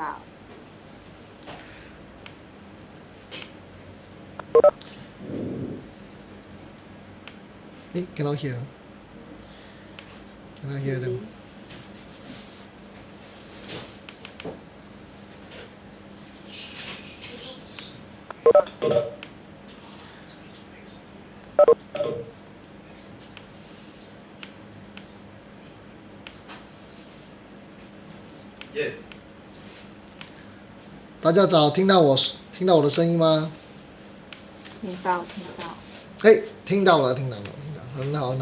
到。cannot hear. Cannot hear them. Yeah. 大家早，听到我的声音吗？听到。听到了，很好。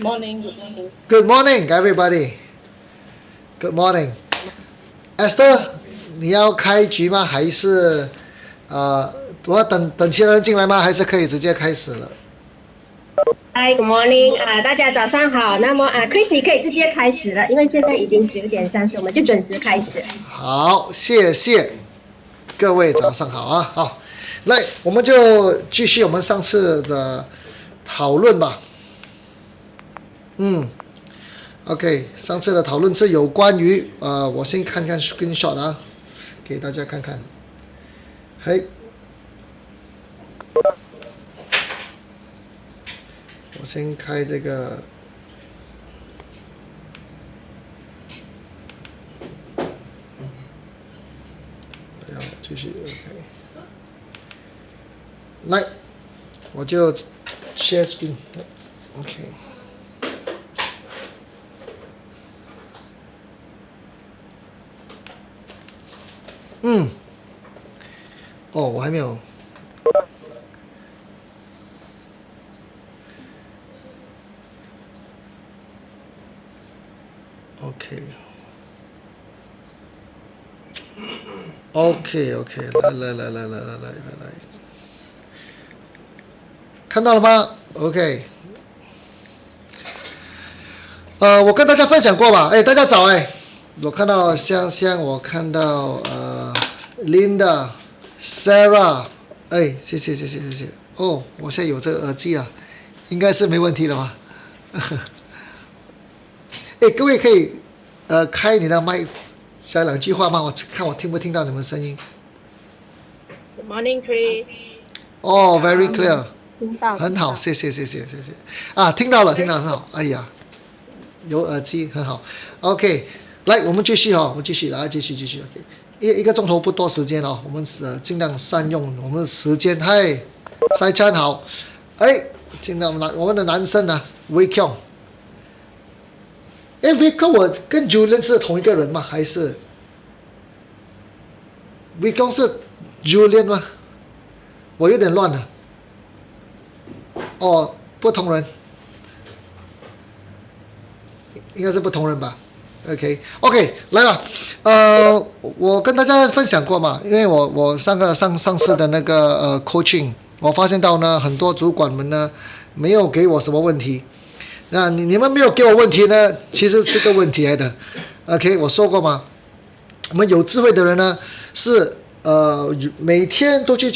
Morning, good morning. Good morning, everybody. Good morning. Esther， 你要开局吗？还是我要等其他人进来吗？还是可以直接开始了？ Hi, good morning 大家早上好。那么Chris 你可以直接开始了，因为现在已经9:30，我们就准时开始。好，谢谢各位，早上好啊！好，来，我们就继续我们上次的讨论吧。OK， 上次的讨论是有关于我先看看 screenshot 啊，给大家看看。嘿，我先开这个。要继续 OK。来，我就 share screen。OK。我还没有。OK， 来，看到了吗 ？OK。我跟大家分享过吧？大家早我看到香，我看到Linda、Sarah， 谢谢。我现在有这个耳机啊，应该是没问题了吧？各位可以开你的麦，讲两句话吗？我看我听不听到你们声音。Good morning, Chris. Very clear， 听到。很好，谢谢。听到了，很好。哎呀，有耳机很好。OK， 来，我们继续继续。OK， 一个钟头不多时间我们尽量善用我们的时间。嗨，塞川好。尽量我们的男生呢 ，Wei Kiong。Wei Kiong 我跟 Julian 是同一个人吗？还是 Wei Kiong 是 Julian 吗？我有点乱了。不同人，应该是不同人吧。OK， 来吧。我跟大家分享过嘛，因为我上次的那个coaching， 我发现到呢，很多主管们呢没有给我什么问题。那你们没有给我问题呢，其实是个问题来的。OK， 我说过嘛，我们有智慧的人呢是每天都去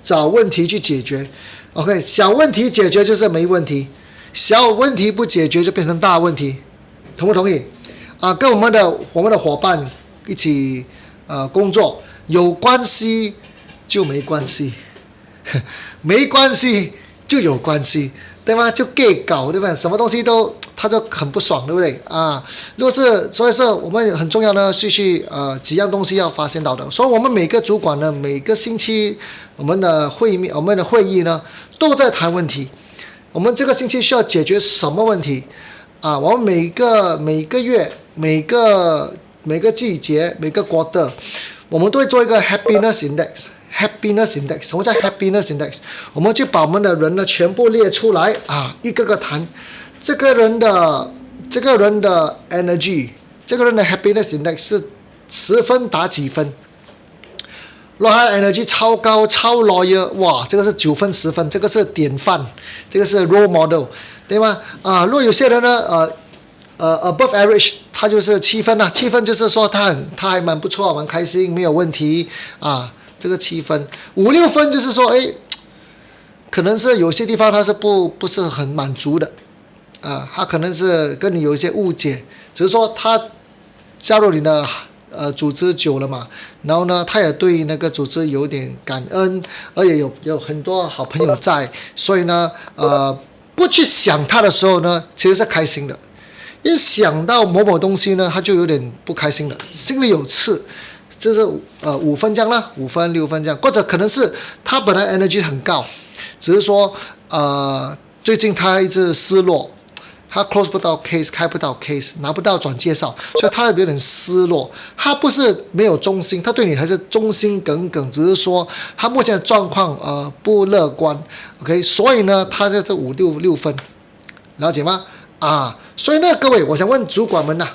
找问题去解决。OK， 小问题解决就是没问题，小问题不解决就变成大问题，同不同意？跟我们的伙伴一起工作，有关系就没关系，没关系就有关系，对吗？就 gay 搞，对吧？什么东西都他就很不爽，对不对如果是所以说我们很重要呢，继续几样东西要发现到的。所以我们每个主管呢，每个星期我们的会议呢，都在谈问题。我们这个星期需要解决什么问题我们每个月、每个季节、每个 quarter， 我们都会做一个 happiness index。happiness index， 什么叫 happiness index？ 我们就把我们的人呢全部列出来一个个谈。这个人的 energy， 这个人的 happiness index 是10分打几分？若他的 energy 超高超 loyal， 哇，这个是9分10分，这个是典范，这个是 role model， 对吗？若有些人呢above average， 他就是7分7分就是说他还蛮不错，蛮开心，没有问题这个7分。5、6分就是说可能是有些地方他是不是很满足的他可能是跟你有一些误解，只是说他加入你的组织久了嘛，然后呢，他也对那个组织有点感恩，而且有很多好朋友在，所以呢，不去想他的时候呢，其实是开心的。一想到某某东西呢，他就有点不开心了，心里有刺。就是5分这样啦，5分6分这样，或者可能是他本来 energy 很高，只是说最近他一直失落，他 close 不到 case， 开不到 case， 拿不到转介绍，所以他有点失落。他不是没有忠心，他对你还是忠心耿耿，只是说他目前的状况不乐观。OK， 所以呢，他在这5、6分，了解吗？所以呢，各位，我想问主管们呐，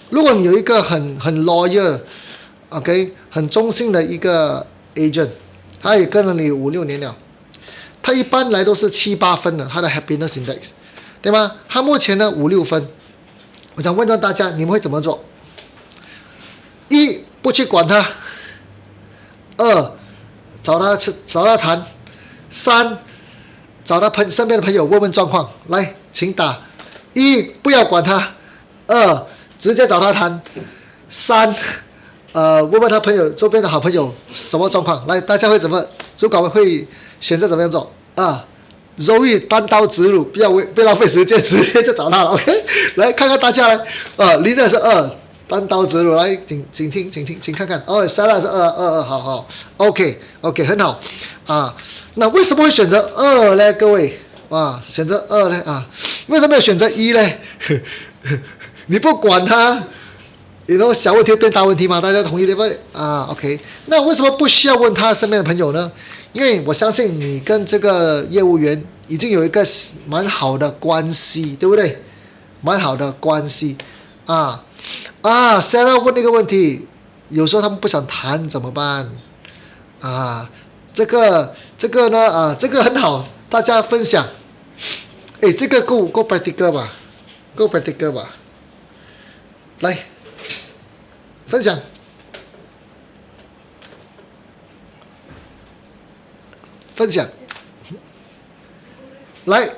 如果你有一个很 loyal。OK， 很忠心的一个 agent， 他也跟了你5、6年了，他一般来都是7、8分的，他的 happiness index， 对吗？他目前呢5、6分，我想问问大家，你们会怎么做？1，不去管他；2，找他谈；3，找他身边的朋友问问状况。来，请打：1，不要管他；2，直接找他谈；3。问问他朋友周边的好朋友什么状况？来，大家会怎么？主管会选择怎么样做？Zoe 单刀直入，不要浪费时间，直接就找他了。OK， 来看看大家来林的是2，单刀直入，来，请听，请看看。Sarah 是2，好 ，OK， 很好那为什么会选择2呢？各位选择2呢为什么没有选择1呢？你不管他。小问题变大问题嘛，大家同意对不对？OK， 那为什么不需要问他身边的朋友呢？因为我相信你跟这个业务员已经有一个蛮好的关系，对不对？蛮好的关系Sarah 问那个问题，有时候他们不想谈怎么办？这个呢这个很好，大家分享。这个够 practical 吧？够 practical 吧？来。分享，来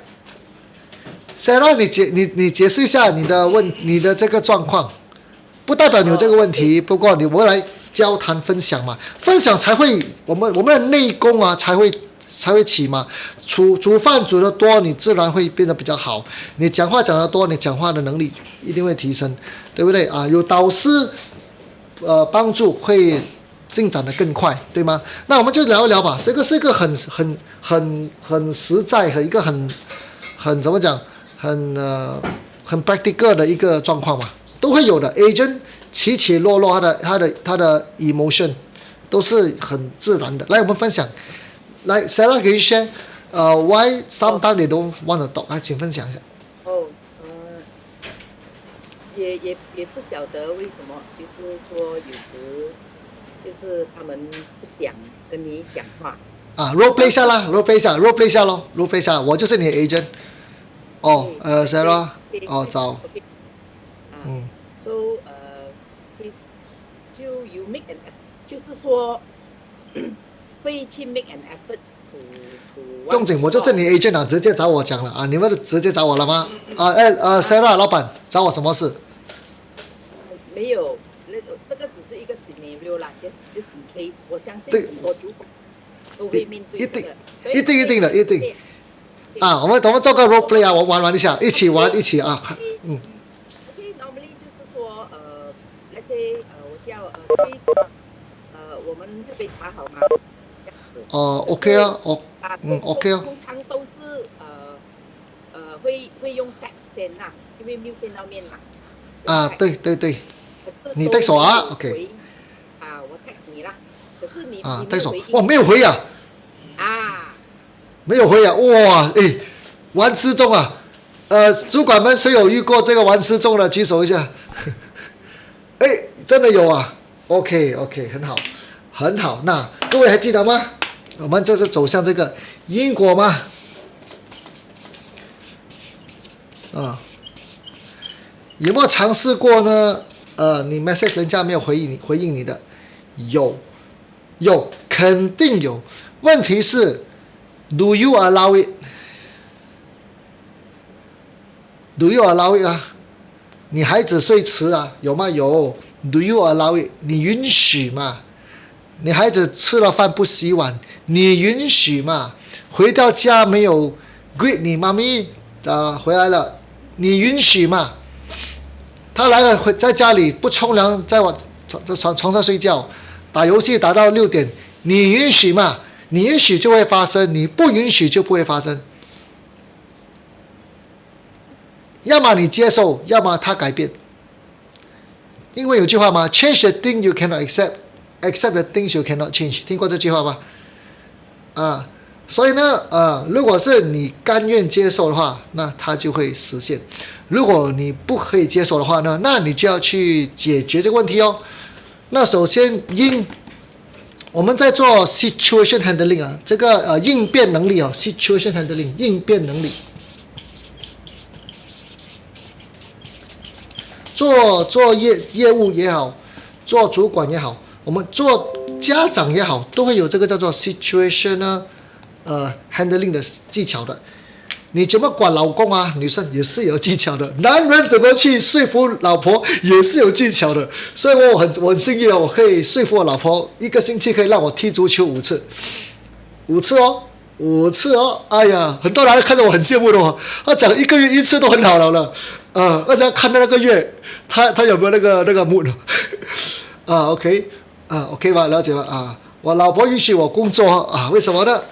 ，Sarah， 你解释一下你的这个状况，不代表你有这个问题，不过我们来交谈分享嘛，分享才会我们的内功才会起嘛，煮饭煮得多，你自然会变得比较好，你讲话讲得多，你讲话的能力一定会提升，对不对有导师。帮助会进展的更快，对吗？那我们就聊一聊吧。这个是一个很实在和一个很怎么讲，很 practical 的一个状况嘛，都会有的。agent 起起落落，他的 emotion 都是很自然的。来，我们分享。来 ，Sarah 可以 share why sometimes they don't want to talk 请分享一下。也不晓得为什么，就是说有时就是他们不想跟你讲话。role play 下啦 ，role play 下咯 ，role play 下，我就是你的 agent。Sarah， 找。So please， 就 you make an effort， 就是说会去 make an effort to。不用紧，我就是你 agent 直接找我讲了你们直接找我了吗？Sarah 老板找我什么事？没有，这个只是一个 scenario 啦 ，just in case。我相信很多主管都会面对这个，一定的。我们做个 role play 我玩一下，一起玩，OK， normally 就是说let's say 我叫Chris， 我们喝杯茶好吗？OK OK 通常都是会用 text 先因为没有见到面嘛。对。你 text 我OK。我 text 你啦，可是你text 我，没有回没有回哇，玩失踪主管们谁有遇过这个玩失踪的举手一下。真的有OK， 很好，那各位还记得吗？我们这是走向这个因果吗？有没有尝试过呢？你 message 人家没有回应你的，有，肯定有。问题是 ，Do you allow it？ Do you allow it 你孩子睡迟有吗？有。Do you allow it？ 你允许吗？你孩子吃了饭不洗碗，你允许吗？回到家没有 greet 你妈咪回来了，你允许吗？他来了在家里不冲凉，在床上睡觉，打游戏打到6点，你允许吗？你允许就会发生，你不允许就不会发生。要么你接受，要么他改变。因为有句话嘛 ，change the thing you cannot accept the things you cannot change。听过这句话吧？所以呢，如果是你甘愿接受的话，那它就会实现；如果你不可以接受的话呢，那你就要去解决这个问题哦。那首先我们在做 situation handling 这个应变能力situation handling 应变能力。做业务也好，做主管也好，我们做家长也好，都会有这个叫做 situation handling 的技巧的。你怎么管老公啊？女生也是有技巧的。男人怎么去说服老婆也是有技巧的。所以我很幸运我可以说服我老婆1个星期可以让我踢足球5次，5次哦。哎呀，很多人看着我很羡慕的哦。他讲1个月1次都很好了。大家看到那个月，他有没有那个 mood OK 吧，了解吧我老婆允许我工作为什么呢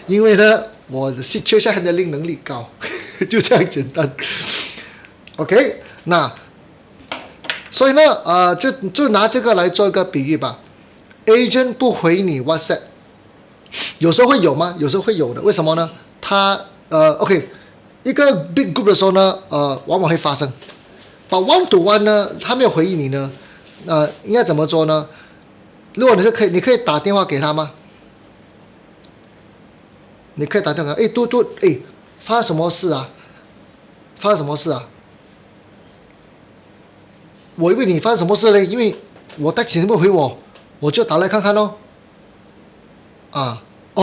因为呢我的 situation handling 能力高就这样简单 OK 那所以呢就拿这个来做一个比喻吧 agent 不回你 WhatsApp 有时候会有吗？有时候会有的，为什么呢？他OK 一个 big group 的时候呢往往会发生but one to one 呢他没有回应你呢应该怎么做呢？如果你可以打电话给他吗？你可以打电话嘟嘟发生什么事啊？我以为你发生什么事嘞，因为我带钱不回我就打来看看咯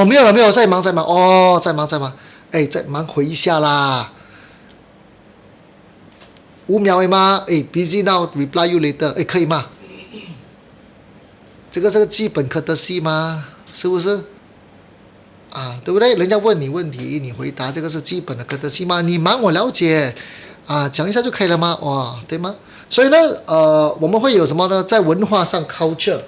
没有在忙在忙在忙回一下啦5秒而已吗busy now reply you later 可以吗？这个是个基本courtesy吗？是不是对不对？人家问你问题你回答，这个是基本的courtesy吗？你忙我了解讲一下就可以了吗？对吗？所以呢我们会有什么呢？在文化上 culture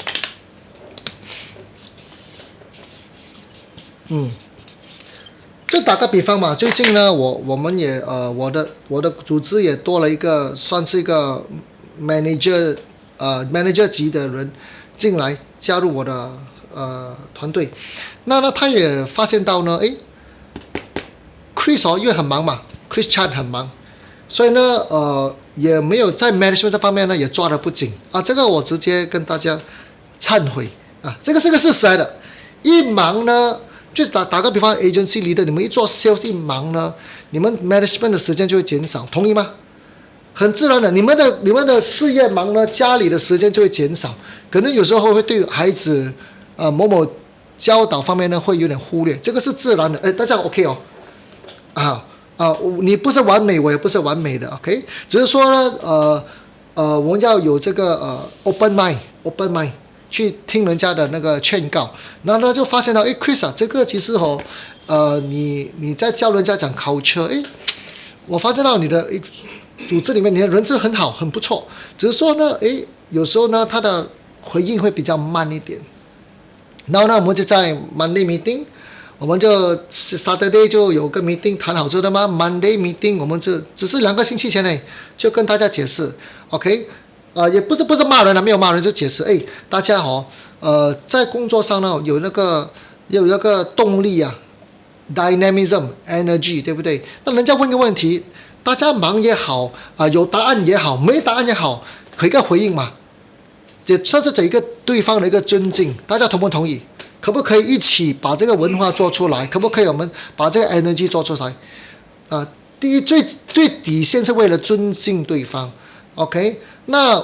就打个比方嘛，最近呢，我们也我的组织也多了一个，算是一个 manager 级的人进来加入我的团队。那他也发现到呢，Chris 因为很忙嘛 ，Chris Chan 很忙，所以呢也没有在 management 这方面呢也抓得不紧这个我直接跟大家忏悔这个是个事实来的，一忙呢。就打个比方 ，agency leader 你们一做 sales 一忙呢，你们 management 的时间就会减少，同意吗？很自然的，你们的事业忙呢，家里的时间就会减少，可能有时候会对孩子某某教导方面呢会有点忽略，这个是自然的。大家 OK 你不是完美，我也不是完美的 ，OK， 只是说呢我们要有这个open mind。去听人家的那个劝告，然后呢就发现到Chris 这个其实你在教人家讲culture我发现到你的组织里面你的人质很好很不错，只是说呢有时候呢他的回应会比较慢一点，然后呢我们就在 Monday meeting 我们就 Saturday 就有个 meeting 谈好之后的嘛 Monday meeting 我们只是2个星期前呢就跟大家解释 OK也不是骂人没有骂人就解释大家在工作上呢有那个动力dynamism energy 对不对？那人家问个问题，大家忙也好有答案也好没答案也好，可以一个回应嘛，也算是对一个对方的一个尊敬，大家同不同意？可不可以一起把这个文化做出来？可不可以我们把这个 energy 做出来第一最底线是为了尊敬对方 OK， 那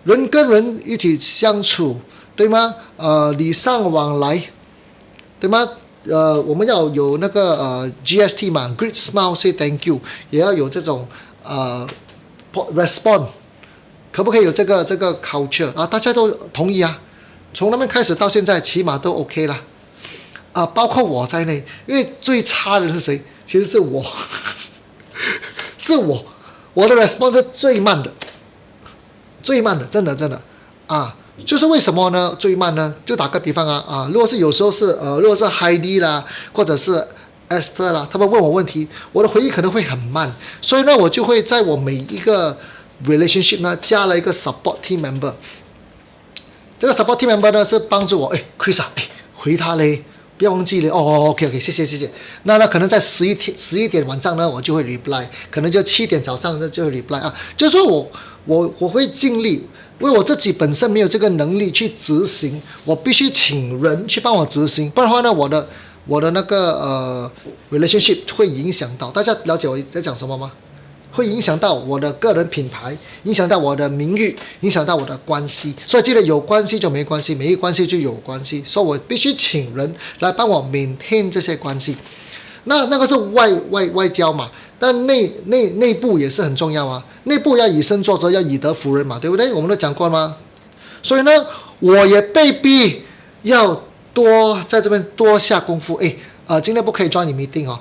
人跟人一起相处，对吗？礼尚往来，对吗？我们要有那个GST 嘛 ，Greet Smile Say Thank You， 也要有这种respond 可不可以有这个culture 啊？大家都同意啊，从那边开始到现在，起码都 OK 了啊，包括我在内，因为最差的是谁？其实是我，是我的 response 是最慢的，真的啊。就是为什么呢？最慢呢？就打个比方啊，如果是有时候是如果是 Heidi 啦，或者是 Esther 啦，他们问我问题，我的回应可能会很慢，所以呢，我就会在我每一个 relationship 呢加了一个 support team member。这个 support team member 呢是帮助我，Chris 啊，回他嘞，不要忘记嘞。哦 ，OK， 谢谢。那可能在11点晚上呢，我就会 reply， 可能就7点早上就会 reply 啊。就是说我会尽力。因为我自己本身没有这个能力去执行，我必须请人去帮我执行，不然的话呢，我的那个relationship 会影响到。大家了解我在讲什么吗？会影响到我的个人品牌，影响到我的名誉，影响到我的关系。所以记得有关系就没关系，没有关系就有关系。所以我必须请人来帮我 maintain 这些关系。那个是外交嘛，但内部也是很重要啊。内部要以身作则，要以德服人嘛，对不对？我们都讲过吗？所以呢，我也被逼要在这边多下功夫。今天不可以 join 你 meeting 哦，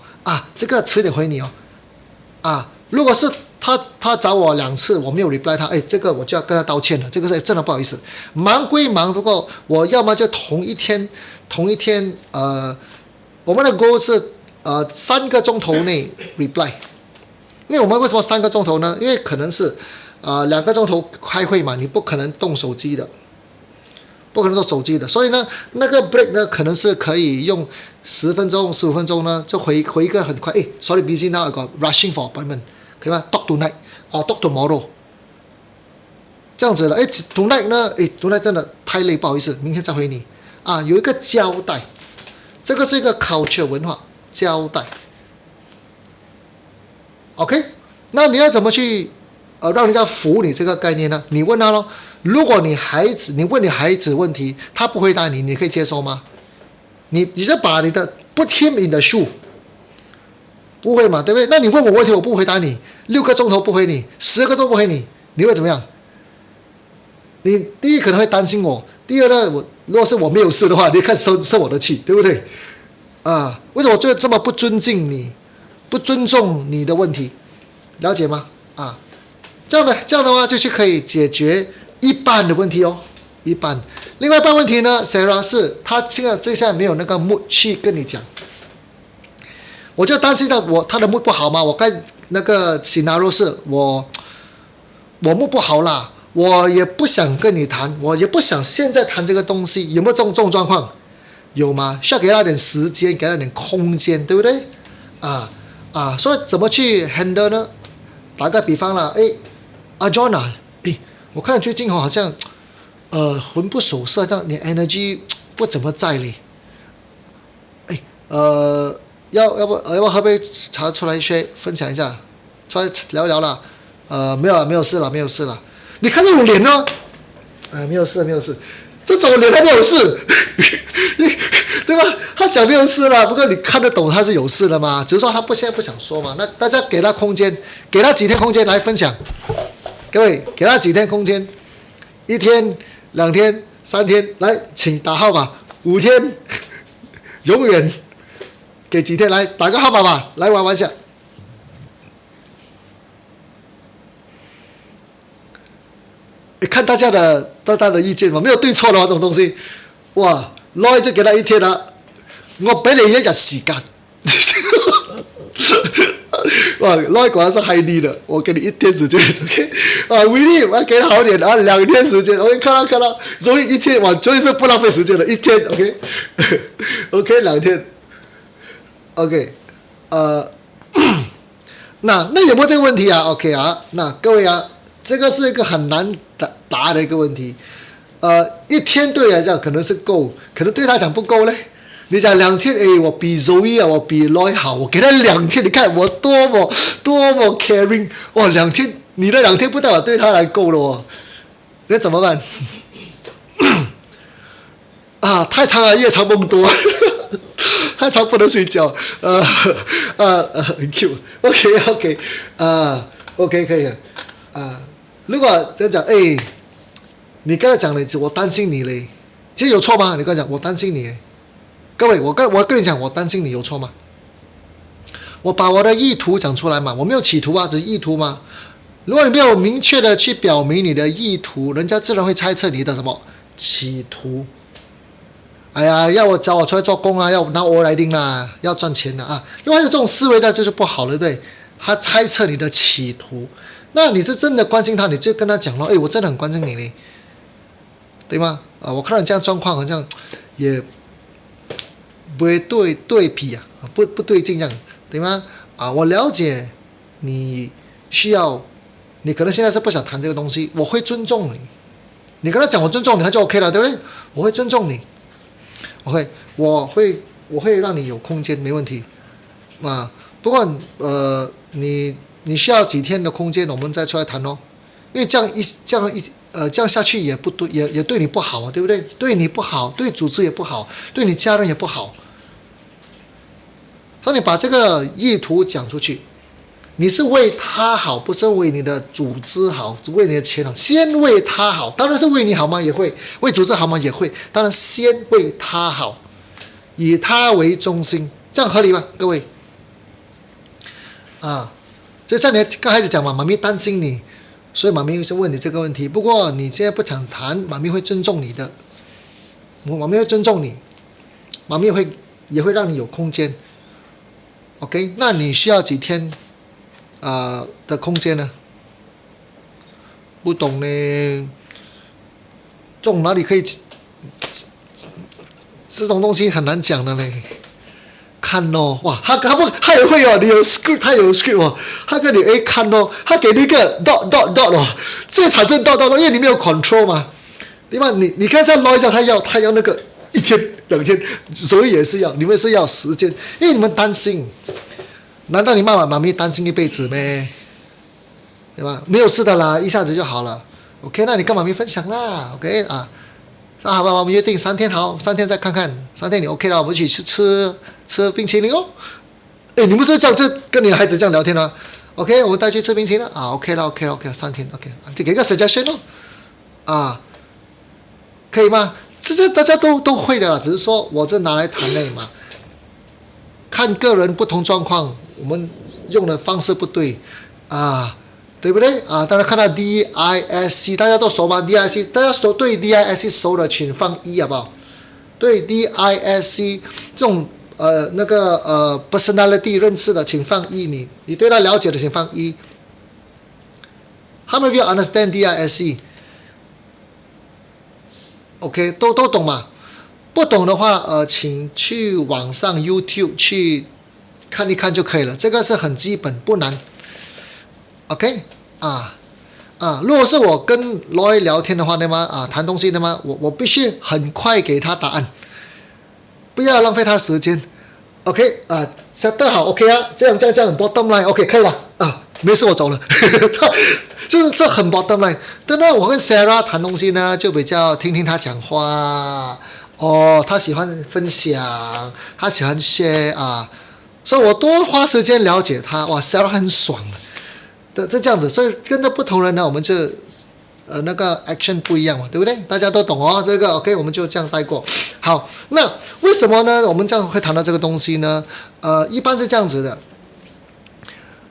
这个迟点回你哦，如果是他找我2次，我没有 reply 他，这个我就要跟他道歉了，这个是真的不好意思。忙归忙，不过我要么就同一天，我们的 goal 是3个钟头内 reply。因为我们为什么3个钟头呢？因为可能是2个钟头开会嘛，你不可能动手机的，所以呢，那个 break 呢，可能是可以用10分钟、15分钟呢，就回一个很快。sorry busy now I got rushing for appointment， 可以吗 ？Talk tonight talk tomorrow， 这样子了。tonight 呢，tonight 真的太累，不好意思，明天再回你有一个交代，这个是一个 culture 文化交代。OK， 那你要怎么去让人家服你这个概念呢？你问他咯。如果你问你孩子问题，他不回答你，你可以接受吗？你就把你的 put him in the shoe， 不会嘛，对不对？那你问我问题，我不回答你，6个钟头不回你，10个钟头不回你，你会怎么样？你第一可能会担心我，第二呢，如果是我没有事的话，你看生我的气，对不对？为什么我就这么不尊敬你？不尊重你的问题，了解吗？这样的话就是可以解决一半的问题哦，一半。另外一半问题呢 ，Sarah 是他现在没有那个 mood 去跟你讲，我就担心他的 mood 不好嘛。我刚那个 scenario 是我 mood 不好啦，我也不想跟你谈，我也不想现在谈这个东西，有没有这种状况？有吗？需要给他点时间，给他点空间，对不对？所以怎么去 handle 呢？打个比方啦，John 我看你最近好像魂不守舍，但你 energy 不怎么在嘞。要不喝杯茶出来分享一下，出来聊聊啦。没有事了。你看这种脸呢？没有事，这种脸还没有事，对吧？他讲没有事了，不过你看得懂他是有事的吗？只是说他现在不想说嘛。那大家给他空间，给他几天空间来分享。各位，给他几天空间，1天、2天、3天，来，请打号码，5天，永远给几天来打个号码吧，来玩一下。看大家的意見嘛，沒有對錯嘅話，這種東西，哇，Loy 就給他1天啦，我俾你1日時間。哇，Loy 果然是 high 的，我給你1天時間 ，OK， Willie 我給他好點2天時間 ，OK， 看到，所以1天，哇，終於是不浪費時間了，1天 ，OK，OK， 2天 ，OK， 那有沒有這個問題啊 ？OK 那各位這個是一個很難答的一個問題，1天對你來講可能是夠，可能對他講不夠嘞。你講2天，我比 Zoe 我比 Loy 好，我給他2天，你看我多麼 caring， 哇，2天，你的2天不代表對他來夠了哦，那怎麼辦？太長了，夜長夢多，太長不能睡覺，很 cute，OK， OK， 可以如果这样讲，哎，你跟他讲了，我担心你嘞，其实有错吗？你跟他讲，我担心你嘞。各位，我跟你讲，我担心你有错吗？我把我的意图讲出来嘛，我没有企图啊，只是意图嘛。如果你没有明确的去表明你的意图，人家自然会猜测你的什么企图。哎呀，要找我出来做工啊，要拿我来盯啦，要赚钱的啊。如果有这种思维的，就是不好了，对？他猜测你的企图，那你是真的关心他，你就跟他讲咯，哎，我真的很关心你嘞，对吗？我看到你这样状况，好像也不会对比啊，不对劲这样，对吗？我了解你需要，你可能现在是不想谈这个东西，我会尊重你。你跟他讲我尊重你，他就 OK 了，对不对？我会尊重你。我会让你有空间，没问题。不过你需要几天的空间，我们再出来谈哦。因为这样下去也不对，也对你不好啊，对不对？对你不好，对组织也不好，对你家人也不好。所以你把这个意图讲出去，你是为他好，不是为你的组织好，为你的钱好。先为他好，当然是为你好吗？也会为组织好吗？也会。当然先为他好，以他为中心，这样合理吗？各位就像你刚开始讲嘛，妈咪担心你，所以妈咪就问你这个问题。不过你现在不想谈，妈咪会尊重你的，妈咪会尊重你，妈咪也会让你有空间。OK， 那你需要几天的空间呢？不懂呢，这种哪里可以？这种东西很难讲的嘞。看咯，哇，他也会哦，你有 script， 他有 script 哦，他跟你看哦，他给你一个 dot 哦，这产生 dot， 因为你没有 control 嘛，对吧？你看像 Lloyd 他要那个1天2天，所以也是要，你们是要时间，因为你们担心，难道你妈咪担心一辈子咩？对吧？没有事的啦，一下子就好了。OK， 那你跟妈咪分享啦 ，OK 那好吧，我们约定3天好，3天再看看，3天你 OK 了，我们一起去吃冰淇淋哦。哎，你不是这样，就跟你的孩子这样聊天啊 ？OK， 我们带去吃冰淇淋OK 了 ，OK，3天 OK， 就给个 suggestion 哦，可以吗？这大家都会的啦，只是说我这拿来谈而已嘛。看个人不同状况，我们用的方式不对对不对当然看到 DISC 大家都熟吗 ？DISC 大家对 DISC 熟的请放1好不好？对 DISC 这种personality 认识的请放1，你对他了解的请放1。How many of you understand DISC？ OK， 都懂嘛？不懂的话请去网上 YouTube 去看一看就可以了，这个是很基本，不难。OK， 如果是我跟 Lloyd 聊天的话，对吗？谈东西的吗？我必须很快给他答案，不要浪费他时间。OK， set 好 OK 这样 bottom line OK 可以了没事我走了，这很 bottom line。当然我跟 Sarah 谈东西呢，就比较听听他讲话他喜欢分享，他喜欢 share 所以我多花时间了解他。哇 ，Sarah 很爽的，这样子。所以跟着不同人呢，我们就那个 action 不一样嘛，对不对？大家都懂这个 OK， 我们就这样带过。好，那为什么呢？我们这样会谈到这个东西呢？一般是这样子的，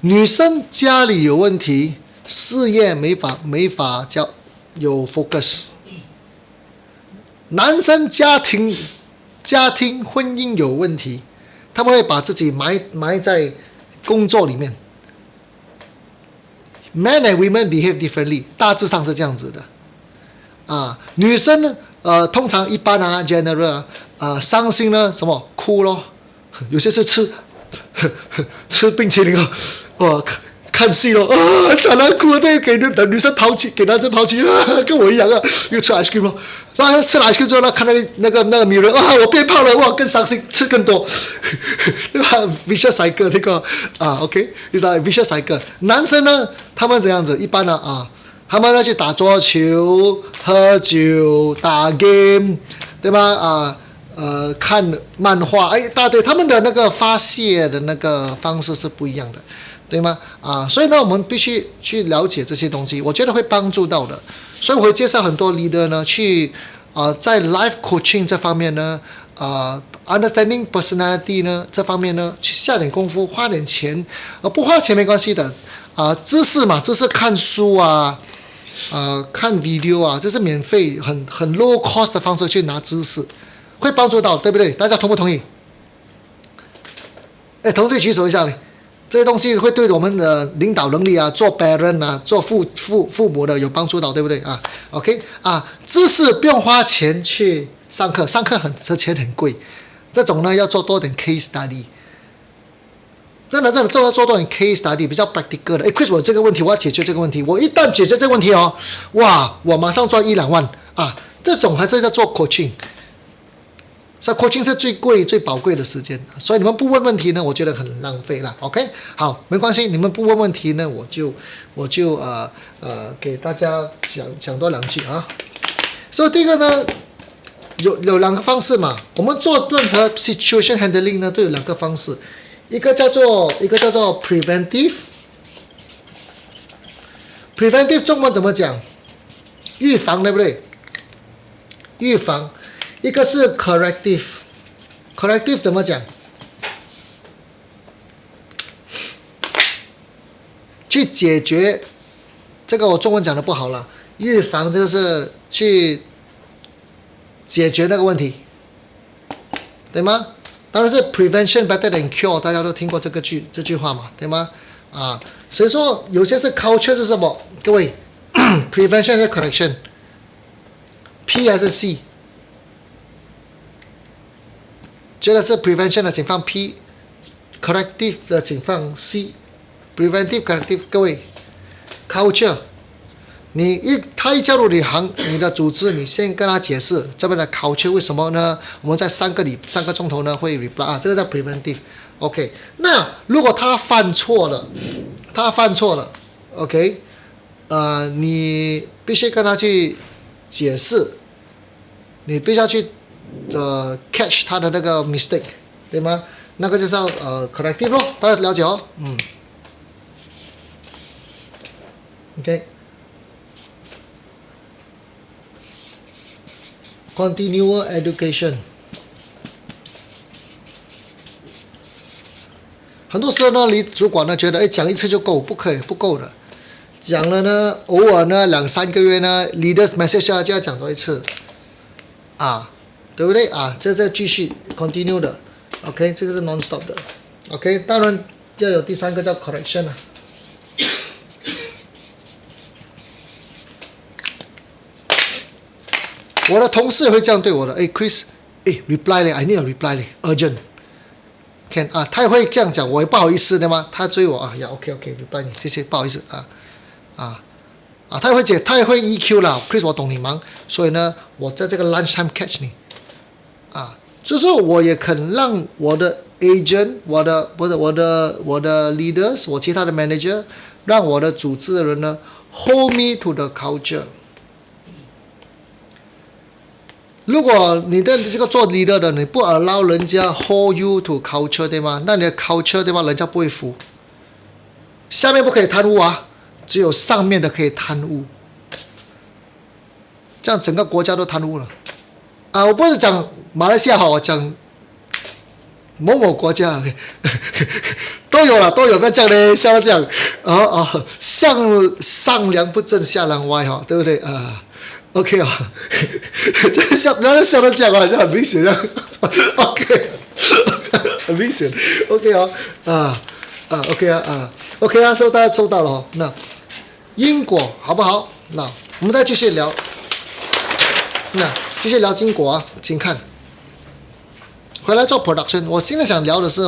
女生家里有问题，事业没法有 focus。男生家庭婚姻有问题，他们会把自己埋在工作里面。Men and women behave differently， 大致上是这样子的女生呢通常一般general 伤心呢什么哭咯，有些是吃冰淇淋看戏咯惨了哭对，给女生抛弃，给男生抛弃跟我一样又吃 ice cream 咯，吃了 ice cream 之后看那个女人我变胖了更伤心，吃更多对吧 vicious cycle 这个OK is a vicious cycle。 男生呢他们怎样子？一般他们要去打桌球、喝酒、打 game 对吧看漫画一大堆，他们的那个发泄的那个方式是不一样的。对吗？所以呢，我们必须去了解这些东西，我觉得会帮助到的。所以我会介绍很多 leader 呢，去在 life coaching 这方面呢，understanding personality 呢这方面呢，去下点功夫，花点钱，不花钱没关系的，知识嘛，知识看书啊，看 video 啊，这是免费很 low cost 的方式去拿知识，会帮助到，对不对？大家同不同意？同志举手一下嘞。这些东西会对我们的领导能力啊，做 parent 啊，做父母的有帮助到，对不对？OK 知识不用花钱去上课，上课这钱很贵，这种呢要做多点 case study， 真的做多点 case study 比较 practical 的。Chris， 我这个问题我要解决这个问题，我一旦解决这个问题哦，哇，我马上赚1-2万这种还是要做 coaching。所以 coaching 是最贵、最宝贵的时间，所以你们不问问题呢，我觉得很浪费了。OK， 好，没关系，你们不问问题呢，我就给大家讲多2句啊。所以第一个呢，有2个方式嘛，我们做任何 situation handling 呢，都有2个方式，一个叫做 preventive 中文怎么讲？预防，对不对？预防。一个是 corrective 怎么讲？去解决，这个我中文讲的不好了。预防就是去解决那个问题，对吗？当然是 prevention better than cure， 大家都听过这句话嘛，对吗？所以说有些是 culture 是什么？各位，prevention 是 correction，P 还是 C？觉得是 prevention 的情况 P，corrective 的情况 C，preventive corrective 各位 culture， 他一加入你的组织，你先跟他解释这边的 culture 为什么呢？我们在3个钟头呢会 reply 这个叫 preventive。OK， 那如果他犯错了 ，OK， 你必须跟他去解释，你必须要去。catch 他的那个 mistake， 对吗？那个就叫corrective 咯，大家了解哦。OK。Continual education， 很多时候呢，你主管呢觉得，讲一次就够，不够的。讲了呢，偶尔呢2-3个月呢 ，leaders message 就要讲多一次，对不对这继续 continue 的 ，OK， 这个是 non-stop 的 ，OK， 当然要有第3个叫 correction 我的同事也会这样对我的，Chris， reply 嘞 ，I need a reply 嘞 ，urgent， 他也会这样讲，我也不好意思的吗？他追我OK reply 你，谢谢，不好意思他也会EQ 啦 ，Chris 我懂你忙，所以呢，我在这个 lunch time catch 你。就是我也肯让我的 agent， 我的 leaders， 我其他的 manager， 让我的组织的人呢 hold me to the culture。如果你的这个做 leader 的，你不 allow 人家 hold you to culture， 对吗？那你的 culture 对吗？人家不会服。下面不可以贪污只有上面的可以贪污，这样整个国家都贪污了。我不是讲马来西亚我讲某某国家都有了，不要这样嘞，像这样上梁不正下梁歪对不对？OK 这个笑，不要笑到这样好像很明显这样OK 很明显 OK OK 所以大家收到了那因果好不好？那我们再继续聊，继续聊因果请看。回来做 production， 我现在想聊的是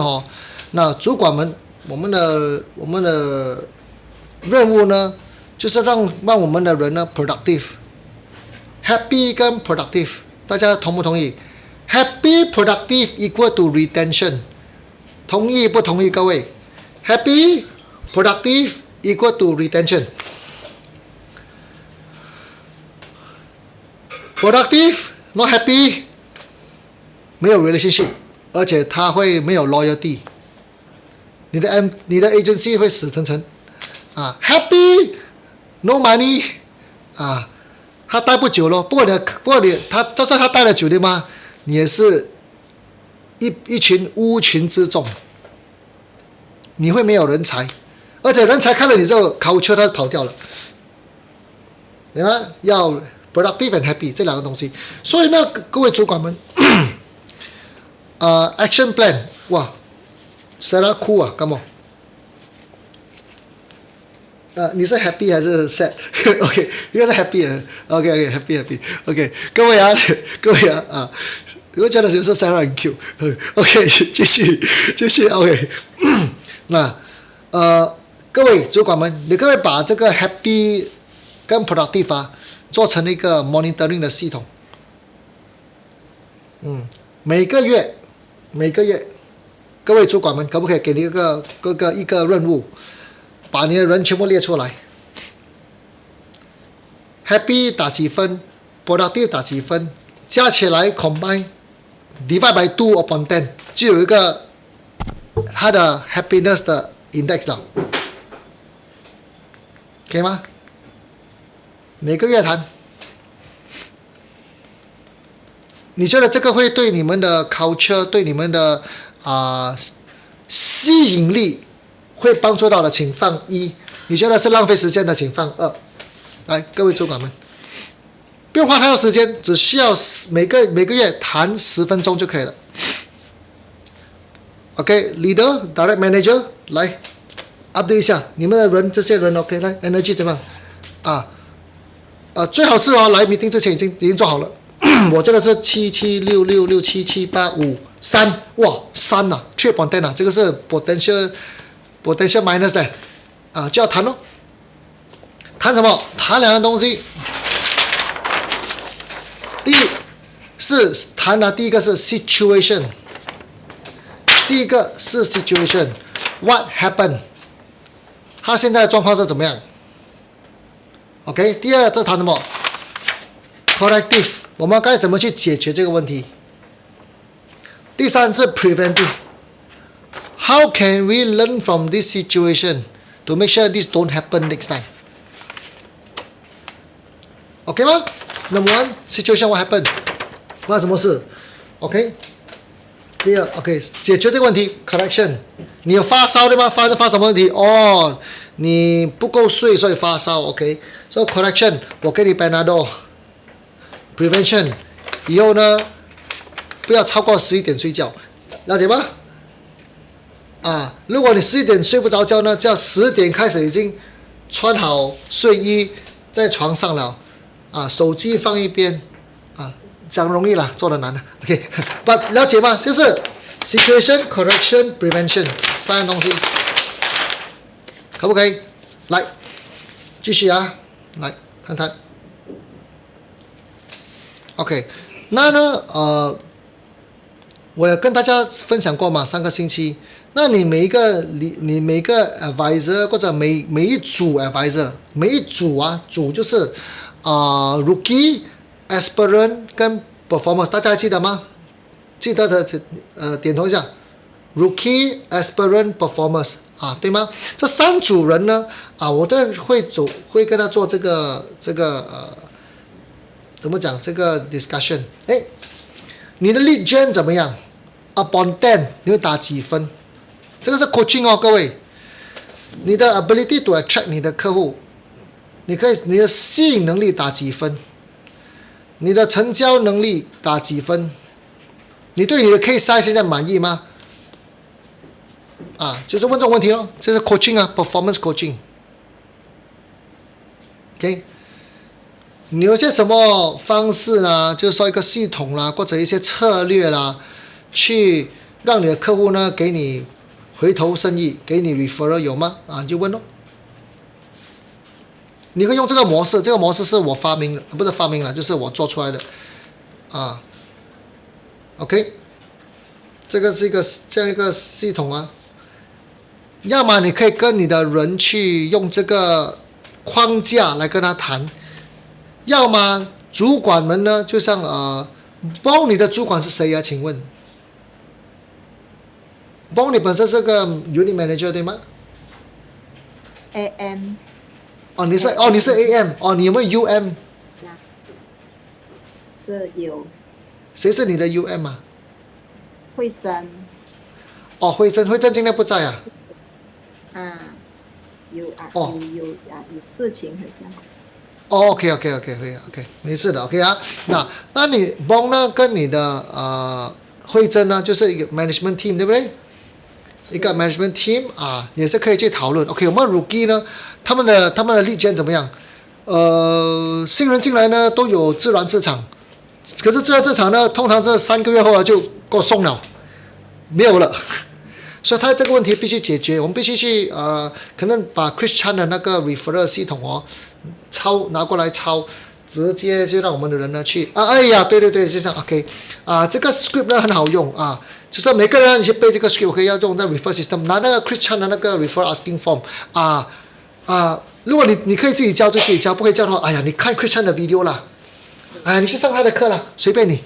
那主管们，我们的任务呢，就是让我们的人呢 productive。Happy 跟 productive， 大家同不同意 ？Happy productive equal to retention， 同意不同意？各位 ，Happy productive equal to retention。Productive not happy， 没有 relationship， 而且他会没有 loyalty。你的 agency 会死沉沉啊 ，happy no money 啊，他待不久咯。不过他就算他待了久对吗？你也是一群乌群之众，你会没有人才，而且人才看了你之后culture他跑掉了，对吗？要 productive and happy 这两个东西，所以呢，各位主管们，action plan 哇。Sarah 哭啊，干嘛？你是 happy 还是 sad？OK， 应该是 happy 的。OK， happy。OK， 各位啊，你会觉得有时候 Sarah 很 Q。OK， 继续。OK， 那各位主管们，你可不可以把这个 happy 跟 productive 做成一个 monitoring 的系统？每个月。各位主管们，可不可以给你一个任务，把你的人全部列出来 ？Happy 打几分 ，Productive 打几分，加起来 combine divide by 2 upon 10，就有一个它的 happiness 的 index 了，可以吗？每个月谈。你觉得这个会对你们的 culture， 对你们的吸引力会帮助到的，请放1。你觉得是浪费时间的，请放2。来，各位主管们，不用花太多时间，只需要每个月谈10分钟就可以了。OK，leader、direct manager， 来 update 一下你们的人，这些人 OK， 来 energy 怎么样？最好是来 meeting 之前已经做好了。我觉得是7766677853，哇，3啊，3.10啊，这个是 potential minus 的就要谈咯。谈什么？谈两样东西。第一是谈的，第一个是 situation， what happened， 他现在的状况是怎么样 ？OK， 第二这谈什么 ？corrective。我们该怎么去解决这个问题？第三是 preventive。How can we learn from this situation to make sure this don't happen next time? OK 吗 ？Number one situation what happened？ 发生什么事 ？OK。第二 OK 解决这个问题 correction。你有发烧对吗？发什么问题？哦，你不够睡所以发烧 OK。So correction 我给你 Panadol。Prevention， 以后呢，不要超过11点睡觉，了解吗？如果你11点睡不着觉呢，就要10点开始已经穿好睡衣在床上了，手机放一边，讲容易了，做的难了。OK， 了解吗？就是 situation、correction、prevention 3样东西，可不可以？来，继续来谈谈。OK， 那呢，我有跟大家分享过嘛，上个星期，那你每一个 advisor 或者每一组 advisor， 每一组组就是rookie、aspirant 跟 performance， 大家还记得吗？记得的点头一下 ，rookie、aspirant、performance 对吗？这3组人呢我都会跟他做这个怎么讲这个 discussion？ 你的 lead gen 怎么样 ？Upon 10， 你会打几分？这个是 coaching 各位。你的 ability to attract 你的客户，你的吸引能力打几分？你的成交能力打几分？你对你的 case size 现在满意吗？就是问这种问题咯，这是 coaching performance coaching。OK。你有些什么方式啦，就是说一个系统啦，或者一些策略啦，去让你的客户呢给你回头生意，给你 referral 有吗？你就问咯。你会用这个模式，这个模式是我发明的，不是发明了，就是我做出来的OK， 这个是这样一个系统要么你可以跟你的人去用这个框架来跟他谈。要么主管们呢，就像包你的主管是谁请问 Bong 你本身是个 unit manager 对吗？ AM 哦，你是 AM， 哦，你有没有 UM？是有谁是你的 UM 啊？慧珍哦，慧珍今天不在啊。啊，有哦有事情好像。哦，OK，没事的，OK 啊。那你 Bong 呢，跟你的慧珍呢，就是一个 management team， 对不对？一个 management team 啊，也是可以去讨论。OK， 我们 rookie 呢，他们的lead gen 怎么样？新人进来呢都有自然市场，可是自然市场呢，通常这3个月后就给我送了，没有了。所以他这个问题必须解决，我们必须去可能把 Chris Chan 的那个 referral 系统拿过来抄，直接就让我们的人呢去哎呀，对，就这样 OK 这个 script 呢很好用就是每个人你去背这个 script， 可以要用在 refer system， 拿那个 Chris Chan 的那个 refer asking form 如果你可以自己教就自己教，不可以教的话，哎呀，你看 Chris Chan 的 video 啦，你去上他的课啦，随便你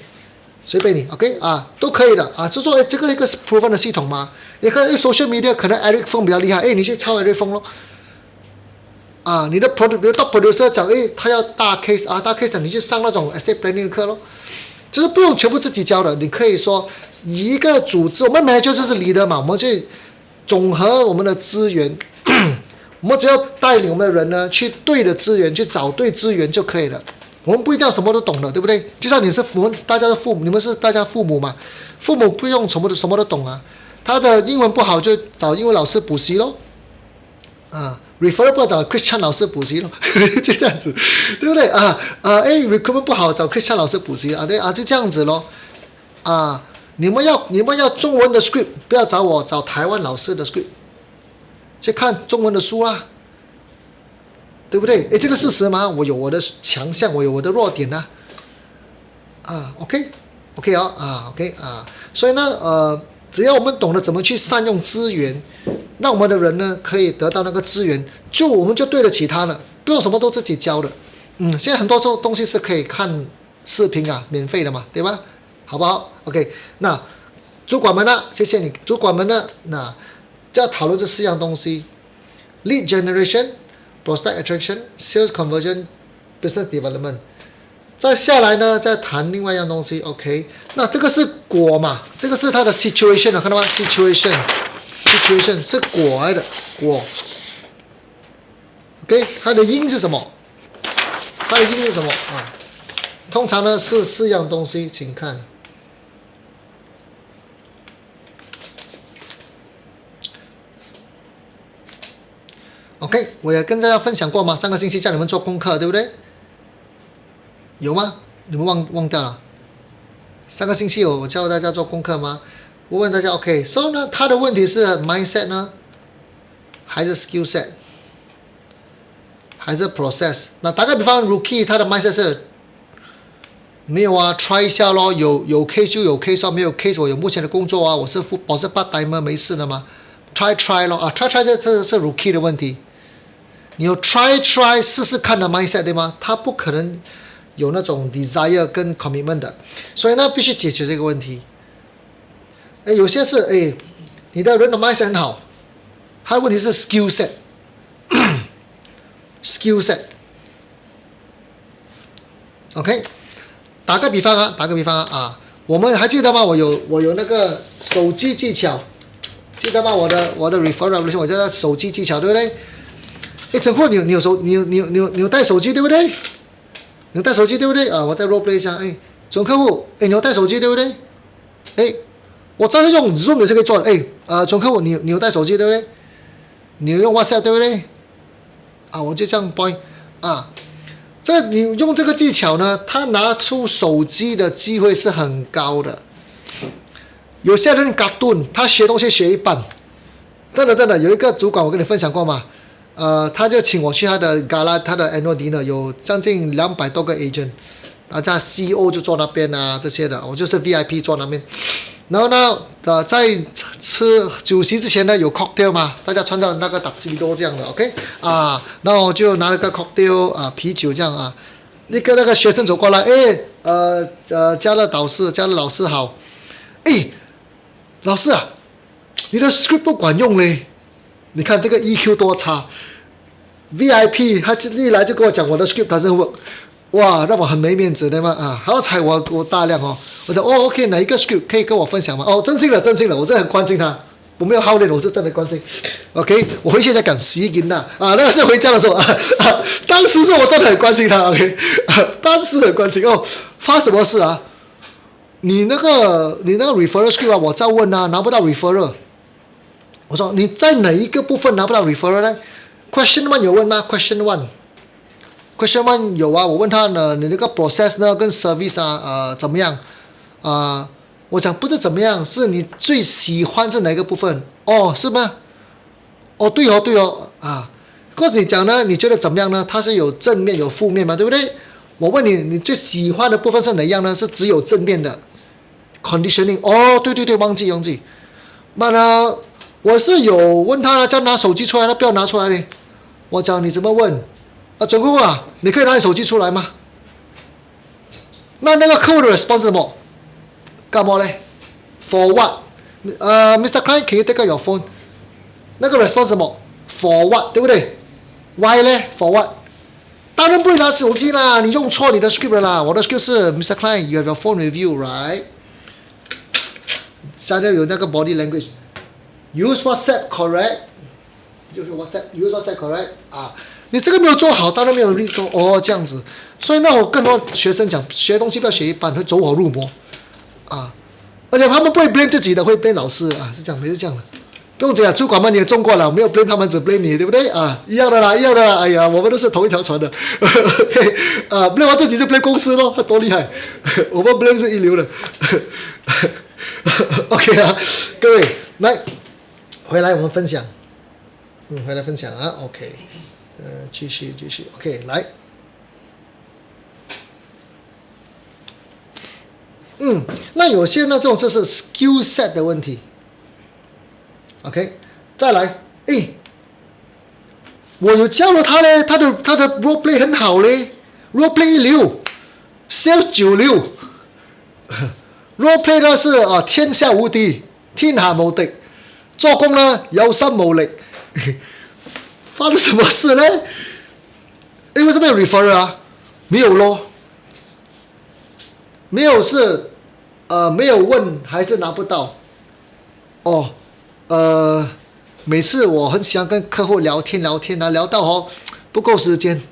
OK 都可以的就说这个一个是 proven 的系统嘛，你看social media 可能 Eric Fong 比较厉害，你去抄 Eric Fong 咯。你的 比如 top producer 讲，他要大 case 大 case 你去上那种 estate planning 的课咯，就是不用全部自己教的，你可以说以一个组织，我们 manager 就是 leader 嘛，我们去总和我们的资源，我们只要带领我们的人呢去对的资源，去找对资源就可以了。我们不一定要什么都懂的，对不对？就像我们大家的父母，你们是大家父母嘛，父母不用什么都懂他的英文不好就找英文老师补习咯refer 不好找 Chris Chan 老师补习咯就这样子，对不对recruitment 不好找 Chris Chan 老师补习对就这样子咯你们要中文的 script， 不要找我，找台湾老师的 script， 去看中文的书啦，对不对？这个事实嘛，我有我的强项，我有我的弱点OK 所以呢只要我们懂得怎么去善用资源，让我们的人呢可以得到那个资源，我们就对得起他了，不用什么都自己教的。现在很多东西是可以看视频免费的嘛，对吧？好不好 ？OK， 那主管们呢？谢谢你，主管们呢？那就要讨论这4样东西 ：lead generation、prospect attraction、sales conversion、business development。再下来呢，再谈另外一样东西 ，OK？ 那这个是果嘛？这个是它的 situation 看到吗 ？situation 是果来的果 ，OK？ 它的因是什么？通常呢是4样东西，请看。OK， 我也跟大家分享过嘛，上个星期叫你们做功课，对不对？有吗？你们忘掉了？上个星期我教大家做功课吗？我问大家 ，OK， 所以呢，他的问题是 mindset 呢，还是 skill set， 还是 process？ 那打个比方 ，rookie 他的 mindset 是没有try 一下咯，有 case 就有 case 没有 case 我有目前的工作我是保持 part timer 没事的嘛 ，try 咯try 这是 rookie 的问题。你有 try 试试看的 mindset 对吗？他不可能有那种 desire 跟 commitment 的，所以呢必须解决这个问题。有些是你的人的 mindset 很好，他的问题是 skill set，skill set。OK， 打个比方我们还记得吗？我有那个手机技巧，记得吗？我的 referral 我叫它手机技巧，对不对？陈阔，你有带手机对不对？你有带手机对不对？我在 role play 一下，总客户，你有带手机对不对？我这是用 Zoom 也是可以做的，总客户，你有带手机对不对？你有用 WhatsApp 对不对？我就这样 point 你用这个技巧呢，他拿出手机的机会是很高的。有些人嘎顿，他学东西学一半，真的有一个主管我跟你分享过嘛。他就请我去他的 gala， 他的 annual dinner 有将近200多个 agent， 他 CEO 就坐那边这些的，我就是 VIP 坐那边。然后呢，在吃酒席之前呢，有 cocktail 嘛，大家穿到那个 tuxedo 这样的 ，OK， 然后我就拿了个 cocktail 啤酒这样那个学生走过来，嘉乐老师好，老师你的 script 不管用嘞。你看这个 EQ 多差 ，VIP 他一来就跟我讲我的 script 他是 work， 哇，让我很没面子对吗？啊，好彩我大量哦，我讲哦 OK 哪一个 script 可以跟我分享吗？哦，真心了，我真的很关心他。我没有好脸，我是真的关心。OK， 我回去再讲洗衣啊，那个是回家的时候当时是我真的很关心他。OK， 当时很关心哦，发什么事啊？你那个 referral script 啊，我在问啊，拿不到 referral。我说你在哪一个部分拿不到 referral 呢 ？Question one 有问吗 ？Question one 有啊，我问他呢，你那个 process 呢跟 service 啊怎么样？我讲不是怎么样，是你最喜欢是哪个部分？哦，是吗？哦，对哦啊。或者你讲呢，你觉得怎么样呢？它是有正面有负面嘛，对不对？我问你，你最喜欢的部分是哪样呢？是只有正面的 conditioning。哦，对，忘记。那呢，我是有问他叫拿手机出来，他不要拿出来嘞。我讲你怎么问？准客户啊，你可以拿你手机出来吗？那个客户的 response 是什么？干嘛嘞 ？For what？ Mr. Client, can you take out your phone？ 那个 response 什么 ？For what？ 对不对 ？Why 嘞 ？For what？ 当然不会拿手机啦，你用错你的 script 了啦。我的 script 是 Mr. Client, you have your phone with you, right？ 下面有那个 body language。Use WhatsApp correct？ Use WhatsApp correct？ 啊，你这个没有做好，当然没有力做哦，这样子。所以那我更多学生讲，学东西不要学一半，会走火入魔。而且他们不会 blame 自己的，会 blame 老师啊，是这样，没是这样的。不用讲，主管们你也中过了，没有 blame 他们，只 blame 你，对不对啊？一样的啦。哎呀，我们都是同一条船的。OK， blame 完自己就 blame 公司咯，多厉害！我们 blame 是一流的。OK 啊，各位来，回来我们分享。回来分享啊。OK， 继续。OK， 来。那有些呢，这种就是 skill set 的问题。OK， 再来，我有教了他嘞，他的 role play 很好嘞 ，role play 一流 ，sales 9流，role play 呢是天下无敌，天下无敌，做工呢有心无力，发生什么事呢？为什么有 referral 啊？没有咯。没有是，没有问还是拿不到。每次我很喜欢跟客户聊天啊，聊到不够时间，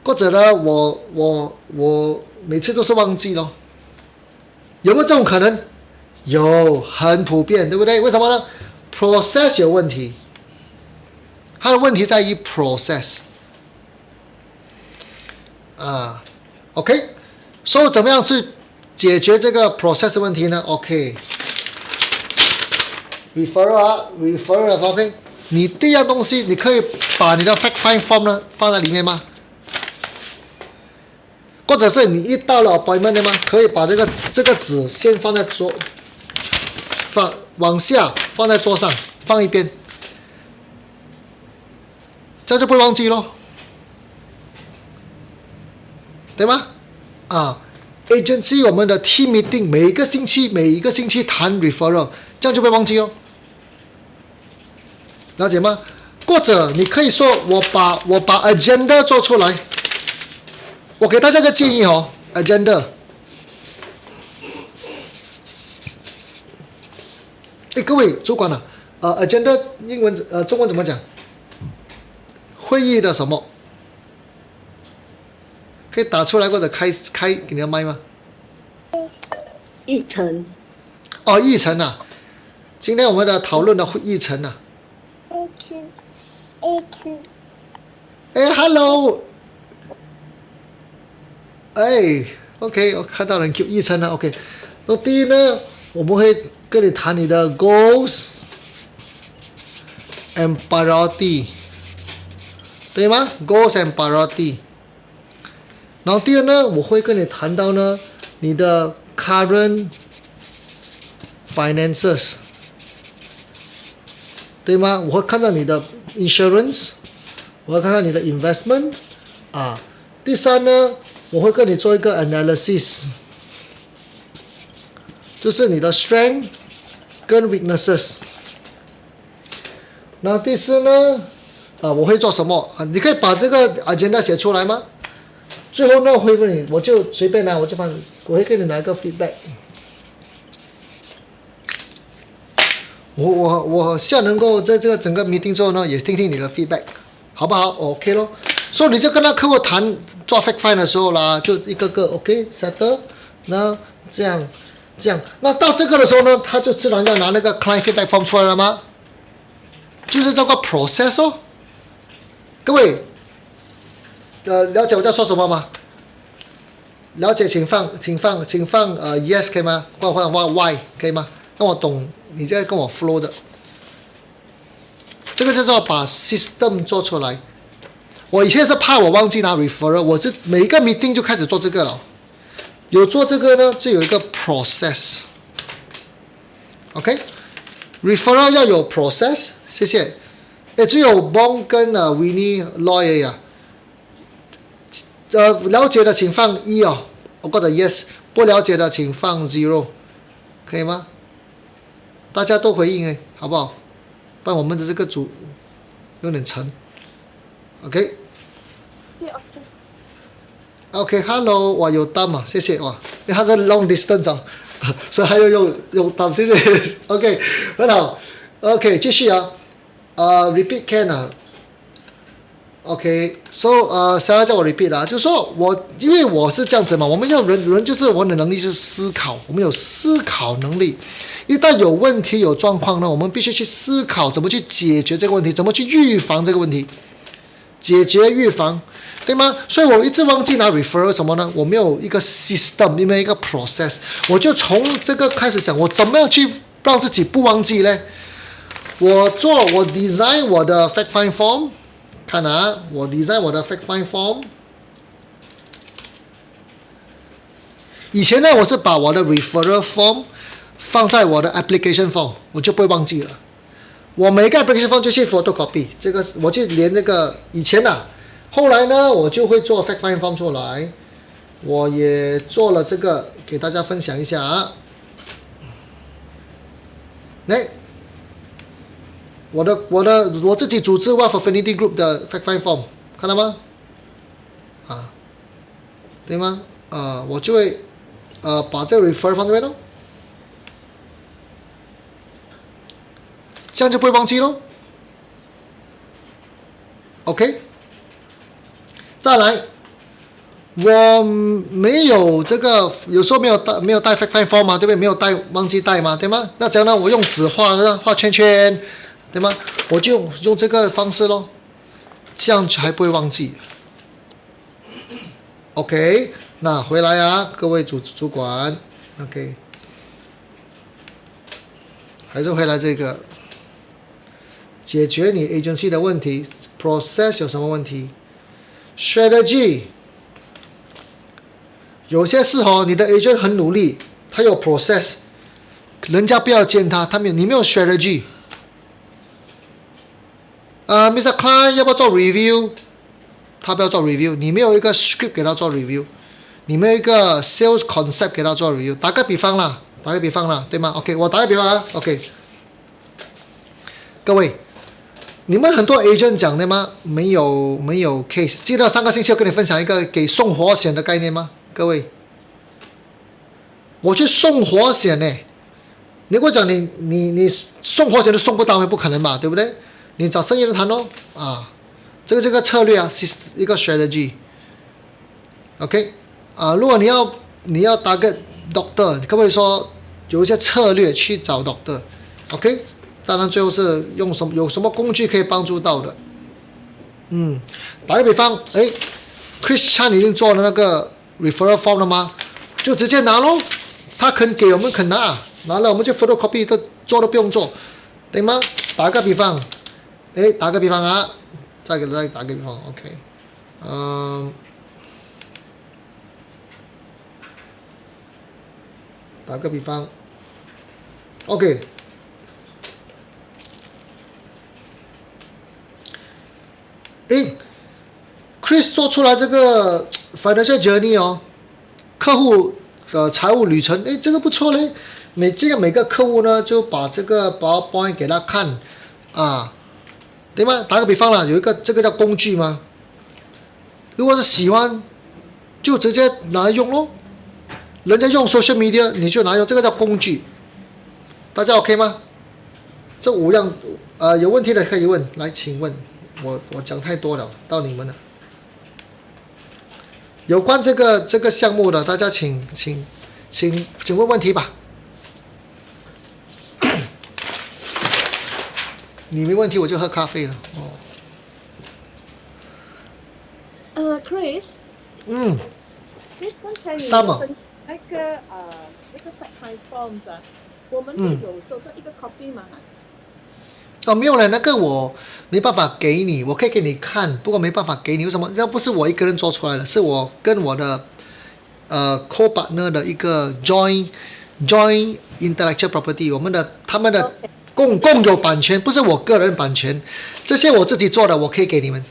或者呢，我每次都是忘记咯。有没有这种可能？有，很普遍，对不对？为什么呢 ？process 有问题，它的问题在于 process。OK。所以怎么样去解决这个 process 问题呢 ？OK，referral OK， 你第一样东西，你可以把你的 fact find form 呢放在里面吗？或者是你一到了 appointment 吗？可以把这个纸先放在往下放在桌上，放一边，这样就不会忘记咯，对吗？agency 我们的 team meeting 每一个星期谈 referral， 这样就不会忘记哦。了解吗？或者你可以说我把 agenda 做出来，我给大家一个建议agenda。各位主管agenda 英文中文怎么讲？会议的什么？可以打出来或者开你的麦吗？议程。议程啊，今天我们的讨论的议程啊。Hello。OK， 我看到人 Q 议程了 OK。那第一呢，我们会跟你谈你的 goals and priority， 对吗 ？goals and priority。然后第二呢，我会跟你谈到呢，你的 current finances， 对吗？我会看到你的 insurance， 我会看到你的 investment， 第三呢，我会跟你做一个 analysis， 就是你的 strength 跟 weaknesses，那第四呢？我会做什么啊？你可以把这个 agenda 写出来吗？最后呢，我会问你，我就随便拿，我会给你拿一个 feedback。我希望能够在这个整个 meeting 之后呢，也听听你的 feedback， 好不好 ？OK 咯。所以你就跟他客户谈做 fact find 的时候啦，就一个个 OK settle， 那这样，那到这个的时候呢，他就自然要拿那个 client feedback form 出来了吗？就是这个 process 哦。各位，了解我在说什么吗？了解请放yes 可以吗？或者 y 可以吗？让我懂，你在跟我 flow 着。这个叫做把 system 做出来。我以前是怕我忘记拿 referral， 我是每一个 meeting 就开始做这个了。有做这个呢，就有一个 process。OK，referral 要有 process， 谢谢。只有 Bong 跟Winnie Lawyer 呀。了解的请放1哦，或者 yes， 不了解的请放 0， 可以吗？大家都回应好不好？不然我们的这个组有点沉。OK。OK，Hello， 哇，有单嘛，谢谢哇，因为他在 long distance 啊，所以还要用单，谢谢。OK， 很好。OK， 继续啊。repeat can 啊。OK，so 现在叫我 repeat 啦，就是说因为我是这样子嘛，我们要人就是我们的能力是思考，我们有思考能力。一旦有问题有状况呢，我们必须去思考怎么去解决这个问题，怎么去预防这个问题，解决预防，对吗？所以我一直忘记拿 referral 什么呢？我没有一个 system， 没有一个 process， 我就从这个开始想，我怎么样去让自己不忘记呢？我 design 我的 fact find form， 看啊，我 design 我的 fact find form。以前呢，我是把我的 referral form 放在我的 application form， 我就不会忘记了。我每个 application form 就去 photocopy， 这个我就连这个以前啊，后来呢，我就会做 fact find form 出来，我也做了这个，给大家分享一下啊。我自己组织 Wealth Affinity Group 的 fact find form， 看到吗？对吗？我就会把这个 refer 放这边咯，这样就不会忘记咯。OK， 再来，我没有这个，有时候没有带 fact find form 嘛，对不对？没有忘记带嘛，对吗？那这样呢，我用纸画圈圈。对吗？我就用这个方式咯，这样才不会忘记。OK， 那回来啊，各位主管 ，OK， 还是回来这个，解决你 agency 的问题 ，process 有什么问题 ？strategy， 有些事你的 agent 很努力，他有 process， 人家不要见他，你没有 strategy。Mr. Klein 要不要做 review？ 他不要做 review， 你没有一个 script 给他做 review， 你没有一个 sales concept 给他做 review。打个比方啦，对吗 ？OK， 我打个比方啊 ，OK。各位，你们很多 agent 讲的吗？没有 case。记得上个星期我跟你分享一个给送活险的概念吗？各位，我去送活险呢，你跟我讲你送活险都送不到，不可能嘛，对不对？你找生意人谈咯，这个策略啊，是一个 strategy。OK， 如果你要打个 doctor， 你可不可以说有一些策略去找 doctor？OK， 当然最后是有什么工具可以帮助到的。打个比方，Chris Chan 已经做了那个 referral form 了吗？就直接拿咯，他肯给我们肯拿了我们就 photocopy 都不用做，对吗？打个比方。打个比方啊，再打个比方 ，OK， 打个比方 ，OK， Chris 做出来这个 financial journey 客户财务旅程，这个不错嘞，每个客户呢就把这个 PowerPoint 给他看对吗？打个比方啦，有一个这个叫工具吗？如果是喜欢，就直接拿来用咯。人家用 social media， 你就拿来用，这个叫工具。大家 OK 吗？这5样，有问题的可以问，来，请问，我讲太多了，到你们了。有关这个项目的，大家请问问题吧。你没问题，我就喝咖啡了。Chris， Chris， 刚才你 Summer 那个fact find forms 啊，我们会有收到一个 copy 吗？没有了，那个我没办法给你，我可以给你看，不过没办法给你。为什么？那不是我一个人做出来的，是我跟我的co-partner 的一个 joint intellectual property， 他们的共有版权，不是我个人版权，这些我自己做的，我可以给你们。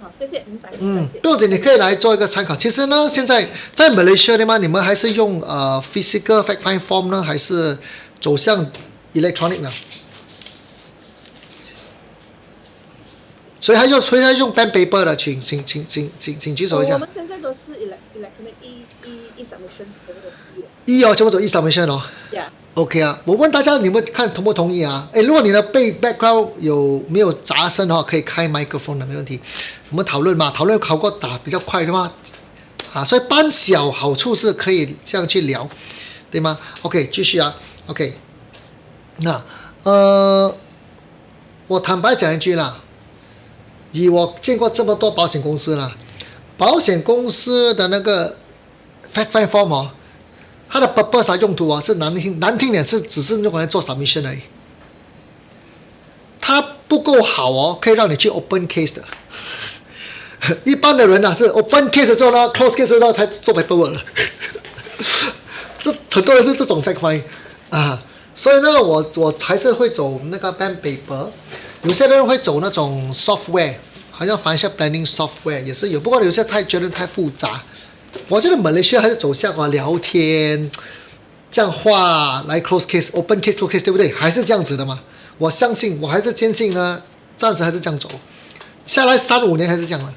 好，谢谢，明白。不用紧，你可以来做一个参考。其实呢，现在在 Malaysia 的嘛，你们还是用physical fact find form 呢，还是走向 electronic 呢？所以他用 pen paper 的，请举手一下。我们现在都是 electronic e-submission， 全部走 e-submission 哦。Yeah。OK 啊，我问大家，你们看同不同意啊？如果你的background 有没有杂声的话，可以开麦克风的，没问题。我们讨论嘛，讨论好过打比较快的嘛。所以班小好处是可以这样去聊，对吗 ？OK， 继续啊。OK， 那我坦白讲一句啦。以我见过这么多保险公司啦，保险公司的那个 fact find form 哦，它的 purpose 用途是难听点是只是用来做 submission 而已。它不够好哦，可以让你去 open case 的。一般的人是 open case 之后呢 ，close case 之后才做 paperwork 了。这很多人是这种 fact find 所以呢，我还是会走那个 pen paper。有些人会走那种 software， 好像 financial planning software 也是有，不过有些觉得太复杂。我觉得Malaysia还是走向聊天，这样画来 close case、open case、close case， 对不对？还是这样子的嘛？我还是坚信呢，暂时还是这样走，下来3-5年还是这样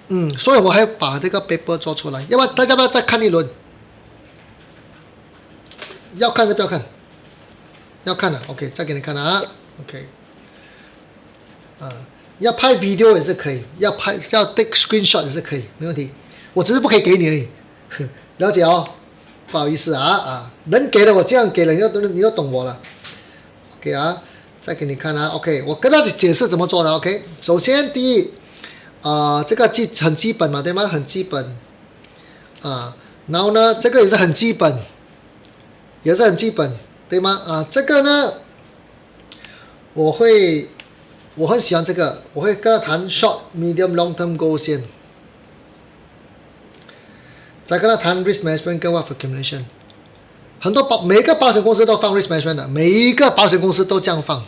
的。所以我还把这个 paper 做出来，要不然大家要不要再看一轮？要看就不要看？要看了 ，OK， 再给你看了啊 ，OK。要拍 video 也是可以，要 take screenshot 也是可以，没问题。我只是不可以给你而已，了解哦。不好意思能给的我这样给了，你就懂我了。OK 再给你看OK， 我跟他解释怎么做的。OK， 首先第一，这个很基本嘛，对吗？很基本然后呢，这个也是很基本，对吗？这个呢，我很喜欢这个，我会跟他谈 short、medium、long-term goal 先，再跟他谈 risk management 跟 wealth accumulation。每一个保险公司都放 risk management 的，每一个保险公司都这样放。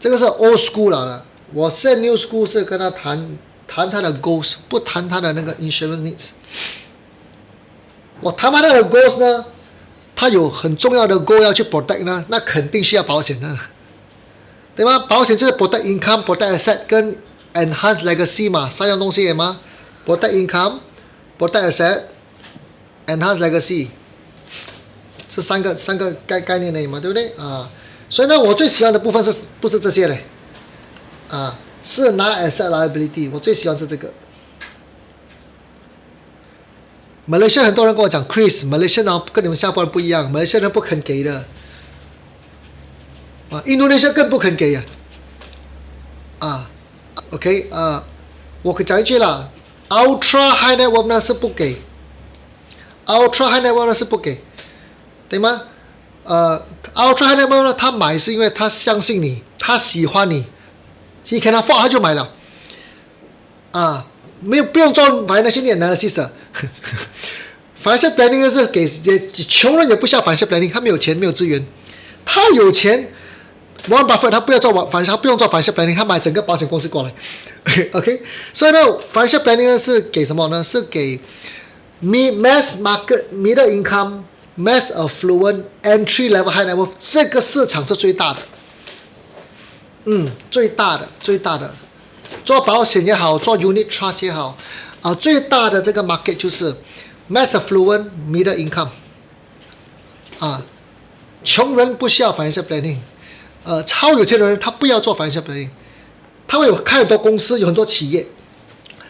这个是 old school 了的，我现在 new school 是跟他谈他的 goals， 不谈他的那个 insurance needs。我谈完他的 goals 呢，他有很重要的 goal 要去 protect 呢，那肯定需要保险的。对吗？保险就是 protect income、protect asset 跟 enhance legacy 嘛，3样东西嘛 ，protect income、protect asset、enhance legacy， 这三个概念而已嘛，对不对所以呢，我最喜欢的部分不是这些嘞？是拿 asset liability， 我最喜欢是这个。Malaysia 很多人跟我讲 ，Chris，Malaysia 人跟你们新加坡人不一样，Malaysia 人不肯给的。印度尼西亚更不肯给OK 我可讲一句啦 ，Ultra High Net Worth 呢是不给，Ultra High Net Worth 呢是不给，对吗？Ultra High Net Worth 呢，他买是因为他相信你，他喜欢你，He can afford 他就买了，不用做 financial analysis financial planning 是给穷人也不需要 financial planning， 他没有钱没有资源，他有钱。Warren Buffett 他不要做他不用做 financial planning， 他买整个保险公司过来，OK， 所以呢 financial planning 是给什么呢？是给 mass market、middle income、mass affluent、entry level、high level 这个市场是最大的。最大的，做保险也好，做 unit trust 也好，最大的这个 market 就是 mass affluent middle income， 穷人不需要 financial planning， 超有钱的人他不要做 financial planning， 他会有开很多公司，有很多企业，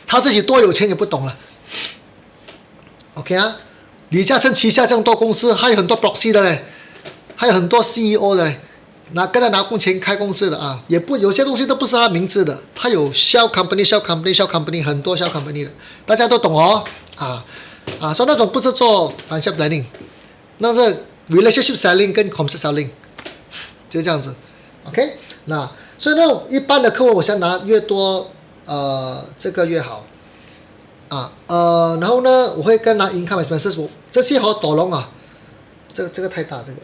他自己多有钱也不懂了。OK 啊，李嘉诚旗下这样多公司，还有很多 proxy 的嘞，还有很多 CEO 的嘞。跟他拿工钱开公司的也不有些东西都不是他名字的，他有 shell company 很多 shell company 的，大家都懂哦所以那种不是做 financial planning， 那是 relationship selling 跟 concept selling， 就这样子 ，OK， 那所以呢，一般的客户我想拿越多这个越好然后呢，我会跟拿 income expenses， 这些躲龙这个太大这个。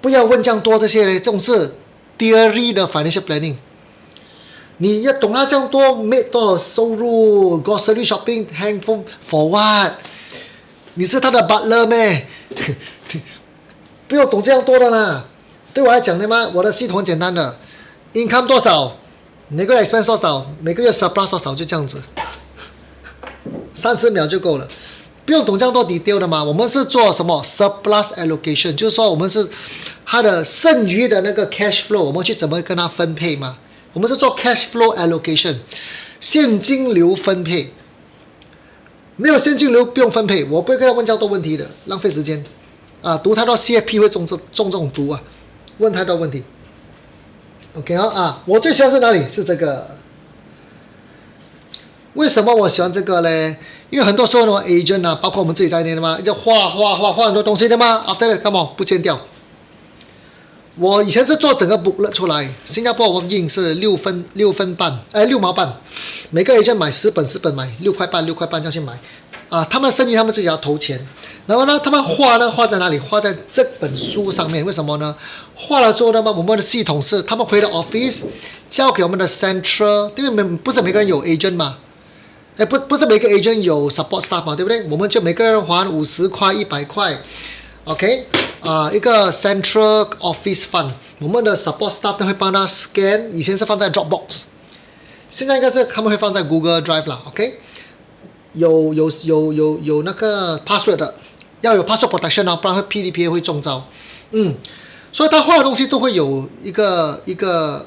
不要问这样多这些嘞，这种是 theory 的 financial planning。你要懂他这样多 make 多少收入 ，grocery shopping handphone for what？ 你是他的 butler 咩？不要懂这样多的啦。对我来讲的嘛，我的系统很简单的 ，income 多少，每个月 expense 多少，每个月 surplus 多少，就这样子，30秒就够了。不用懂这样多 detail 的嘛，我们是做什么 surplus allocation， 就是说我们是它的剩余的那个 cash flow， 我们去怎么跟它分配嘛？我们是做 cash flow allocation， 现金流分配。没有现金流不用分配，我不会跟他问这样多问题的，浪费时间读太多 CFP 会中这种毒问太多问题。OK 我最喜欢是哪里？是这个。为什么我喜欢这个呢？因为很多时候呢 ，agent 包括我们自己在内的嘛，要画很多东西的嘛 ，after that come on 不见掉。我以前是做整个 booklet 出来，新加坡我们印是6毛半，每个 agent 买10本买6块半这样去买他们生意他们自己要投钱，然后呢，他们画在哪里？画在这本书上面，为什么呢？画了之后呢，我们的系统是他们回到 office 交给我们的 central， 因为不是每个人有 agent 嘛。不是每个 agent 有 support staff 嘛，对不对？我们就每个人还50块、100块 ，OK， 一个 central office fund， 我们的 support staff 会帮他 scan， 以前是放在 Dropbox， 现在应该是他们会放在 Google Drive 啦 ，OK， 有那个 password 的，要有 password protection 不然会 PDPA 会中招，所以他画的东西都会有一个 track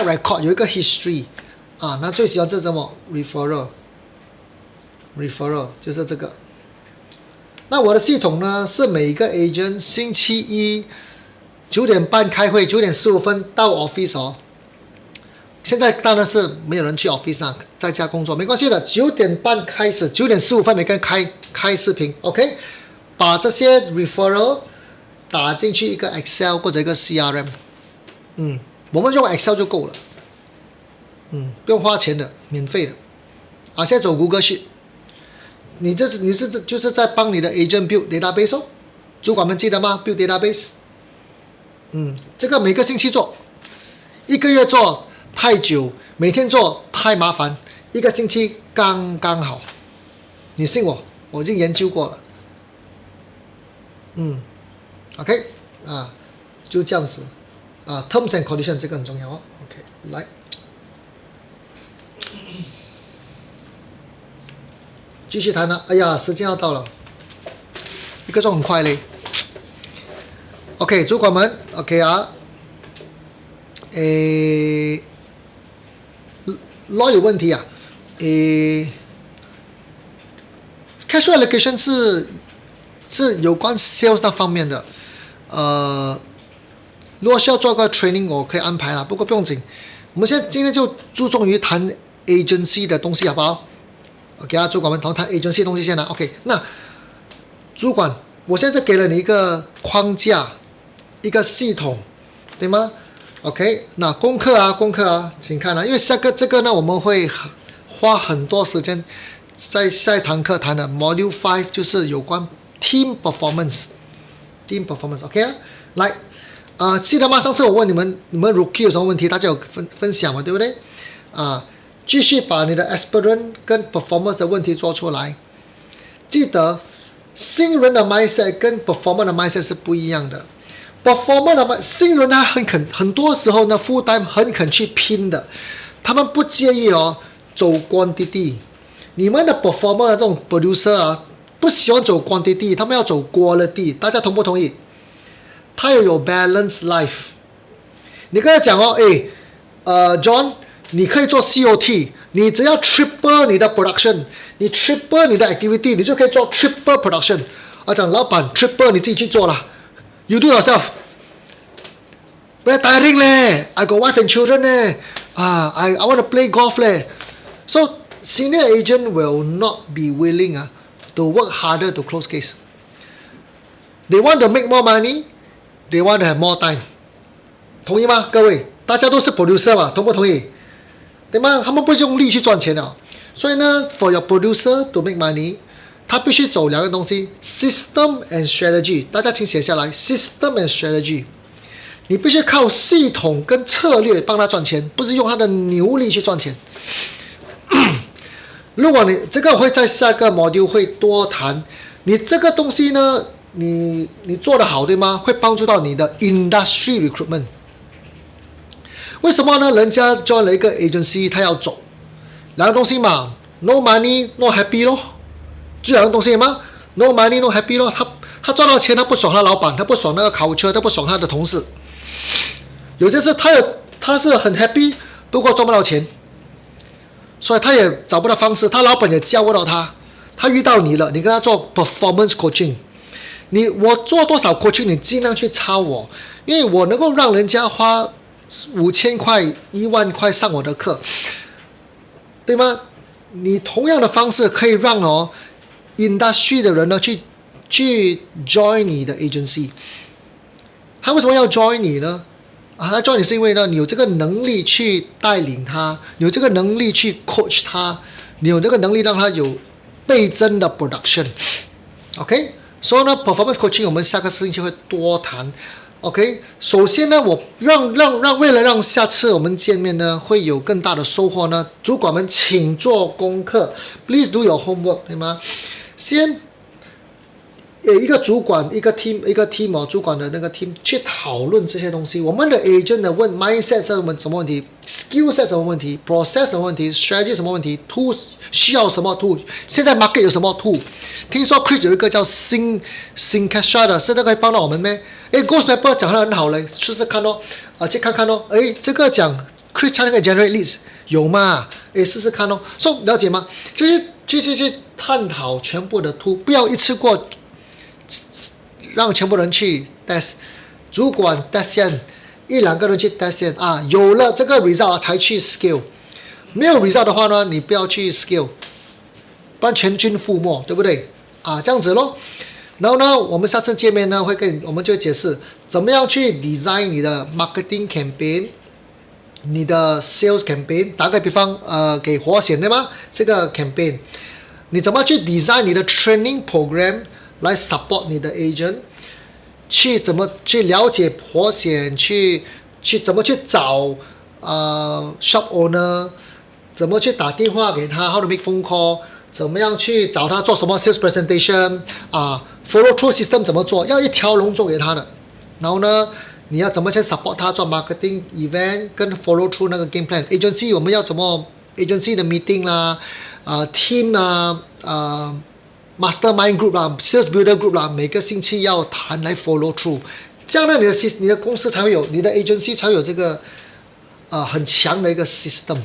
record， 有一个 history。那最喜欢这什么 referral 就是这个。那我的系统呢是每个 agent 星期一9点半开会，9点15分到 office 现在当然是没有人去 office 在家工作没关系的。9点半开始，9点15分每个人开视频 ，OK， 把这些 referral 打进去一个 Excel 或者一个 CRM， 我们用 Excel 就够了。不用花钱的，免费的现在走 Google Sheet， 你就是在帮你的 agent build database 主管们记得吗 ？build database， 这个每个星期做，一个月做太久，每天做太麻烦，一个星期刚刚好。你信我，我已经研究过了。OK 就这样子terms and condition 这个很重要OK， 来。继续谈了，哎呀，时间要到了，一个钟很快嘞。OK， 主管们 ，OK law 有问题cash flow allocation 是有关 sales 那方面的，如果需要做个 training， 我可以安排啦，不过不用紧，我们今天就注重于谈 agency 的东西，好不好？OK 主管们，谈 agency 的东西先啦。OK， 那主管，我现在给了你一个框架，一个系统，对吗 ？OK， 那功课请看因为这个呢，我们会花很多时间在下一堂课谈的 Module 5， 就是有关 team performance。team performance，OK 来，记得吗？上次我问你们 Rookie 有什么问题，大家有分享嘛，对不对？继续把你的 aspirant 跟 performance 的问题做出来。记得新人的 mindset 跟 performance 的 mindset 是不一样的。performer 的嘛，新人他很多时候呢，full time 很肯去拼的，他们不介意哦走 quantity。你们的 performer 这种 producer 啊，不喜欢走 quantity， 他们要走 quality， 大家同不同意？他要有 balance life。你跟他讲哦，John， 你可以做 COT， 你只要 triple 你的 production， 你 triple 你的 activity， 你就可以做 triple production。讲老板 triple 你自己去做啦 ，you do yourself。Very tiring 嘞 ，I got wife and children 嘞，I want to play golf 嘞。So senior agent will not be willing to work harder to close case. They want to make more money, they want to have more time. 同意吗？各位，大家都是 producer 嘛，同不同意？对吗？他们不用力去赚钱的，所以呢 ，for your producer to make money， 他必须走两个东西 ：system and strategy。大家请写下来 ：system and strategy。你必须靠系统跟策略帮他赚钱，不是用他的牛力去赚钱。如果你这个我会在下个 module 会多谈，你这个东西呢，你做得好对吗？会帮助到你的 industry recruitment。为什么呢？人家 join 了一个 agency， 他要走，两个东西嘛 ，no money no happy 咯，就两个东西吗 ？no money no happy 咯，他赚到钱，他不爽他老板，他不爽那个culture，他不爽他的同事。有些是他是很 happy， 不过赚不到钱。所以他也找不到方式，他老板也教不到他。他遇到你了，你跟他做 performance coaching， 我做多少 coaching， 你尽量去抄我，因为我能够让人家花5000块、1万块上我的课，对吗？你同样的方式可以让industry 的人呢去 join 你的 agency。他为什么要 join 你呢？他 join 你是因为呢，你有这个能力去带领他，你有这个能力去 coach 他，你有这个能力让他有倍增的 production。OK， 所以呢 ，performance coaching 我们下个星期会多谈。OK， 首先呢，我为了让下次我们见面呢会有更大的收获呢，主管们请做功课 ，please do your homework， 对吗？先。一个主管一个 team 主管的那个 team 去讨论这些东西。我们的 agent 的问 mindset 什么问题 ，skill set 什么问题 ，process 什么问题 ，strategy 什么问题 ，tool 需要什么 tool， 现在 market 有什么 tool？ 听说 Chris 有一个叫 Syncastra 的，现在可以帮到我们咩？Ghost Mapper 讲得很好嘞，试试看哦，去看看哦。这个讲 Chris 那个 generate leads 有吗？试试看哦。了解吗？就是去探讨全部的 tool， 不要一次过。让全部人去 test， 主管 test 先，1-2个人去 test 先有了这个 result 才去 scale， 没有 result 的话呢，你不要去 scale， 不然全军覆没，对不对？这样子咯。然后呢，我们下次见面呢，我们就解释怎么样去 design 你的 marketing campaign， 你的 sales campaign。打个比方，给活险对吗？这个 campaign， 你怎么去 design 你的 training program？来 support 你的 agent， 怎么去了解活险，怎么去找shop owner， 怎么去打电话给他 ，how to make phone call， 怎么样去找他做什么 sales presentation， follow through system 怎么做，要一条龙做给他的。然后呢，你要怎么去 support 他做 marketing event 跟 follow through 那个 game plan。agency 我们要怎么 agency 的 meeting 啦，team 啦，Mastermind group 啦 ，Sales Builder group 啦，每个星期要谈来 follow through， 这样呢，你的公司才会有，你的 agency 才会有这个很强的一个 system，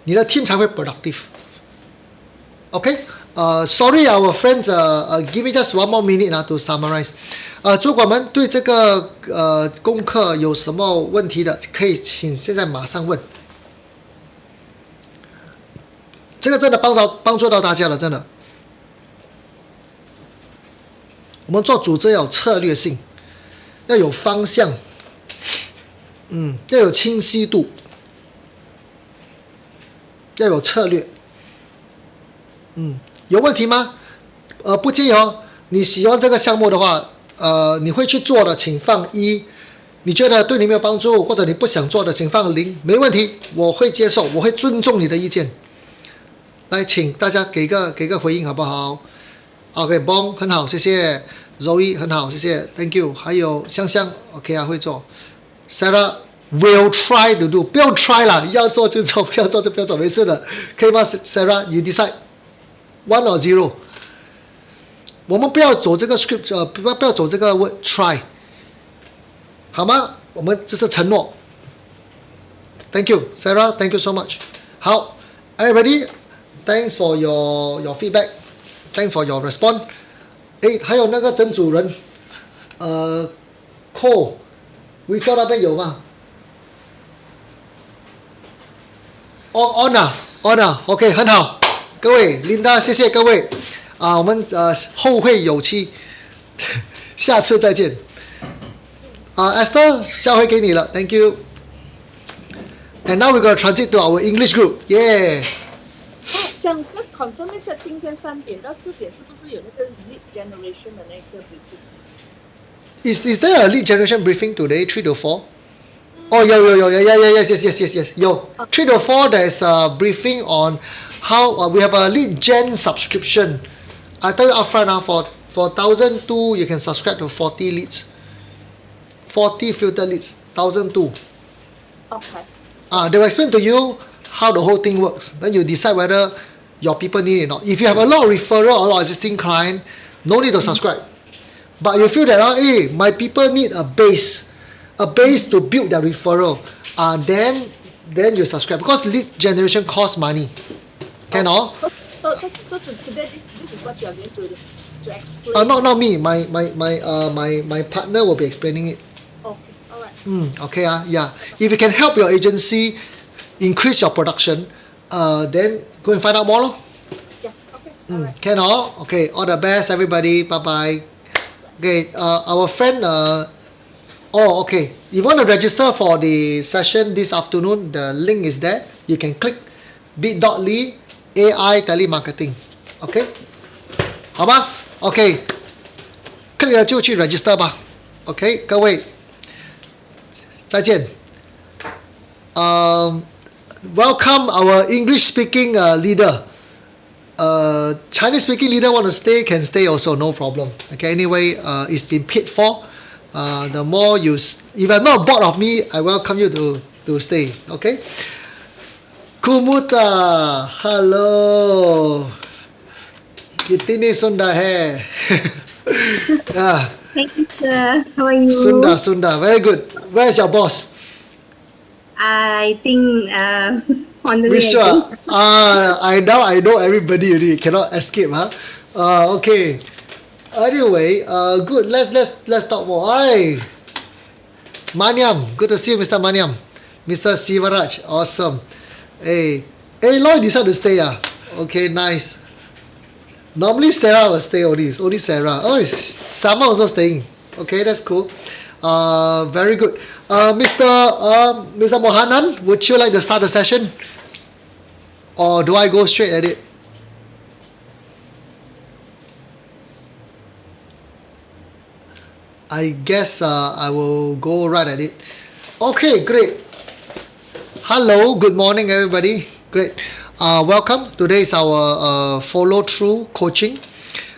你的 team 才会 productive。OK，sorry our friends， give me just one more minute to summarize。主管们对这个功课有什么问题的，可以请现在马上问。这个真的帮助到大家了，真的。我们做组织要有策略性，要有方向，要有清晰度，要有策略。有问题吗？不介意哦。你喜欢这个项目的话，你会去做的，请放1；你觉得对你没有帮助，或者你不想做的，请放0，没问题，我会接受，我会尊重你的意见。来，请大家给个回应好不好？OK， bon， 很好，谢谢。Zoe 很好，谢谢 ，Thank you。还有香香 OK 啊，会做。Sarah will try to do， 不用 try 啦，要做就做，不要做就不要做，没事的，可以吗？Sarah， you decide one or zero。我们不要走这个 script，不要走这个 word try， 好吗？我们这是承诺。Thank you, Sarah. Thank you so much. 好 ，everybody, thanks for your feedback. Thanks for your response. 诶，还有那个曾主任，Cole， WeChat 那边有吗？On 啊 ，OK， 很好，各位 Linda， 谢谢各位啊，我们后会有期，下次再见。Esther， 交回给你了 ，Thank you. And now we're gonna transit to our English group. Yeah. 这样 just confirm 一下，今天3点到4点是不是有那个 lead generation 的那个 briefing？ Is there a lead generation briefing today, 3 to 4? Oh, yes. 有 3 to 4. There's a briefing on how we have a lead gen subscription. I tell you upfront for 1,002 you can subscribe to 40 leads, 40 filter leads, 1,002. Okay. They will explain to you how the whole thing works. Then you decide whether your people need it or not. If you have a lot of referral or a lot of existing client, no need to subscribe. But you feel that my people need a base to build their referral. Then you subscribe because lead generation costs money. Can all? So today this is what you are going to explain. Not me. My partner will be explaining it. Okay. All right. Okay. Yeah. If you can help your agency increase your production, then go and find out more. Yeah. Okay. All right. Can all? Okay. All the best, everybody. Bye bye. Okay. Our friend. Okay. If you want to register for the session this afternoon, the link is there. You can click bit.ly AI telemarketing. Okay. 好吗 ？OK。click 了就去 register 吧。OK， 各位，再见。Welcome our English speaking leader. Chinese speaking leader want to stay can stay also, no problem. Okay, anyway, it's been paid for. The more if you're not bored of me, I welcome you to stay. Okay. Kumuta, hello. Kitini Sunda hai. Yeah. Thank you, sir. How are you? Sunda, very good. Where's your boss? I think on the We way. sure. I know everybody already. Cannot escape, huh? Okay. Anyway, good. Let's talk more. Hi, Maniam. Good to see you, Mr. Maniam. Mr. Sivaraj. Awesome. Hey, Lloyd decided to stay. Okay, nice. Normally Sarah will stay only. It's only Sarah. Oh, Sama also staying. Okay, that's cool. Very good. Mr. Mohanan, would you like to start the session? Or do I go straight at it? I guess I will go right at it. Okay, great. Hello, good morning everybody. Great. Welcome. Today is our follow-through coaching.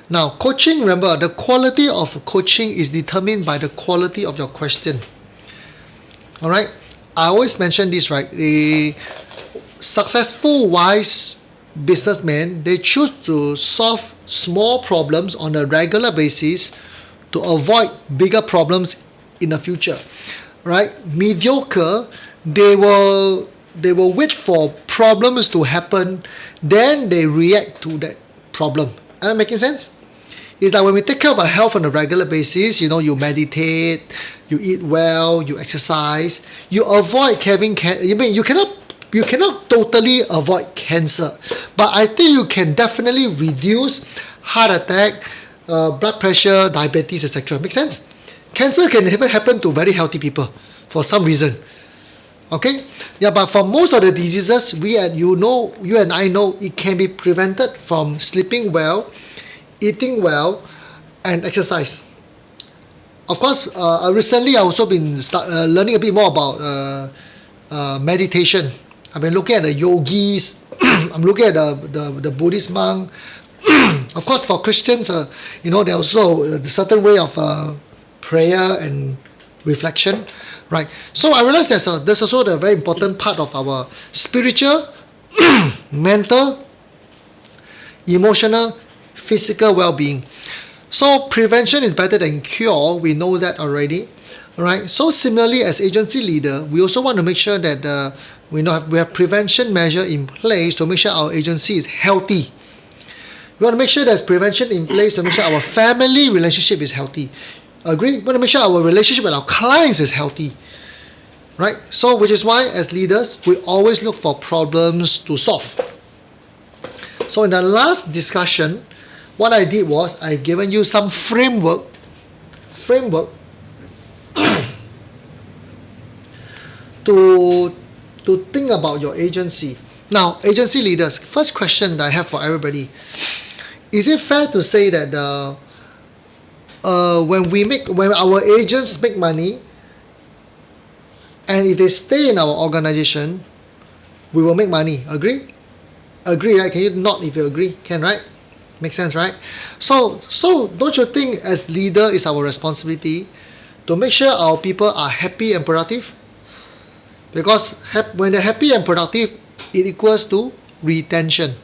Now, coaching, remember, the quality of coaching is determined by the quality of your question. Alright? I always mention this, right? The successful, wise businessmen, they choose to solve small problems on a regular basis to avoid bigger problems in the future. Right? Mediocre, they will wait for problems to happen, then they react to that problem. Am I making sense? It's like when we take care of our health on a regular basis, you meditate, you eat well, you exercise, you avoid having cancer. You cannot totally avoid cancer, but I think you can definitely reduce heart attack, blood pressure, diabetes, etc. Make sense? Cancer can even happen to very healthy people for some reason. Okay? Yeah, but for most of the diseases, you and I know, it can be prevented from sleeping well, eating well, and exercise. Of course, recently I've also been learning a bit more about meditation. I've been looking at the yogis. I'm looking at the Buddhist monk, Of course, for Christians, there's also a certain way of prayer and reflection, right? So I realize there's also the very important part of our spiritual, mental, emotional, physical well-being. So prevention is better than cure. We know that already, right? So similarly, as agency leader, we also want to make sure that we have prevention measure in place to make sure our agency is healthy. We want to make sure there's prevention in place to make sure our family relationship is healthy. Agree? We want to make sure our relationship with our clients is healthy. Right? So, which is why as leaders, we always look for problems to solve. So, in the last discussion, what I did was I given you some framework to think about your agency. Now, agency leaders, first question that I have for everybody. Is it fair to say that when our agents make money, and if they stay in our organization, we will make money? Agree? Agree, right? Can you nod if you agree? Can, right? Makes sense, right? So don't you think as leader it's our responsibility to make sure our people are happy and productive? Because when they're happy and productive, it equals to retention.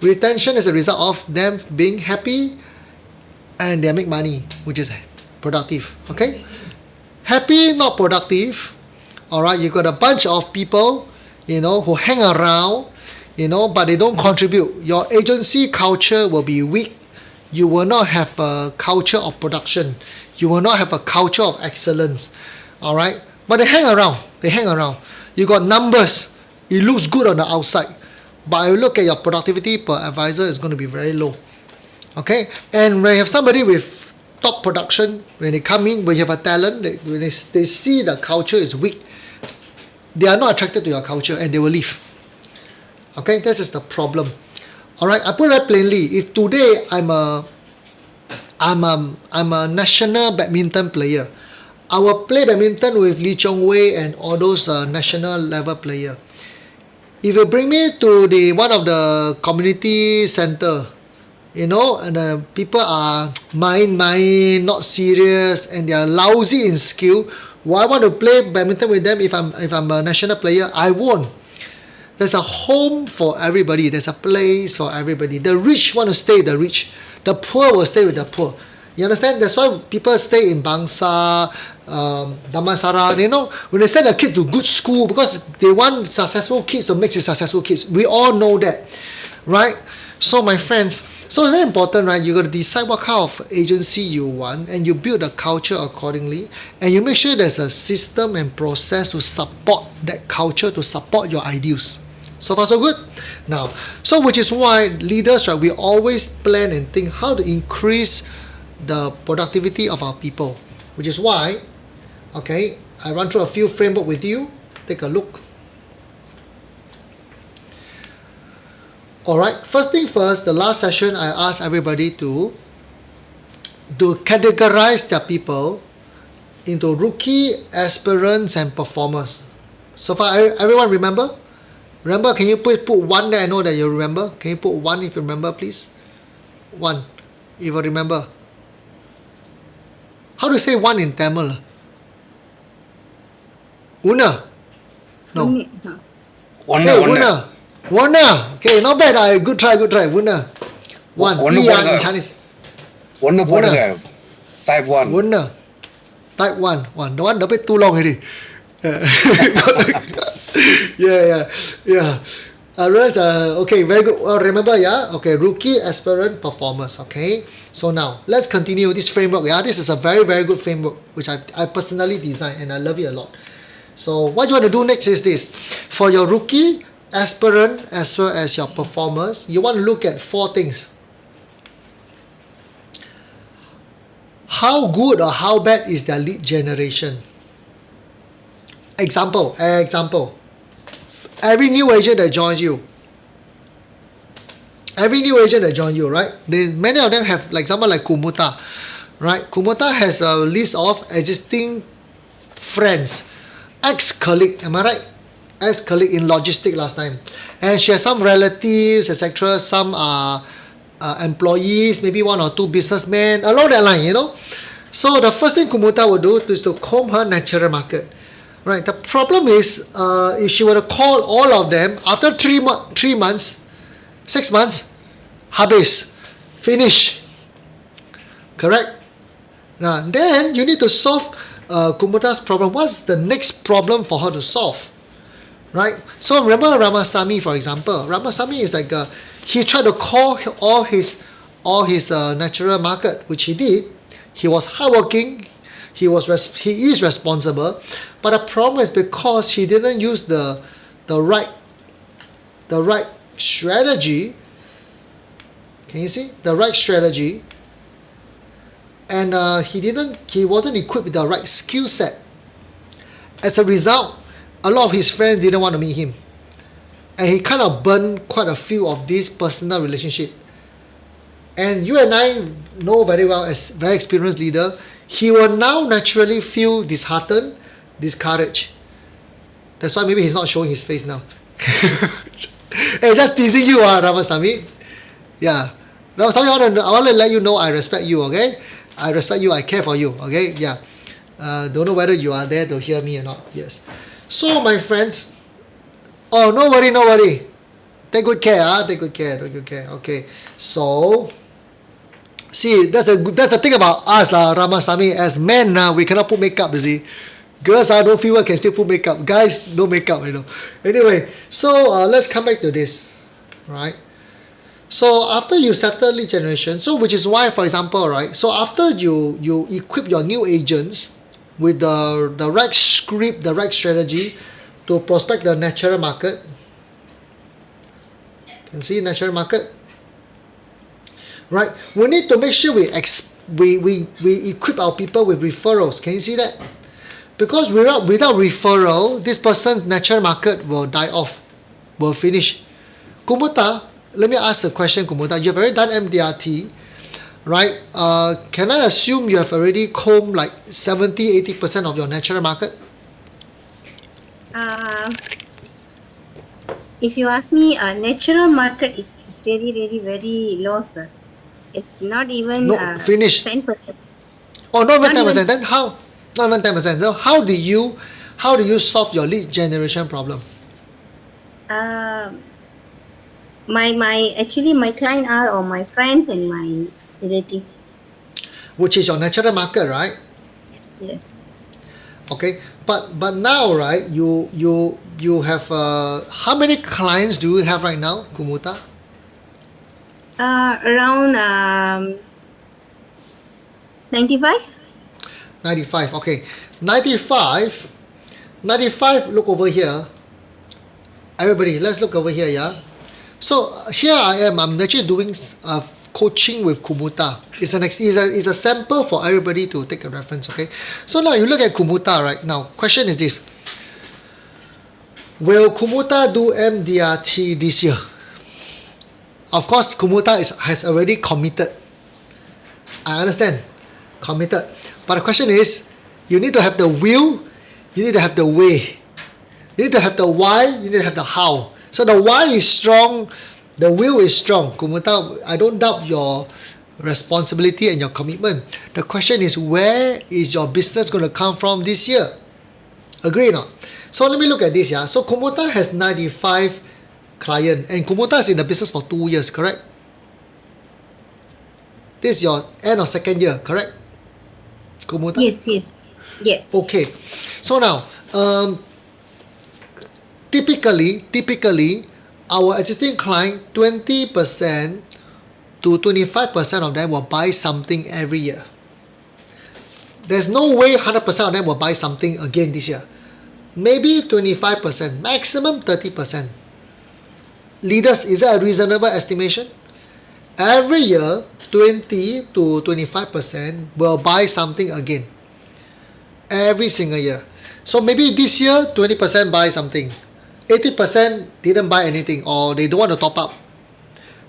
Retention is a result of them being happy and they make money, which is productive. Okay? Happy, not productive. Alright, you got a bunch of people, who hang around, but they don't contribute. Your agency culture will be weak. You will not have a culture of production. You will not have a culture of excellence. Alright? But they hang around. You got numbers. It looks good on the outside. But you look at your productivity per advisor, it's going to be very low. Okay? And when you have somebody with top production, when they come in, when you have a talent, when they see the culture is weak, they are not attracted to your culture and they will leave. Okay? This is the problem. Alright? I put it very plainly. If today I'm a national badminton player, I will play badminton with Lee Chong Wei and all those national level player. If you bring me to one of the community center, and the people are not serious and they are lousy in skill, will I want to play badminton with them if I'm a national player? I won't. There's a home for everybody. There's a place for everybody. The rich want to stay with the rich. The poor will stay with the poor. You understand? That's why people stay in Bangsa, Damansara. When they send their kids to good school because they want successful kids to make successful kids. We all know that, right? So my friends, so it's very important, right? You got to decide what kind of agency you want, and you build a culture accordingly, and you make sure there's a system and process to support that culture, to support your ideals. So far so good? Now, so which is why leaders, right, we always plan and think how to increase the productivity of our people. Which is why, okay, I run through a few framework with you. Take a look. Alright, first thing first, the last session I asked everybody to categorize their people into rookie, aspirants and performers. So far, everyone remember? Remember, can you put one there? I know that you remember. Can you put one if you remember, please? One, if you remember. How to say one in Tamil? Una? No. Hey, Una. Una. Okay, not bad. Good try. Una. One. In Chinese. One. Type 1. Una. Type 1. One. The one a bit too long already. Yeah. I realize, okay, very good. Remember, yeah? Okay, rookie, aspirant, performers, okay? So now, let's continue this framework. Yeah, this is a very, very good framework, which I personally designed and I love it a lot. So what you want to do next is this. For your rookie, aspirant, as well as your performers, you want to look at 4 things. How good or how bad is their lead generation? Example. Every new agent that joins you, right? Many of them have, like example like Kumuta, right? Kumuta has a list of existing friends, ex-colleague, am I right? Ex-colleague in logistics last time. And she has some relatives, etc. Some are employees, maybe 1 or 2 businessmen, along that line, So the first thing Kumuta will do is to comb her natural market. Right. The problem is, if she were to call all of them after 3 months, 6 months, habis, finish. Correct? Now, then you need to solve Kumuta's problem. What's the next problem for her to solve? Right? So remember Ramasamy, for example. Ramasamy is like he tried to call all his natural market, which he did. He was hardworking. He is responsible, but the problem is because he didn't use the right strategy. Can you see the right strategy? And he wasn't equipped with the right skill set. As a result, a lot of his friends didn't want to meet him, and he kind of burned quite a few of these personal relationship. And you and I know very well, as very experienced leader, he will now naturally feel disheartened, discouraged. That's why maybe he's not showing his face now. Hey, just teasing you, Ramasamy. Yeah. Ramasamy, I want to let you know I respect you, okay? I respect you, I care for you, okay? Yeah. Don't know whether you are there to hear me or not. Yes. So, my friends, no worry. Take good care, take good care. Okay. So, see, that's the thing about us, Ramasamy. As men, we cannot put makeup, you see. Girls, don't feel can still put makeup. Guys, no makeup, Anyway, so let's come back to this, right? So after you settle lead generation, so which is why, for example, right? So after you equip your new agents with the right script, the right strategy to prospect the natural market. Can see natural market. Right, we need to make sure we equip our people with referrals. Can you see that? Because without referral, this person's natural market will die off, will finish. Kumuta, let me ask a question, Kumuta. You've already done MDRT, right? Can I assume you have already combed like 70-80% of your natural market? If you ask me, natural market is really very low, sir. It's not even finished. 10%. Oh, not even 10%. Then how? Not even 10%. So how do you solve your lead generation problem? My client are all my friends and my relatives. Which is your natural market, right? Yes. Okay, but now, right? You have how many clients do you have right now, Kumuta? Around 95. 95. Okay, 95. Look over here. Everybody, let's look over here. Yeah. So here I am. I'm actually doing coaching with Kumuta. It's a sample for everybody to take a reference. Okay. So now you look at Kumuta right now. Question is this: will Kumuta do MDRT this year? Of course, Kumuta has already committed. I understand, committed. But the question is, you need to have the will, you need to have the way, you need to have the why, you need to have the how. So the why is strong, the will is strong. Kumuta, I don't doubt your responsibility and your commitment. The question is, where is your business going to come from this year? Agree or not? So let me look at this. Yeah. So Kumuta has 95 clients, and Kumuta is in the business for 2 years, correct? This is your end of second year, correct? Kumuta? Yes. Okay. So now, typically, our existing client, 20% to 25% of them will buy something every year. There's no way 100% of them will buy something again this year. Maybe 25%, maximum 30%. Leaders, is that a reasonable estimation? Every year, 20 to 25% will buy something again. Every single year. So maybe this year, 20% buy something. 80% didn't buy anything, or they don't want to top up.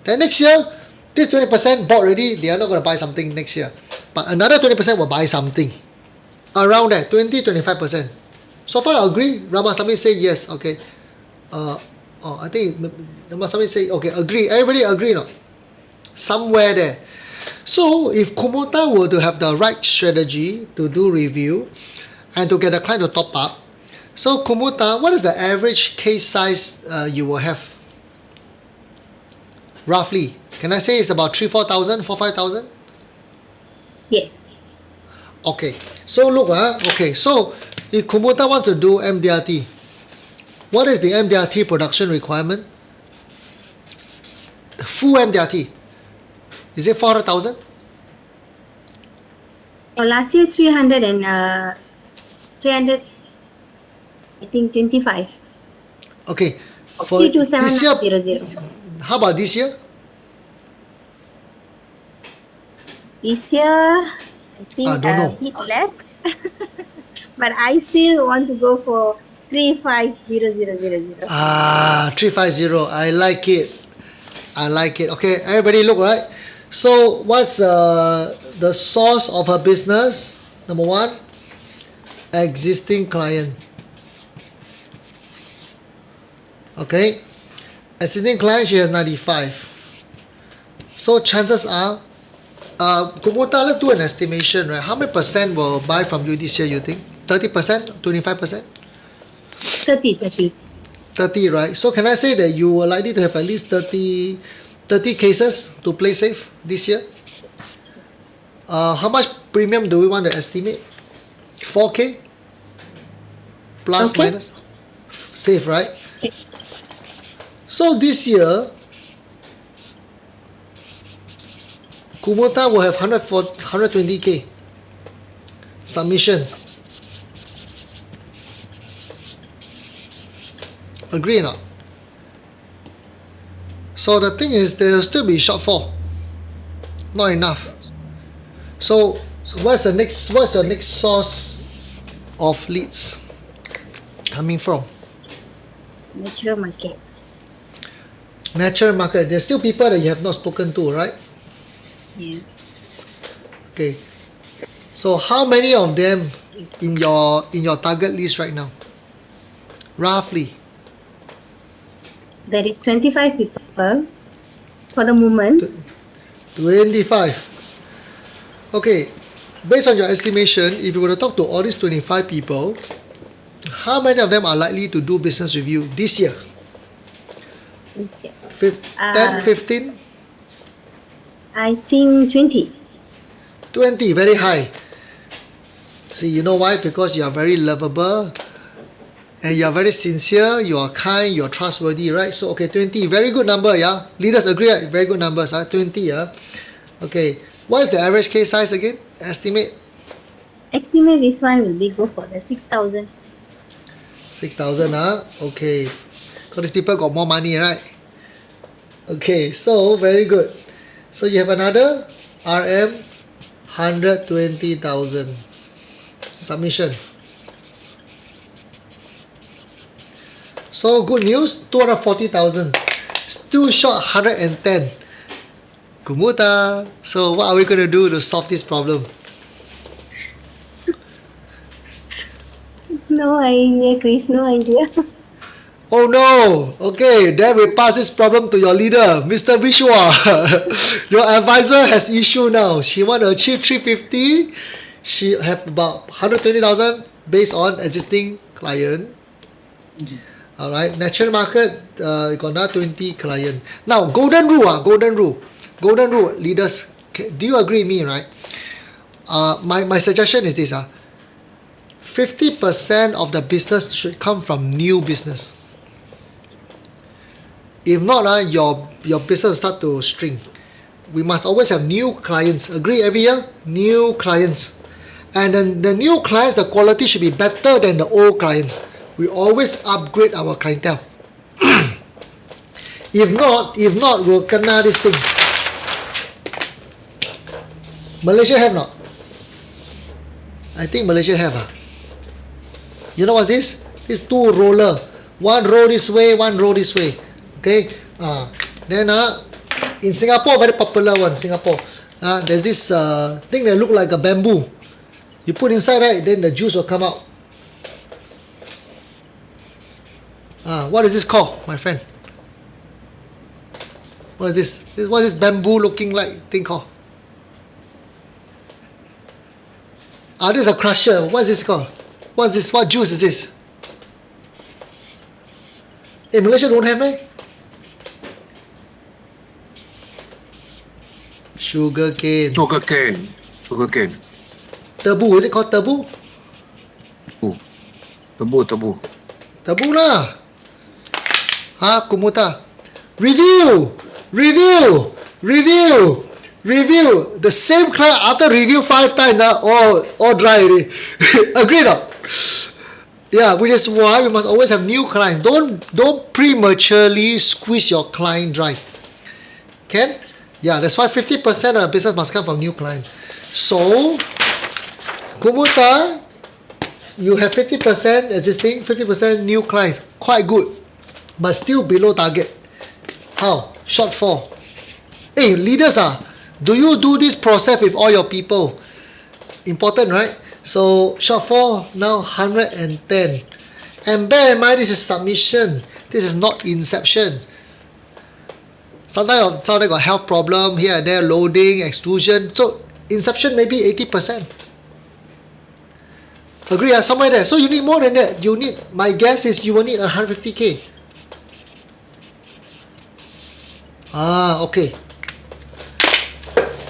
Then next year, this 20% bought already, they are not going to buy something next year. But another 20% will buy something. Around that, 20-25%. So far, I agree. Ramasamy say yes. Okay. I think Ramasamy say okay. Agree. Everybody agree, no? somewhere there. So if Kubota were to have the right strategy to do review and to get a client to top up, so Kubota, what is the average case size you will have? Roughly, can I say it's about 3,000, 4,000, 4,000, 5,000? Yes. Okay, so look, okay, so if Kubota wants to do MDRT, what is the MDRT production requirement? Full MDRT. Is it 400,000? Last year 300 and 300, I think 25. Okay, for this year, 32700. how about this year? This year, I think I don't a know. bit less. But I still want to go for 350,000. 350. I like it. I like it. Okay, everybody look, right? So what's the source of her business? Number one, existing client. Okay, existing client, she has 95. So chances are, Kubota, let's do an estimation, right? How many percent will buy from you this year, you think? 30%? 25%? 30. 30, right? So can I say that you are likely to have at least 30 cases to play safe this year? How much premium do we want to estimate? 4K? Plus, Okay. minus? Safe, right? Okay. So this year, Kubota will have 120K submissions. Agree or not? So the thing is, there will still be shortfall. Not enough. So what's your next source of leads coming from? Natural market. Natural market. There's still people that you have not spoken to, right? Yeah. Okay. So how many of them in your target list right now? Roughly. There is 25 people for the moment. 25. Okay. Based on your estimation, if you were to talk to all these 25 people, how many of them are likely to do business with you this year? This year. 10, 15? I think 20. 20, very high. See, you know why? Because you are very lovable and you are very sincere, you are kind, you are trustworthy, right? So, okay, 20, very good number, yeah? Leaders agree, right? Very good numbers, 20, yeah? Okay, what is the average case size again? Estimate? Estimate this one will be go for the 6,000. 6,000, okay. Because these people got more money, right? Okay, so very good. So you have another RM 120,000 submission. So good news, 240,000. Still short 110. Kubota. So what are we going to do to solve this problem? No idea, Chris. No idea. Oh no! Okay, then we pass this problem to your leader, Mr. Vishwa. Your advisor has issue now. She want to achieve 350. She have about 120,000 based on existing client. Alright, natural market, got another 20 client. Now, golden rule, leaders. Do you agree with me, right? My suggestion is this. 50% of the business should come from new business. If not, your business will start to shrink. We must always have new clients. Agree every year? New clients. And then the new clients, the quality should be better than the old clients. We always upgrade our clientele. If not, we'll kena this thing. Malaysia have not? I think Malaysia have. You know what's this? This two roller. One roll this way, one roll this way. Okay? Then in Singapore, very popular one, Singapore. There's this thing that look like a bamboo. You put inside, right? Then the juice will come out. What is this called, my friend? What is this? What is this bamboo looking like thing called? This is a crusher. What is this called? What is this? What juice is this? In Malaysia don't have eh? Sugar cane. Sugar cane. Tebu. Is it called tebu? Tebu. Tebu lah. Kumuta. Review. The same client after review 5 times, all dry already. Agree or not? Yeah, which is why we must always have new clients. Don't prematurely squeeze your client dry. Can? Yeah, that's why 50% of the business must come from new clients. So, Kumuta, you have 50% existing, 50% new clients. Quite good. But still below target. How? Shortfall. Hey, leaders, do you do this process with all your people? Important, right? So, shortfall now 110. And bear in mind, this is submission. This is not inception. Sometimes they got health problem here and there, loading, exclusion. So, inception maybe 80%. Agree, somewhere there. So, you need more than that. My guess is you will need 150K. Okay.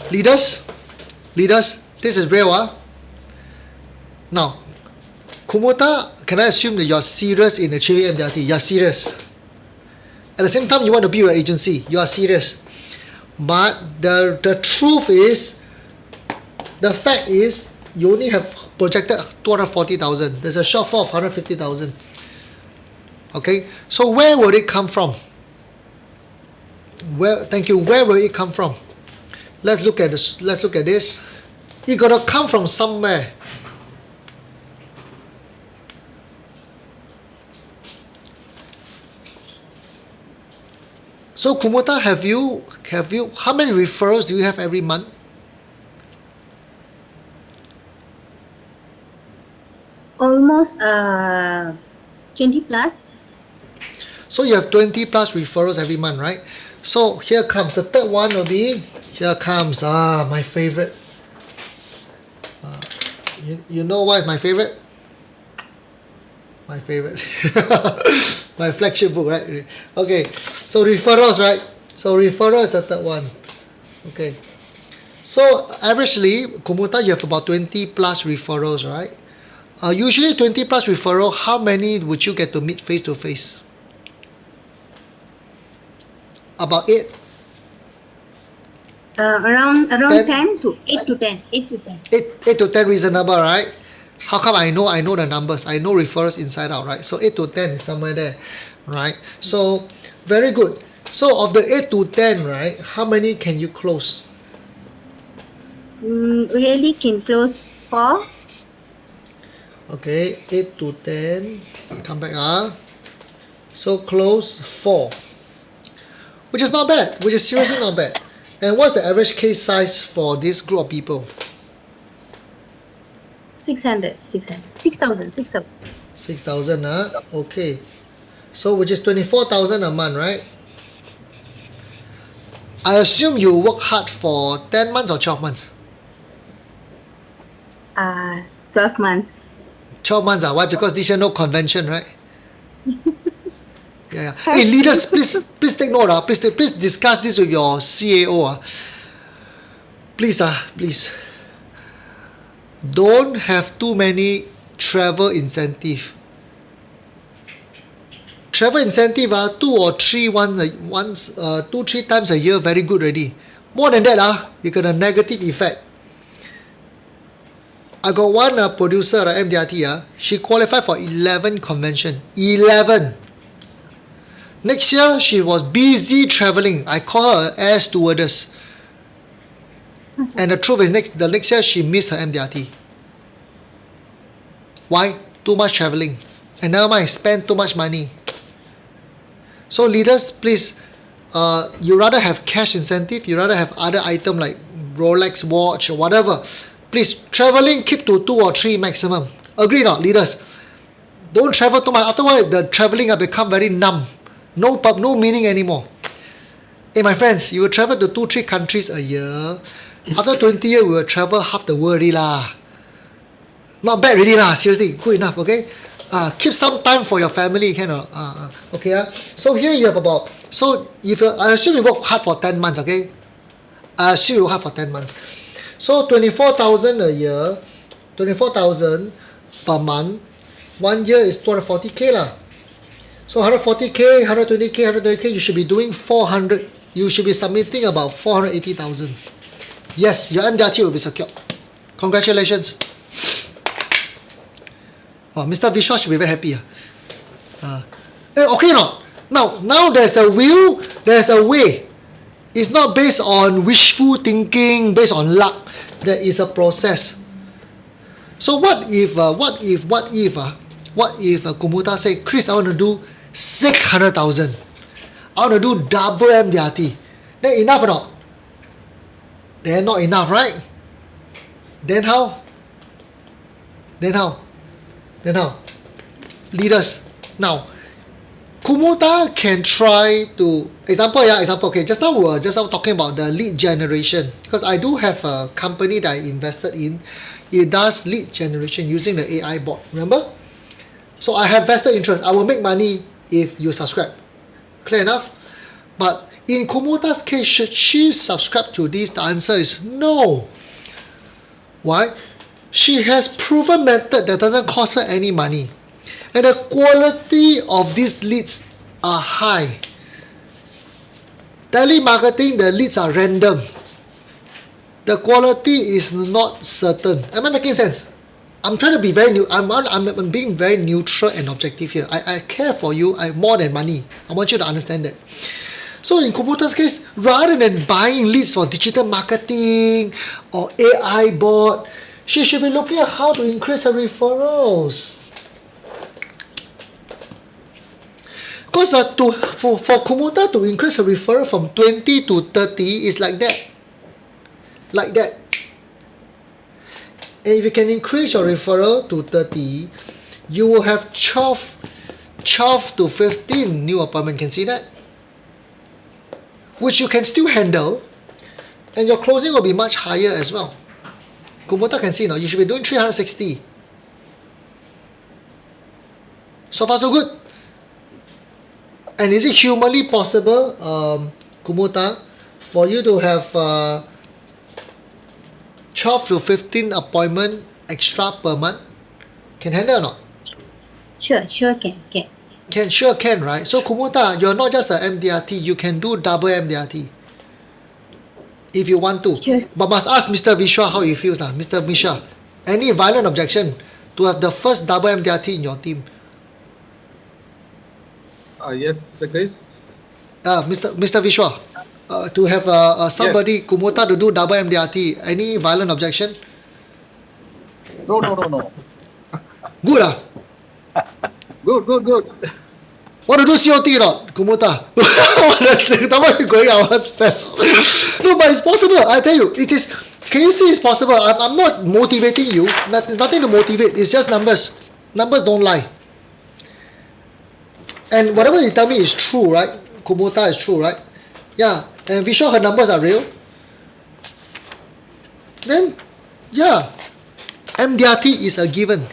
Leaders, this is real. Now, Kumuta, can I assume that you're serious in achieving MDRT? You're serious. At the same time, you want to build your agency. You are serious. But the truth is, the fact is, you only have projected 240,000. There's a shortfall of 150,000. Okay, so where will it come from? Thank you. Where will it come from? Let's look at this. It gotta come from somewhere. So Kumuta, have you? How many referrals do you have every month? Almost 20 plus. So you have 20 plus referrals every month, right? So here comes the third one will be, here comes my favorite. You know why it's my favorite? My favorite. My flagship book, right? Okay, so referrals, right? So referral is the third one. Okay. So averagely, Kumuta, you have about 20 plus referrals, right? Usually 20 plus referral, how many would you get to meet face to face? About 8. Around 10 to 8 to 10. 8 to 10 reasonable, right? How come I know the numbers? I know referrals inside out, right? So 8 to 10 is somewhere there, right? So very good. So of the 8 to 10, right, how many can you close? Really can close 4. Okay, 8 to 10. Come back. So close 4. Which is not bad. Which is seriously not bad. And what's the average case size for this group of people? 6,000. 6,000, okay. So which is 24,000 a month, right? I assume you work hard for 10 months or 12 months? 12 months. 12 months, why? Because this year no convention, right? Yeah. Hey, leaders, please take note. Please discuss this with your CAO. Please. Don't have too many travel incentive. Travel incentive 2 or 3 2-3 times a year, very good already. More than that, you got a negative effect. I got one producer at MDRT, she qualified for 11 convention. 11. Next year, she was busy traveling. I call her air stewardess. And the truth is, the next year, she missed her MDRT. Why? Too much traveling. And never mind, spend too much money. So leaders, please, you rather have cash incentive, you rather have other item like Rolex watch or whatever. Please, traveling, keep to 2 or 3 maximum. Agree or not, leaders? Don't travel too much. Afterwards, the traveling become very numb. No meaning anymore. Hey, my friends, you will travel to 2-3 countries a year. After 20 years, we will travel half the world already lah. Not bad already lah. Seriously, good enough. Okay. Keep some time for your family, can or okay. So here you have about. So if I assume you work hard for 10 months, okay. I assume you work hard for 10 months. So 24,000 a year, 24,000 per month. 1 year is 240k lah. So 140k, 120k, 130k. You should be doing 400. You should be submitting about 480,000. Yes, your MDRT will be secured. Congratulations. Oh, Mr. Vishwa should be very happy. Okay, no. Now there's a will, there's a way. It's not based on wishful thinking, based on luck. There is a process. So what if Kumuta say, Chris, I want to do 600,000. I want to do double MDRT. Then enough or not? Then not enough, right? Then how? Leaders. Now, Kumuta can try to example. Okay, just now we were talking about the lead generation, because I do have a company that I invested in. It does lead generation using the AI bot. Remember? So I have vested interest. I will make money if you subscribe. Clear enough? But in Kumuta's case, should she subscribe to this? The answer is no. Why? She has proven method that doesn't cost her any money. And the quality of these leads are high. Telemarketing, the leads are random. The quality is not certain. Am I making sense? I'm trying to be very I'm being very neutral and objective here. I care for you more than money. I want you to understand that. So in Kumuta's case, rather than buying leads for digital marketing or AI bot, she should be looking at how to increase her referrals. Because for Kumuta to increase her referral from 20 to 30 is like that. Like that. And if you can increase your referral to 30, you will have 12 to 15 new appointments. Can see that? Which you can still handle. And your closing will be much higher as well. Kumuta can see now, you should be doing 360. So far so good. And is it humanly possible, Kumuta, for you to have 12 to 15 appointment extra per month? Can handle or not? Sure can. Sure can, right? So Kumuta, you're not just an MDRT, you can do double MDRT. If you want to. Sure. But must ask Mr. Vishwa how he feels now. Mr. Vishwa, any violent objection to have the first double MDRT in your team? Yes, Mr. Chris. Mr. Vishwa, to have somebody, yes. Kumuta, to do double MDRT, any violent objection? No. Good ah? Good. Want to do COT or not, Kumuta? That's going out stress. No, but it's possible. I tell you, it is. Can you see it's possible? I'm not motivating you. Nothing to motivate. It's just numbers. Numbers don't lie. And whatever you tell me is true, right? Kumuta is true, right? Yeah. And Vishwa, her numbers are real. Then, yeah. MDRT is a given.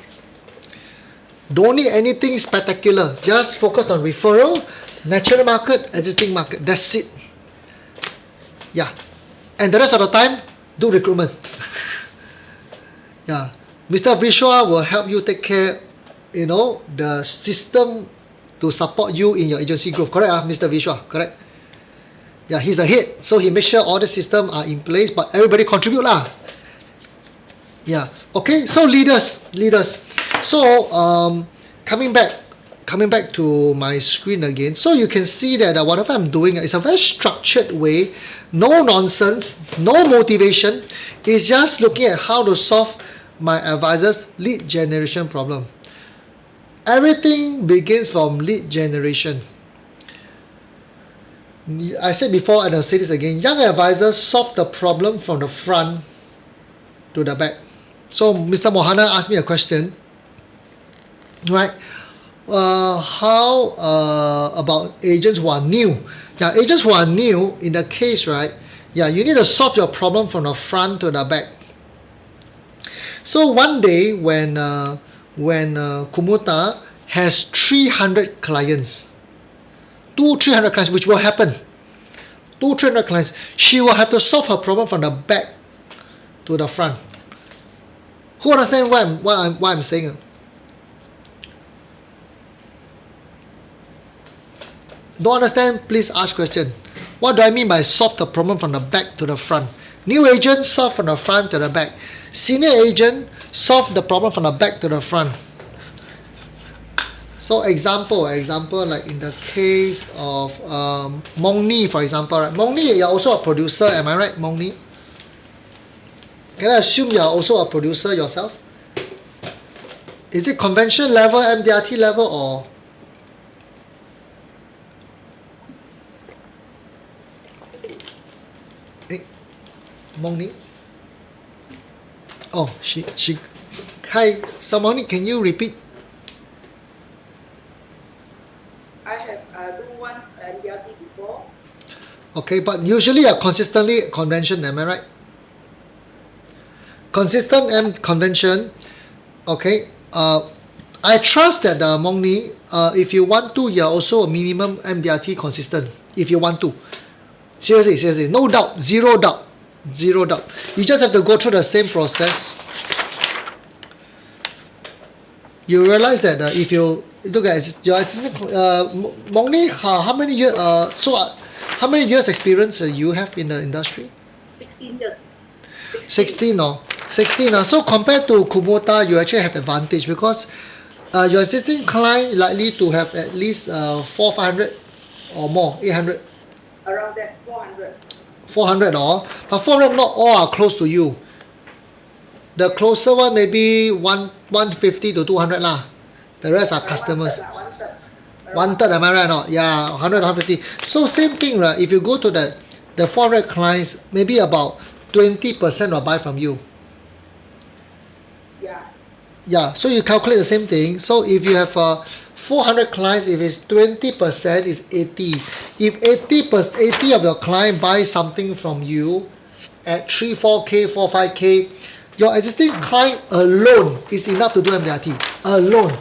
Don't need anything spectacular. Just focus on referral, natural market, existing market. That's it. Yeah. And the rest of the time, do recruitment. Yeah. Mr. Vishwa will help you take care, the system to support you in your agency growth. Correct, Mr. Vishwa? Correct? Yeah, he's the head. So he makes sure all the systems are in place, but everybody contribute lah. Yeah. Okay, so leaders. So coming back to my screen again. So you can see that whatever I'm doing is a very structured way, no nonsense, no motivation. It's just looking at how to solve my advisor's lead generation problem. Everything begins from lead generation. I said before and I'll say this again. Young advisors solve the problem from the front to the back. So Mr. Mohana asked me a question. Right? How about agents who are new? Now, agents who are new, in the case, right? Yeah, you need to solve your problem from the front to the back. So one day when Kumuta has 300 clients, 300 clients, which will happen. 300 clients, she will have to solve her problem from the back to the front. Who understand what I'm saying? Don't understand? Please ask question. What do I mean by solve the problem from the back to the front? New agent solve from the front to the back. Senior agent solve the problem from the back to the front. So example like in the case of Mong Ni, for example, right? Mong Ni, you're also a producer, am I right, Mong Ni? Can I assume you're also a producer yourself? Is it convention level, MDRT level, or? Mong Ni? Oh, she. Hi, so Mong Ni, can you repeat? I have do once MDRT before. Okay, but usually are consistently convention, am I right? Consistent and convention. Okay. I trust that Mong Ni, if you want to, you're also a minimum MDRT consistent. If you want to. Seriously, no doubt, zero doubt. You just have to go through the same process. You realize that if you look at your Mong Ni, how many years? How many years experience you have in the industry? 16 years. 16 or 16. So compared to Kubota, you actually have advantage because your existing client likely to have at least 400 or more, 800. Around that, 400. 400 or, but 400 not all are close to you. The closer one maybe 150 to 200 lah. The rest are customers. One third, am I right or not? Yeah, 100, 150. So same thing, right? If you go to the 400 clients, maybe about 20% will buy from you. Yeah. Yeah, so you calculate the same thing. So if you have 400 clients, if it's 20%, it's 80. If 80 of your client buy something from you at 3, 4K, 4, 5K, your existing client alone is enough to do MDRT. Alone.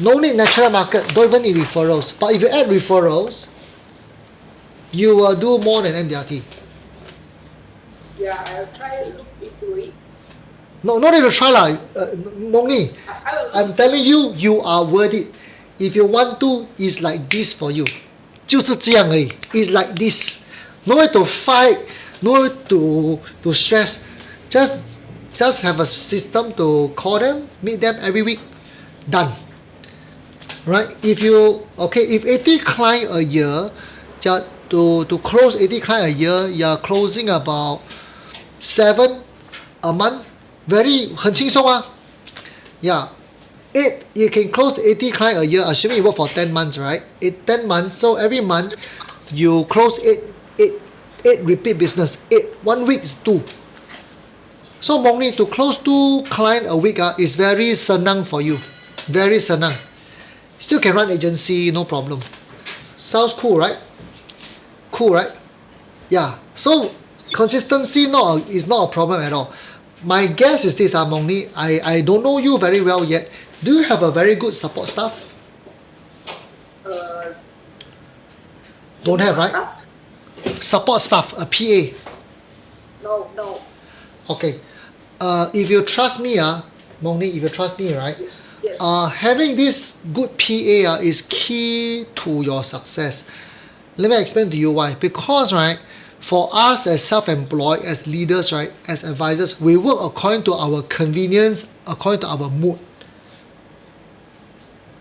No need natural market, don't even need referrals. But if you add referrals, you will do more than MDRT. Yeah, I'll try to look into it. No need to try lah. Mong Ni, I'm telling you, you are worth it. If you want to, it's like this for you. 就是这样而已. It's like this. No need to fight, no need to stress. Just have a system to call them, meet them every week. Done. Right? If 80 clients a year, to close 80 clients a year, you're closing about 7 a month.很轻松啊. Yeah. 8, you can close 80 clients a year, assuming you work for 10 months, right? 10 months, so every month you close 8 repeat business. 1 week is 2. So Mong Ni, to close 2 clients a week is very senang for you. Very senang. Still can run agency, no problem. Sounds cool, right? Cool, right? Yeah. So consistency is not a problem at all. My guess is this, Mong Ni, I don't know you very well yet. Do you have a very good support staff? Don't have, right? Support staff, a PA. No. Okay. If you trust me, Mong Ni, if you trust me, right? Yes. Having this good PA is key to your success. Let me explain to you why. Because, right, for us as self-employed, as leaders, right, as advisors, we work according to our convenience, according to our mood.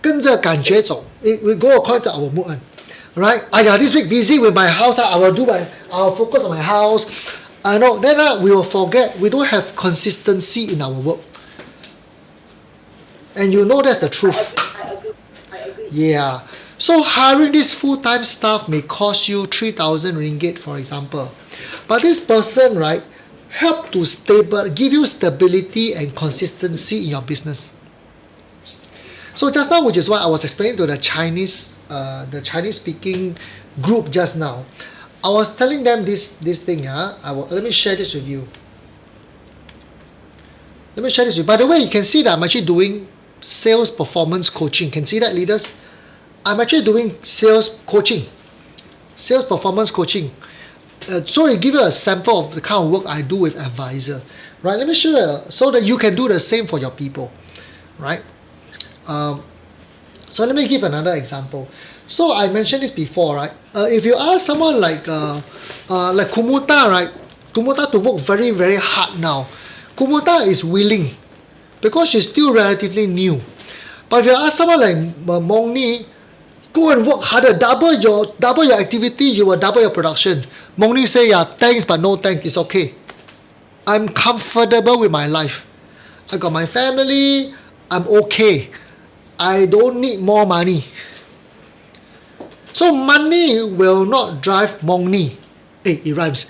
跟着感觉走, we go according to our mood, right? This week busy with my house, I'll focus on my house. I know, then we will forget, we don't have consistency in our work. And you know that's the truth. I agree. Yeah. So hiring this full-time staff may cost you 3,000 ringgit, for example. But this person, right, help to give you stability and consistency in your business. So just now, which is what I was explaining to the Chinese speaking group just now, I was telling them this thing. Let me share this with you. Let me share this with you. By the way, you can see that I'm actually doing sales performance coaching. Can see that, leaders? I'm actually doing sales coaching, sales performance coaching. So it gives you a sample of the kind of work I do with advisor, right? Let me show you so that you can do the same for your people, right? So let me give another example. So I mentioned this before, right? If you ask someone like Kumuta, right? Kumuta to work very, very hard now. Kumuta is willing because she's still relatively new. But if you ask someone like Mongni, go and work harder, double your activity, you will double your production. Mongni say, yeah, thanks, but no thanks, it's okay. I'm comfortable with my life. I got my family, I'm okay. I don't need more money. So money will not drive Mongni. Hey, it rhymes.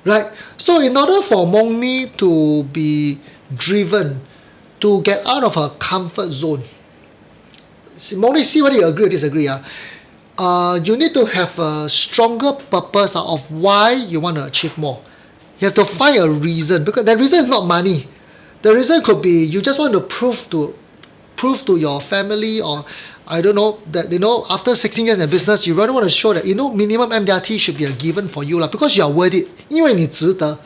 Right? So in order for Mongni to be driven, to get out of her comfort zone, Mongni, see whether you agree or disagree. You need to have a stronger purpose of why you want to achieve more. You have to find a reason, because that reason is not money. The reason could be you just want to prove to your family, or I don't know, that after 16 years in business, you really want to show that minimum MDRT should be a given for you because you are worth it. 因为你值得,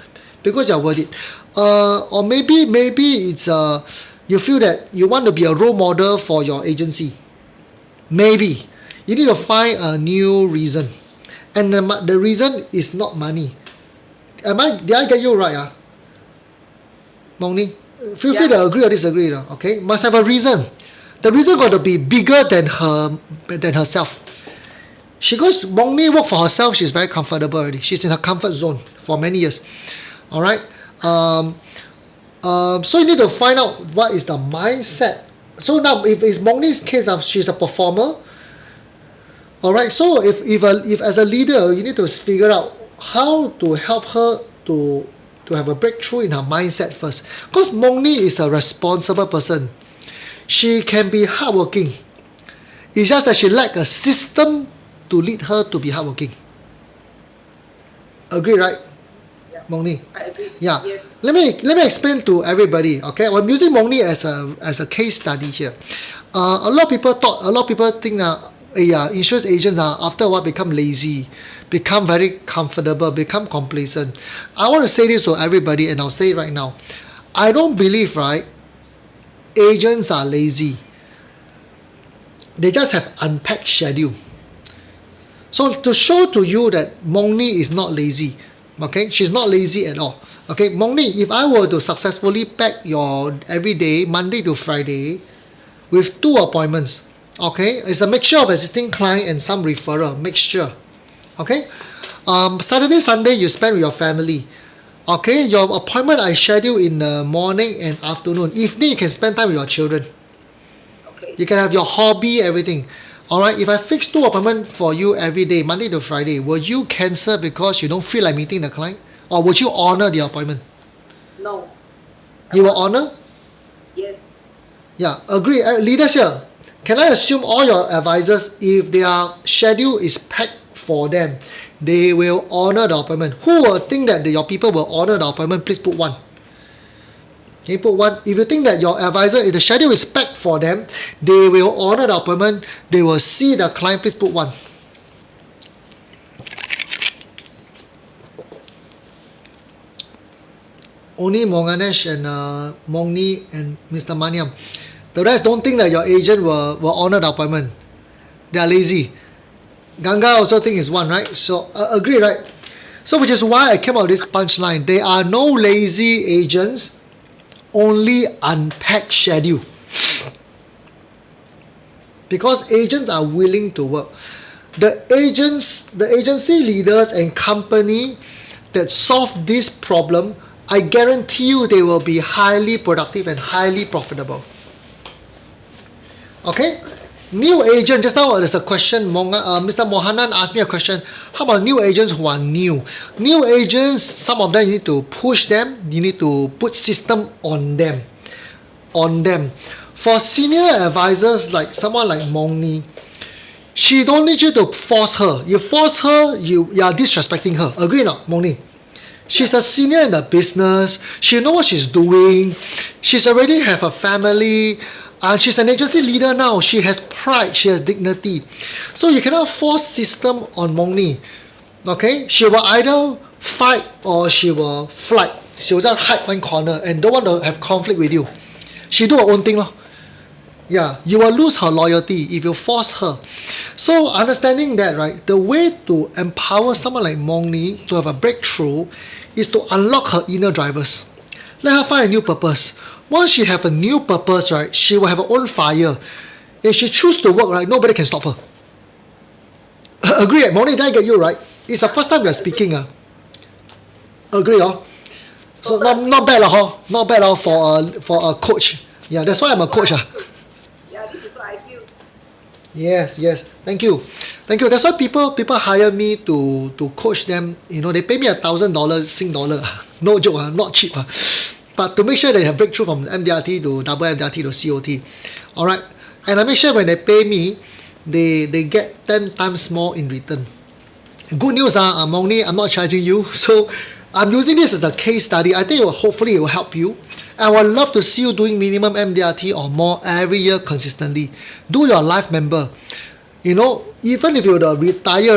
because you are worth it. Or maybe it's you feel that you want to be a role model for your agency. Maybe you need to find a new reason, and the reason is not money. Did I get you right? Mongni, feel free to agree or disagree. Okay, must have a reason. The reason got to be bigger than herself. She goes, Mongni work for herself. She's very comfortable already. She's in her comfort zone for many years. All right. So you need to find out what is the mindset. So now, if it's Mongni's case, she's a performer. All right. So if as a leader, you need to figure out how to help her to have a breakthrough in her mindset first. Because Mongni is a responsible person. She can be hardworking. It's just that she lacks a system to lead her to be hardworking. Agree, right? Yeah. Mongni? I agree. Yeah. Yes. Let me explain to everybody. Okay, I'm using Mongni as a case study here. A lot of people think that insurance agents after a while become lazy, become very comfortable, become complacent. I want to say this to everybody, and I'll say it right now. I don't believe, right, agents are lazy. They just have unpacked schedule. So to show to you that Mongni is not lazy, okay, she's not lazy at all. Okay, Mongni, if I were to successfully pack your everyday, Monday to Friday, with 2 appointments, okay, it's a mixture of existing client and some referral, mixture. Okay, Saturday, Sunday you spend with your family. Okay, your appointment I schedule in the morning and afternoon. Evening you can spend time with your children. Okay. You can have your hobby, everything. Alright, if I fix 2 appointments for you every day, Monday to Friday, will you cancel because you don't feel like meeting the client? Or would you honor the appointment? No. You will honor? Yes. Yeah, agree. Leaders here, can I assume all your advisors, if their schedule is packed for them, they will honor the appointment? Who will think that your people will honor the appointment? Please put 1. Can you put 1? If you think that your advisor, if the schedule is packed for them, they will honor the appointment, they will see the client, please put 1. Only Monganesh and Mongni and Mr. Maniam. The rest don't think that your agent will honor the appointment. They are lazy. Ganga also think it's 1, right? So agree, right? So which is why I came out with this punchline. There are no lazy agents, only unpacked schedule. Because agents are willing to work. The agency leaders and company that solve this problem, I guarantee you they will be highly productive and highly profitable. Okay? New agent, just now there's a question, Mr. Mohanan asked me a question. How about new agents who are new? New agents, some of them you need to push them, you need to put system on them. For senior advisors like someone like Moni, she don't need you to force her. You force her, you are disrespecting her. Agree or not, Moni? She's a senior in the business. She knows what she's doing. She's already have a family. And she's an agency leader now. She has pride. She has dignity. So you cannot force system on Moni. Okay? She will either fight or she will flight. She will just hide one corner and don't want to have conflict with you. She do her own thing. Yeah, you will lose her loyalty if you force her. So understanding that, right, the way to empower someone like Moni to have a breakthrough is to unlock her inner drivers. Let her find a new purpose. Once she have a new purpose, right, she will have her own fire. If she choose to work, right, nobody can stop her. Agree, Moni, did I get you right? It's the first time we are speaking. Agree, So not bad, not bad for a coach. Yeah, that's why I'm a coach. Yeah, this is what I feel. Yes. Thank you. That's why people hire me to coach them. You know, they pay me $1,000 Sing dollar. No joke, not cheap. But to make sure they have breakthrough from MDRT to double MDRT to COT. Alright. And I make sure when they pay me, they get 10 times more in return. Good news, Moni, I'm not charging you. So I'm using this as a case study. I think hopefully it will help you. I would love to see you doing minimum MDRT or more every year consistently. Do your life member. You know, even if you retire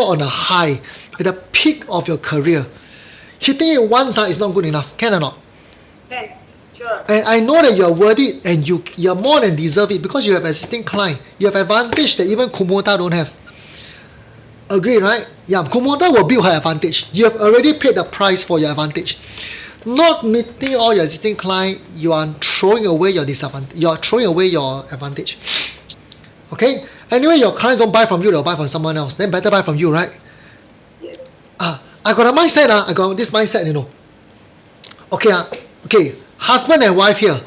on a high, at the peak of your career. Hitting it once is not good enough. Can or not? Can, sure. And I know that you're worthy and you're more than deserve it because you have existing client. You have advantage that even Kumota don't have. Agree, right? Yeah, Kumota will build her advantage. You have already paid the price for your advantage. Not meeting all your existing client, you are throwing away your disadvantage. You are throwing away your advantage. Okay? Anyway, your client don't buy from you, they'll buy from someone else. Then better buy from you, right? Yes. I got a mindset, I got this mindset, you know. Okay, husband and wife here.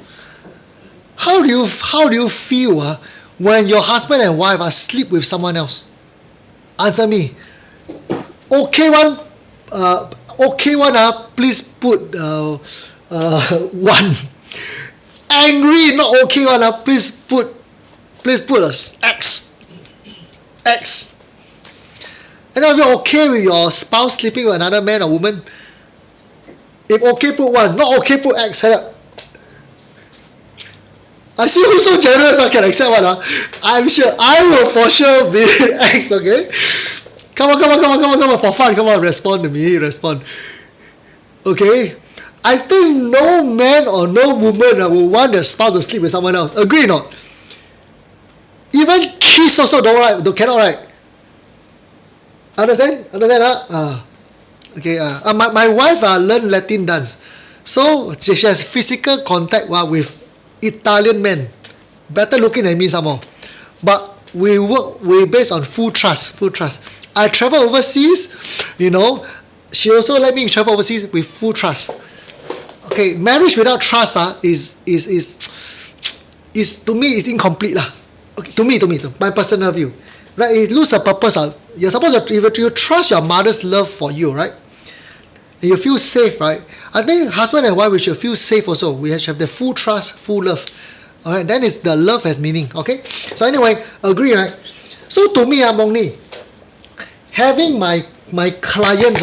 How do you feel when your husband and wife sleep with someone else? Answer me. Okay one, please put 1. Angry, not okay one, please put X. X. And if you're okay with your spouse sleeping with another man or woman, if okay, put 1. Not okay, put X. I see who's so generous I can accept one. I'm sure I will for sure be X, okay? Come on, for fun. Come on, respond to me. Respond. Okay? I think no man or no woman will want their spouse to sleep with someone else. Agree or not? Even kiss also cannot, right? Understand? Okay. My wife learned Latin dance. So she has physical contact with Italian men. Better looking than me some more. But we based on full trust. I travel overseas, you know. She also let me travel overseas with full trust. Okay, marriage without trust is to me is incomplete lah. Okay, to me, my personal view, right? It loses a purpose. You're supposed to, if you trust your mother's love for you, right? And you feel safe, right? I think husband and wife we should feel safe also. We should have the full trust, full love. Alright, then it's the love has meaning. Okay. So anyway, agree, right? So to me, Moni, having my clients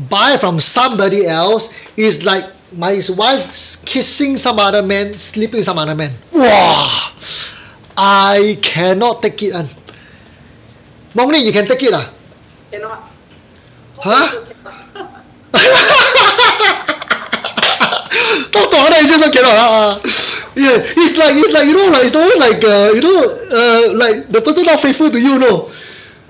buy from somebody else is like my wife kissing some other man, sleeping with some other man. Wow, I cannot take it. Moni, you can take it Cannot. Huh? Talk to other agents cannot. Yeah, it's like you know, like it's always like like the person not faithful to you, no.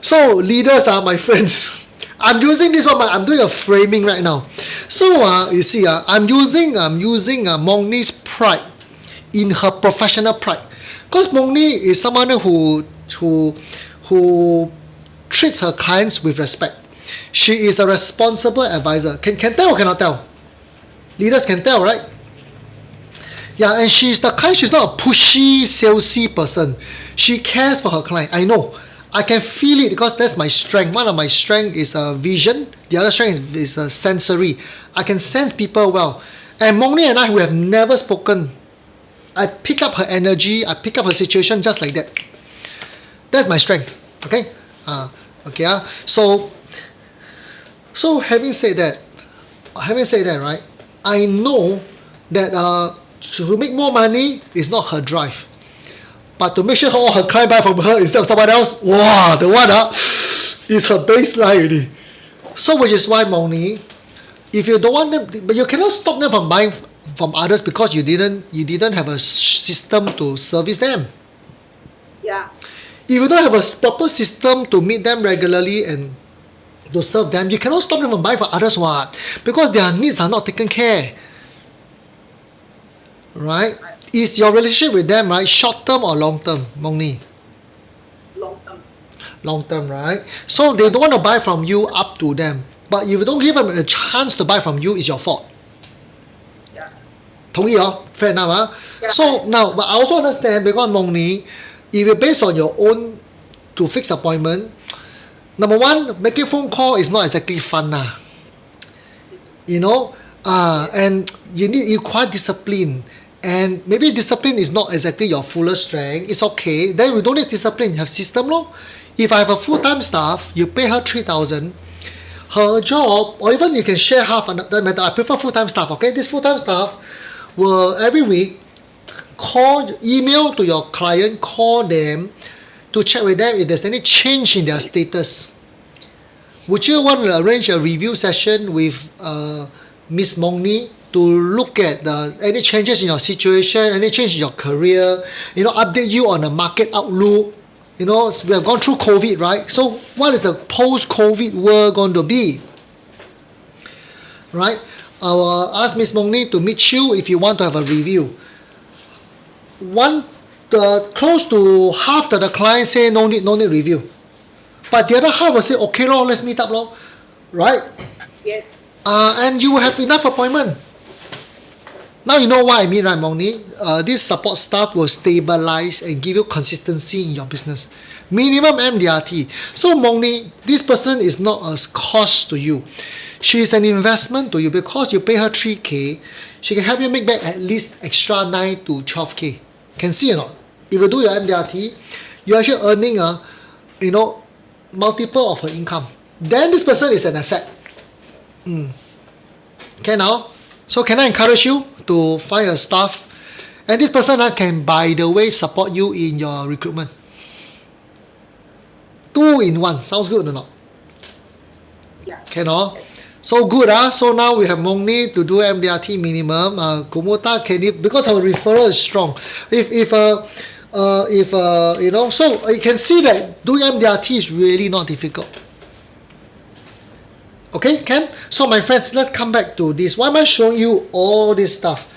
So leaders are my friends. I'm using this one. I'm doing a framing right now. So you see, I'm using Moni's pride in her professional pride, because Moni is someone who treats her clients with respect. She is a responsible advisor. Can tell or cannot tell? Leaders can tell, right? Yeah, and she's the kind. She's not a pushy, salesy person. She cares for her client. I know. I can feel it because that's my strength. One of my strength is vision. The other strength is sensory. I can sense people well. And Moni and I, we have never spoken. I pick up her energy, I pick up her situation just like that. That's my strength. Okay? Okay. So having said that, right, I know that to make more money is not her drive. But to make sure all her client buy from her instead of someone else, wow, the one is her baseline already. So which is why, Moni, if you don't want them, but you cannot stop them from buying from others because you didn't have a system to service them. Yeah. If you don't have a proper system to meet them regularly and to serve them, you cannot stop them from buying from others what? Because their needs are not taken care. Right? Is your relationship with them, right, short term or long term, Moni? Long term. Long term, right? So they don't want to buy from you up to them. But if you don't give them a chance to buy from you, it's your fault. Yeah. 同意哦 Fair enough, huh? Yeah. So now, but I also understand because Moni, if you based on your own to fix appointment, number one, making phone call is not exactly fun lah. You know, and you require discipline. And maybe discipline is not exactly your fullest strength. It's okay. Then we don't need discipline. You have system, lor. If I have a full-time staff, you pay her 3,000. Her job, or even you can share half. Doesn't matter. I prefer full-time staff. Okay, this full-time staff will every week email to your client, call them to check with them if there's any change in their status. Would you want to arrange a review session with Miss Moni to look at any changes in your situation, any change in your career, update you on the market outlook? We have gone through COVID, right? So what is the post-COVID world going to be? Right? I will ask Miss Moni to meet you if you want to have a review. Close to half of the clients say no need review. But the other half will say, okay, lor, let's meet up, lor. Right? Yes. And you will have enough appointment. Now you know what I mean, right, Moni? This support staff will stabilize and give you consistency in your business. Minimum MDRT. So Moni, this person is not a cost to you. She is an investment to you because you pay her 3K. She can help you make back at least extra 9 to 12K. Can see or not? If you do your MDRT, you're actually earning multiple of her income. Then this person is an asset. Okay now? So can I encourage you to find a staff? And this person can, by the way, support you in your recruitment. 2 in 1. Sounds good or not? Yeah. Okay no? So good, So now we have Moni to do MDRT minimum. Kumota because our referral is strong. So you can see that doing MDRT is really not difficult. Okay, Ken? So my friends, let's come back to this. Why am I showing you all this stuff?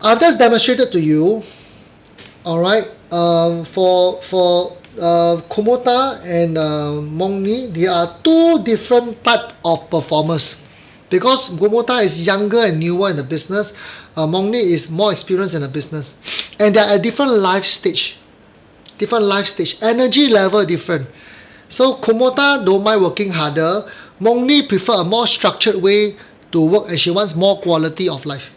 I've just demonstrated to you, alright, for Kumota and Moni, there are 2 different type of performers. Because Kumota is younger and newer in the business, Moni is more experienced in the business. And they are at different life stage. Energy level different. So Kumota don't mind working harder. Moni prefer a more structured way to work and she wants more quality of life.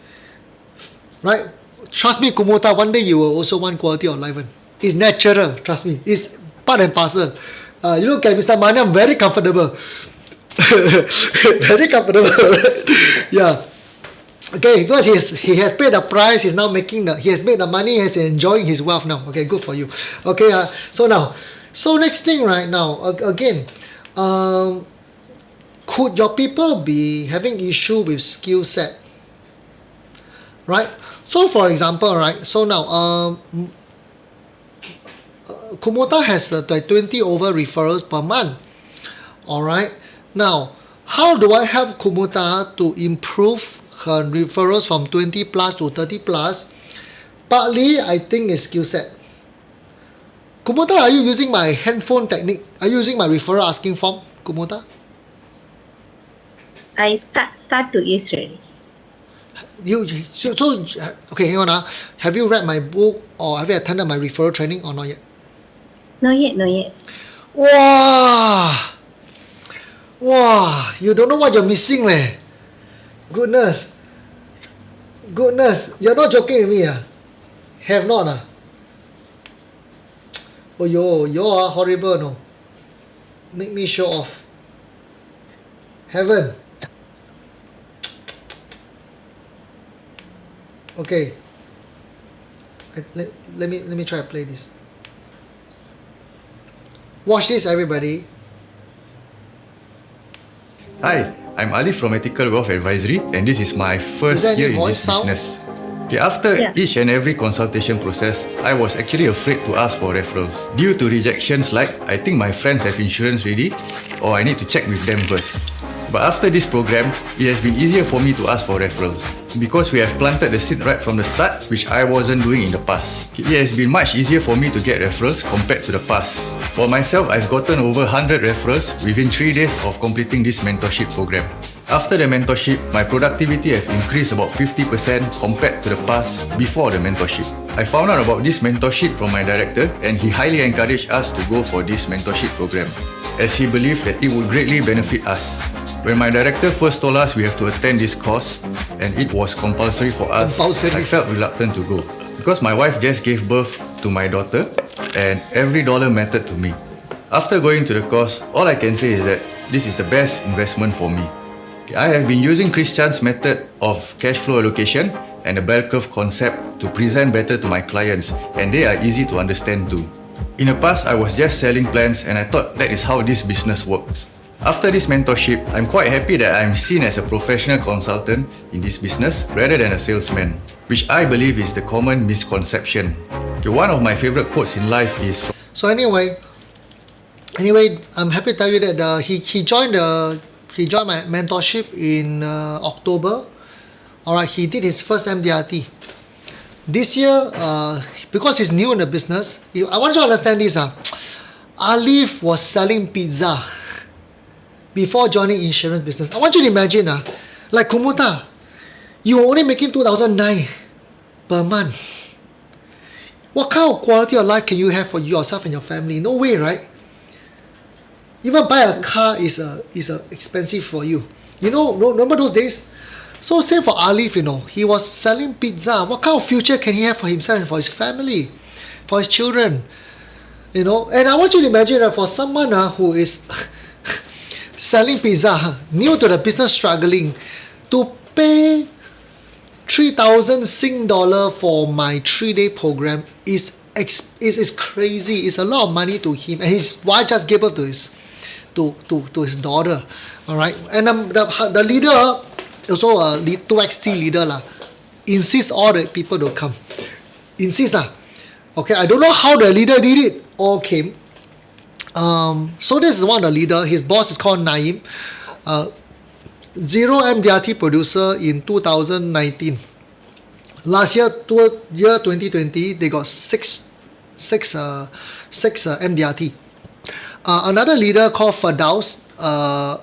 Right? Trust me, Kumota, one day you will also want quality of life. It's natural, trust me. It's part and parcel. You look at Mr. Mani, I'm very comfortable. Very comfortable. Yeah. Okay, because he has paid the price, he has made the money, he's enjoying his wealth now. Okay, good for you. Okay, so next thing right now, again, could your people be having issue with skill set? Right? So for example, right, so now, Kumota has 20 over referrals per month. Alright, now, how do I help Kumota to improve her referrals from 20 plus to 30 plus? Partly, I think is skill set. Kumota, are you using my handphone technique? Are you using my referral asking form, Kumota? I start to use already. Okay, hang on. Have you read my book or have you attended my referral training or not yet? Not yet. Wow, you don't know what you're missing leh. Goodness, you're not joking with me Have not Oh you are horrible no. Make me show off. Haven't. Okay. Let me try to play this. Watch this, everybody. Hi, I'm Ali from Ethical Wealth Advisory, and this is my first there any year in voice this sound? business. Okay, after Yeah. each and every consultation process, I was actually afraid to ask for referrals due to rejections like I think my friends have insurance ready, or I need to check with them first. But after this program, it has been easier for me to ask for referrals because we have planted the seed right from the start, which I wasn't doing in the past. It has been much easier for me to get referrals compared to the past. For myself, I've gotten over 100 referrals within 3 days of completing this mentorship program. After the mentorship, my productivity have increased about 50% compared to the past before the mentorship. I found out about this mentorship from my director, and he highly encouraged us to go for this mentorship program, as he believed that it would greatly benefit us. When my director first told us we have to attend this course, and it was compulsory for us, Compulsory. I felt reluctant to go. Because my wife just gave birth to my daughter, and every dollar mattered to me. After going to the course, all I can say is that this is the best investment for me. I have been using Chris Chan's method of cash flow allocation and the bell curve concept to present better to my clients, and they are easy to understand too. In the past, I was just selling plans, and I thought that is how this business works. After this mentorship, I'm quite happy that I'm seen as a professional consultant in this business rather than a salesman, which I believe is the common misconception. Okay, one of my favorite quotes in life is, So anyway, I'm happy to tell you that he joined my mentorship in October. Alright, he did his first MDRT. This year, because he's new in the business, I want you to understand this. Alif was selling pizza before joining insurance business. I want you to imagine, like Kumuta, you were only making 2,009 per month. What kind of quality of life can you have for yourself and your family? No way, right? Even buy a car is expensive for you. You know, remember those days? So same for Alif, he was selling pizza. What kind of future can he have for himself and for his family, for his children? And I want you to imagine that for someone who is selling pizza, new to the business, struggling, to pay 3,000 Sing dollar for my 3-day program is crazy. It's a lot of money to him, and his wife just gave birth to his daughter. All right, and the leader, also a 2XT leader insists all the people to come. Insist Okay, I don't know how the leader did it. All came. So this is one of the leader. His boss is called Naeem. Zero MDRT producer in 2019. Last year, 2020, they got six MDRT. Another leader called Firdaus, a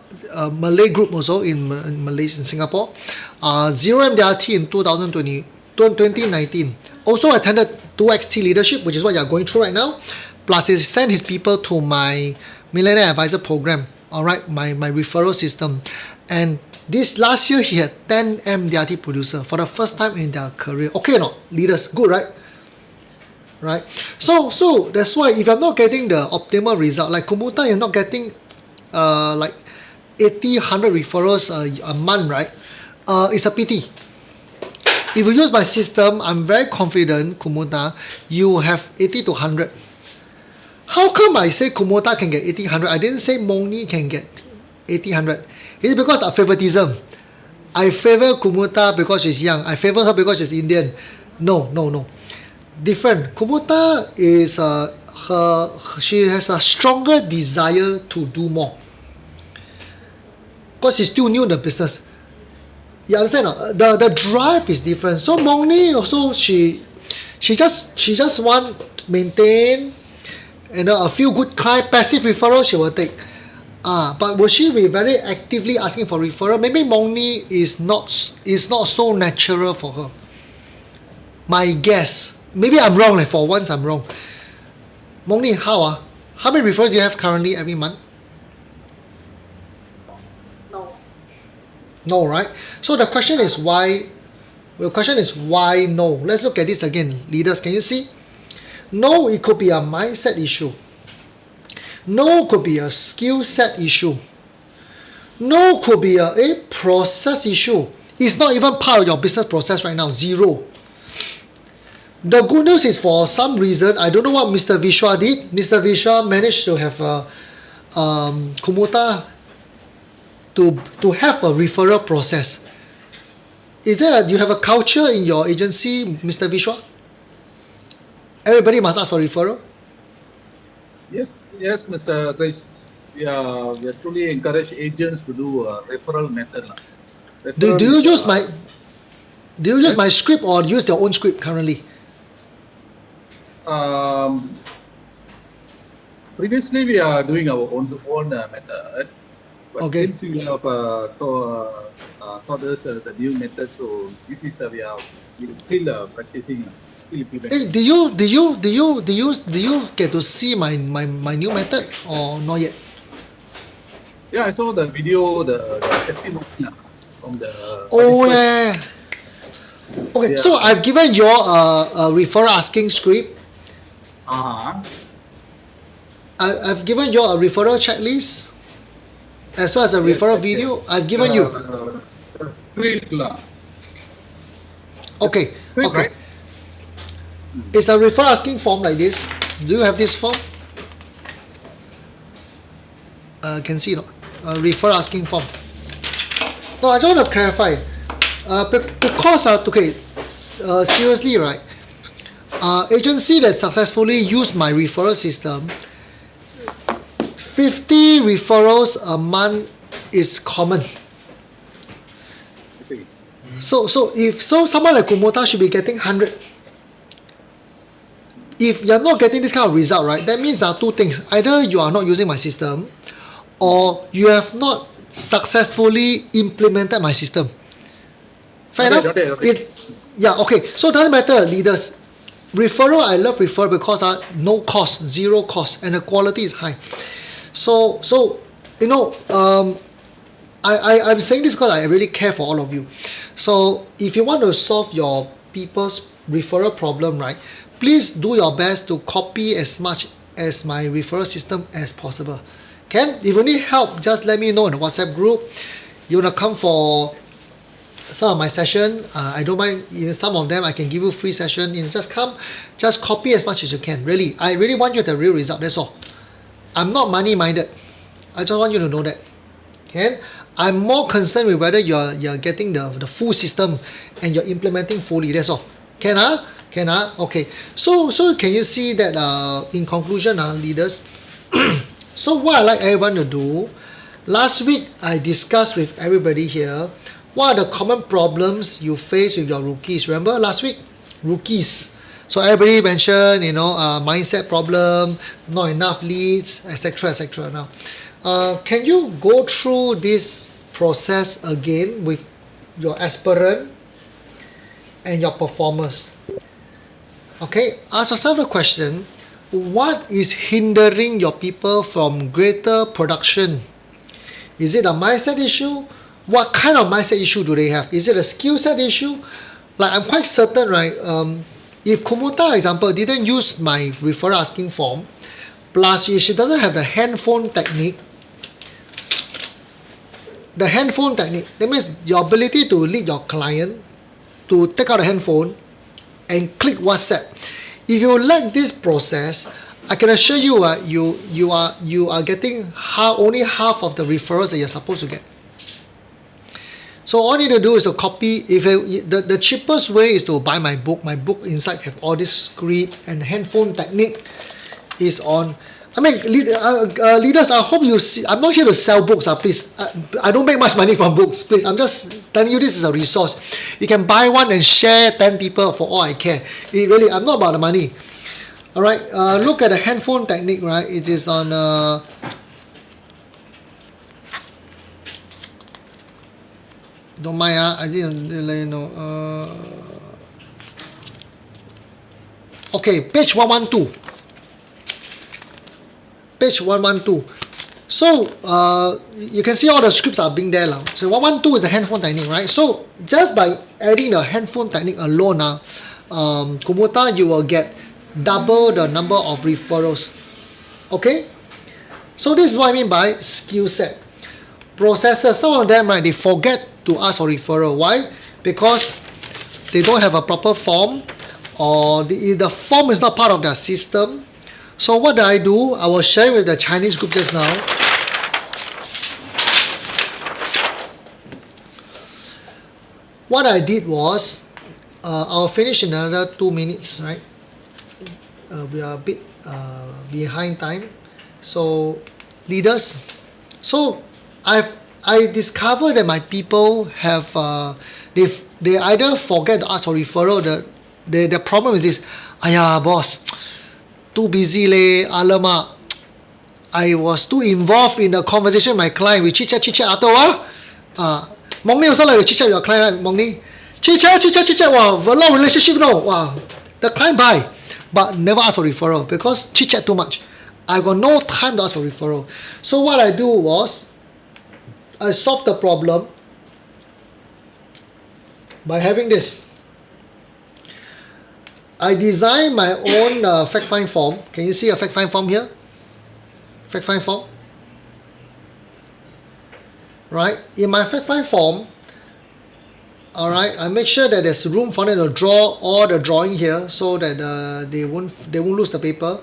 Malay group also in Malaysia, in Singapore. Zero MDRT in 2019. Also attended 2XT leadership, which is what you're going through right now. Plus, he sent his people to my Millionaire Advisor program. All right, my referral system. And this last year, he had 10 MDRT producer for the first time in their career. Okay or not? Leaders, good, right? Right. So that's why if I'm not getting the optimal result, like Kumuta, you're not getting like 80, 100 referrals a month, right? It's a pity. If you use my system, I'm very confident, Kumuta, you have 80 to 100. How come I say Kumuta can get 80, 100? I didn't say Moni can get 80, 100. It's because of favoritism. I favor Kumuta because she's young. I favor her because she's Indian. No. Different. Kumuta is she has a stronger desire to do more. Because she's still new in the business. You understand? The drive is different. So Moni also she just want to maintain a few good client, passive referrals she will take. But will she be very actively asking for referral? Maybe Moni is not so natural for her. My guess. Maybe I'm wrong. For once I'm wrong. Moni, how many referrals do you have currently every month? No. No, right? So the question is why The question is why no? Let's look at this again. Leaders, can you see? No, it could be a mindset issue. No could be a skill set issue. No could be a process issue. It's not even part of your business process right now. Zero. The good news is for some reason, I don't know what Mr. Vishwa did. Mr. Vishwa managed to have Kumota to have a referral process. Is there you have a culture in your agency, Mr. Vishwa? Everybody must ask for referral? Yes, Mr. Chris. Yeah, we truly encourage agents to do a referral method. Do you use my script or use your own script currently? Previously, we are doing our own method. But Okay. since we have taught us the new method, so this is we are still practicing, still implementing. Do you get to see my new method or not yet? Yeah, I saw the video, the testimony from the. Oh yeah. Okay, Yeah. so I've given you a referral asking script. I've given you a referral checklist as well as a referral video. I've given you. Script lah. Okay. Script, Okay. right? It's a referral asking form like this. Do you have this form? Can see no? A referral asking form. No, I just want to clarify. Because seriously, right? Agency that successfully used my referral system, 50 referrals a month is common. See. So someone like Kumota should be getting 100. If you're not getting this kind of result, right, that means there are two things. Either you are not using my system, or you have not successfully implemented my system. Fair enough? Okay. Okay. So it doesn't matter, leaders. Referral, I love referral because no cost, zero cost, and the quality is high. So I'm saying this because I really care for all of you. So if you want to solve your people's referral problem, right, please do your best to copy as much as my referral system as possible. If you need help, just let me know in the WhatsApp group. You want to come for some of my session, I don't mind. Some of them I can give you free session. Just come, just copy as much as you can. Really, I really want you the real result. That's all. I'm not money minded. I just want you to know that. Okay? I'm more concerned with whether you're getting the full system and you're implementing fully. That's all. Can okay. So can you see that in conclusion, leaders? So what I like everyone to do, last week I discussed with everybody here what are the common problems you face with your rookies. Remember last week? Rookies. So everybody mentioned, mindset problem, not enough leads, etc. Now, can you go through this process again with your aspirant and your performers? Okay, ask yourself the question, what is hindering your people from greater production? Is it a mindset issue? What kind of mindset issue do they have? Is it a skill set issue? Like I'm quite certain, right? If Kumota, example, didn't use my referral asking form, plus if she doesn't have the handphone technique, that means your ability to lead your client to take out a handphone and click WhatsApp. If you lack this process, I can assure you, you are getting only half of the referrals that you're supposed to get. So all you need to do is to copy. The cheapest way is to buy my book. My book inside have all this script and handphone technique is on. I mean, leaders, I hope you see. I'm not here to sell books, please. I don't make much money from books, please. I'm just telling you this is a resource. You can buy one and share 10 people for all I care. I'm not about the money. All right. Look at the handphone technique, right? It is on. Don't mind, I didn't let you know. Okay, page 112. Page 112. So you can see all the scripts are being there. So 112 is the handphone technique, right? So just by adding the handphone technique alone, Kumota, you will get double the number of referrals. Okay? So this is what I mean by skill set. Processors, some of them, right, they forget to ask for referral. Why? Because they don't have a proper form, or the form is not part of their system. So what I do? I was sharing with the Chinese group just now. What I did was, I'll finish in another 2 minutes, right? We are a bit behind time. So leaders, so I discovered that my people have they either forget to ask for referral. The problem is this. Aiya, boss, too busy leh, alamak. I was too involved in the conversation with my client. We chit chat after a while. Mong Ni also like to chit chat with your client, right? Mong Ni, chit chat. Wow, a long relationship, no. Wow, the client buy, but never ask for referral because chit chat too much. I got no time to ask for referral. So what I do was, I solved the problem by having this. I designed my own fact find form. Can you see a fact find form here? Fact find form. Right? In my fact find form, alright, I make sure that there's room for them to draw all the drawing here so that they won't lose the paper.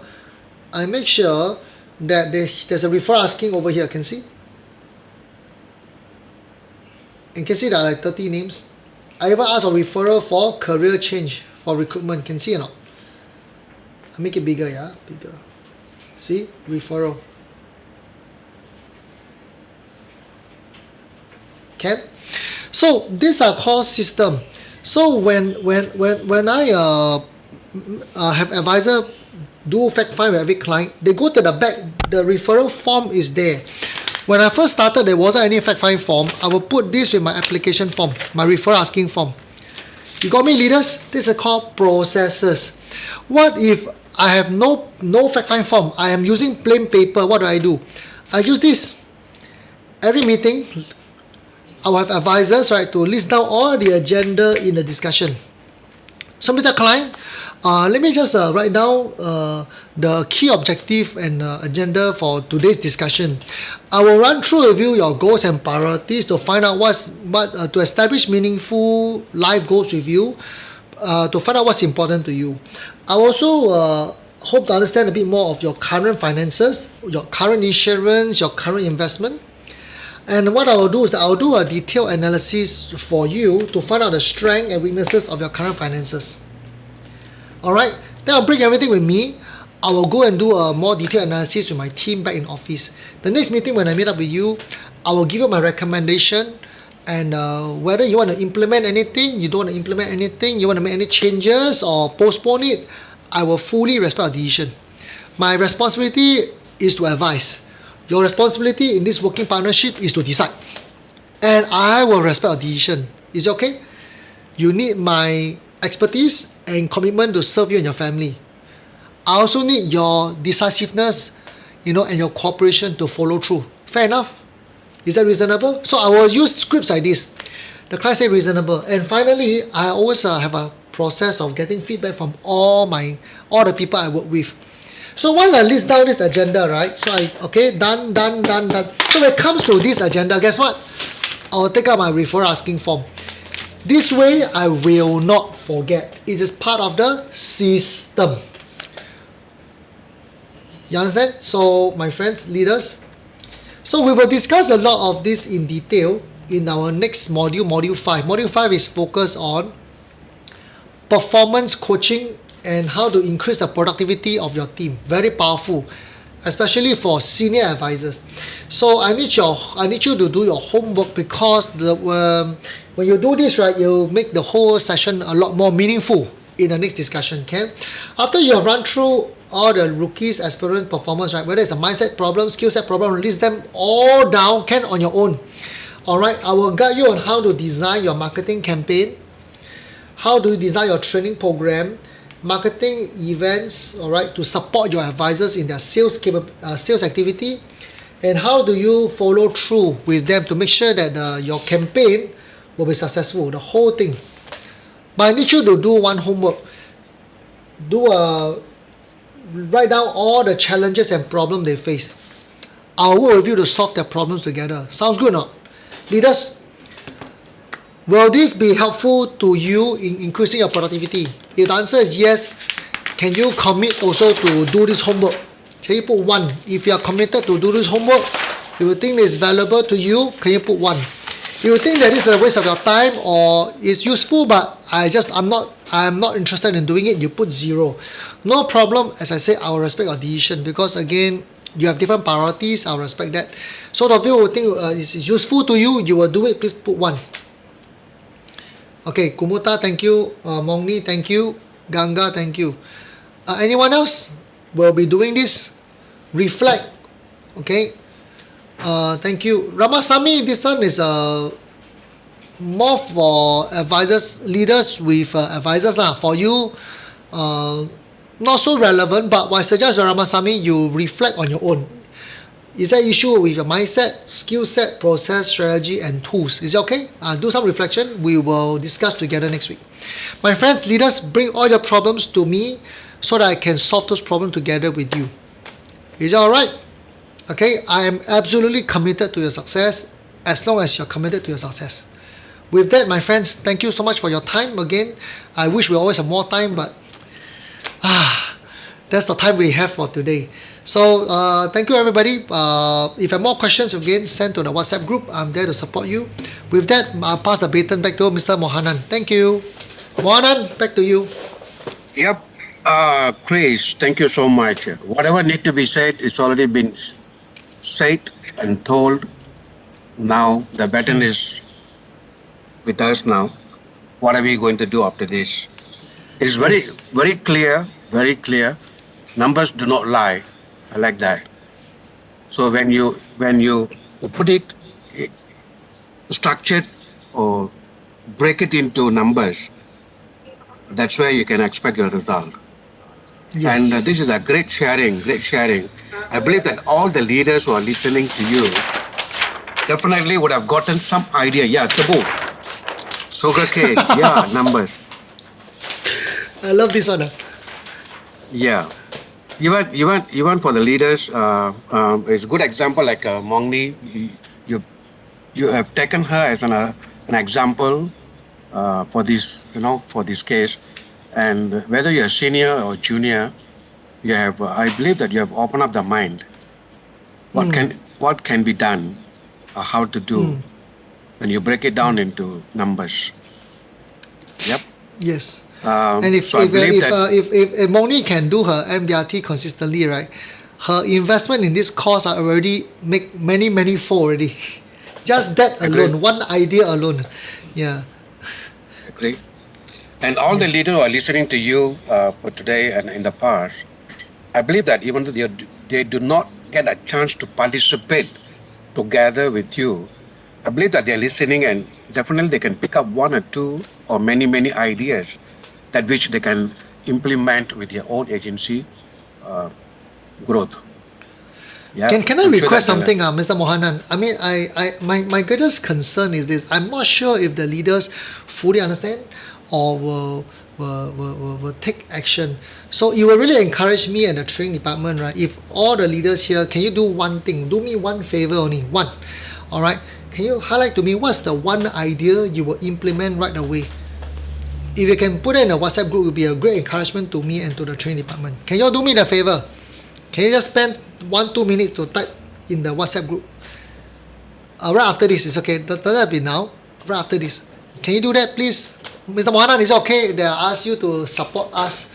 I make sure that there's a referral asking over here. Can see? And can see there are like 30 names. I even ask for referral for career change, for recruitment. Can see or not? I make it bigger, yeah? Bigger. See? Referral. Okay? So these are called system. So when I have advisor do fact find with every client, they go to the back, the referral form is there. When I first started, there wasn't any fact find form. I will put this with my application form, my referral asking form. You got me, leaders? This is called processes. What if I have no fact find form? I am using plain paper. What do? I use this. Every meeting, I will have advisors, right, to list down all the agenda in the discussion. So, Mr. Client, let me just write down the key objective and agenda for today's discussion. I will run through with you your goals and priorities to find out to establish meaningful life goals with you, to find out what's important to you. I also hope to understand a bit more of your current finances, your current insurance, your current investment. And what I will do is I will do a detailed analysis for you to find out the strengths and weaknesses of your current finances. Alright, then I'll bring everything with me. I will go and do a more detailed analysis with my team back in office. The next meeting when I meet up with you, I will give you my recommendation and whether you want to implement anything, you don't want to implement anything, you want to make any changes or postpone it, I will fully respect your decision. My responsibility is to advise. Your responsibility in this working partnership is to decide. And I will respect your decision. Is it okay? You need my expertise and commitment to serve you and your family. I also need your decisiveness, and your cooperation to follow through. Fair enough? Is that reasonable? So I will use scripts like this. The client say reasonable. And finally, I always have a process of getting feedback from all the people I work with. So once I list down this agenda, right? So done. So when it comes to this agenda, guess what? I'll take out my referral asking form. This way, I will not forget. It is part of the system. You understand? So, my friends, leaders. So, we will discuss a lot of this in detail in our next module, Module 5. Module 5 is focused on performance coaching and how to increase the productivity of your team. Very powerful, especially for senior advisors. So I need you to do your homework because when you do this, right, you'll make the whole session a lot more meaningful in the next discussion. Okay? After you have run through all the rookies' aspirant performance, right, whether it's a mindset problem, skill set problem, list them all down, on your own. Alright, I will guide you on how to design your marketing campaign, how to design your training program, marketing events, alright, to support your advisors in their sales activity, and how do you follow through with them to make sure that your campaign will be successful, the whole thing. But I need you to do one homework. Write down all the challenges and problems they face. I'll work with you to solve their problems together. Sounds good or not? Leaders, will this be helpful to you in increasing your productivity? If the answer is yes, can you commit also to do this homework? Can you put 1? If you are committed to do this homework, if you think it's valuable to you, can you put 1? If you think that this is a waste of your time or it's useful but I'm not interested in doing it, you put 0. No problem. As I said, I will respect your decision because again, you have different priorities. I'll respect that. So the view will think it's useful to you, you will do it, please put 1. Okay, Kumuta, thank you. Mongni, thank you. Ganga, thank you. Anyone else will be doing this? Reflect. Okay. Thank you. Ramasamy, this one is more for advisors, leaders with advisors lah. For you, not so relevant, but I suggest Ramasamy, you reflect on your own. Is there issue with your mindset, skill set, process, strategy, and tools? Is it okay? Do some reflection. We will discuss together next week. My friends, leaders, bring all your problems to me so that I can solve those problems together with you. Is it alright? Okay, I am absolutely committed to your success as long as you're committed to your success. With that, my friends, thank you so much for your time again. I wish we always have more time, but that's the time we have for today. So, thank you everybody. If you have more questions, again, send to the WhatsApp group. I'm there to support you. With that, I'll pass the baton back to Mr. Mohanan. Thank you. Mohanan, back to you. Yep. Chris, thank you so much. Whatever need to be said, it's already been said and told. Now the baton is with us now. What are we going to do after this? It's very clear, very clear. Numbers do not lie. I like that. So when you put it structured or break it into numbers, that's where you can expect your result. Yes. And this is a great sharing. I believe that all the leaders who are listening to you definitely would have gotten some idea. Yeah, taboo, sugarcane, yeah, numbers. I love this one. Yeah. Even for the leaders, it's a good example like Mongni. You have taken her as an example for this, for this case. And whether you're senior or junior, you have. I believe that you have opened up the mind. What can be done, how to do, when you break it down into numbers. Yep. Yes. And if Moni can do her MDRT consistently, right, her investment in this course are already make many fold already. Just that alone, one idea alone. Yeah. Agree. And all the leaders who are listening to you for today and in the past, I believe that even though they do not get a chance to participate together with you, I believe that they're listening and definitely they can pick up 1 or 2 or many ideas that which they can implement with their own agency growth. Yeah. Can I request something, Mr. Mohanan? I mean, my greatest concern is this. I'm not sure if the leaders fully understand or will take action. So it will really encourage me and the training department, right? If all the leaders here, can you do one thing? Do me one favor only, one. All right? Can you highlight to me what's the one idea you will implement right away? If you can put it in a WhatsApp group, it will be a great encouragement to me and to the training department. Can you all do me the favor? Can you just spend 1-2 minutes to type in the WhatsApp group? Right after this, it's okay. Doesn't be now. Right after this. Can you do that, please? Mr. Mohanan, is it okay that I ask you to support us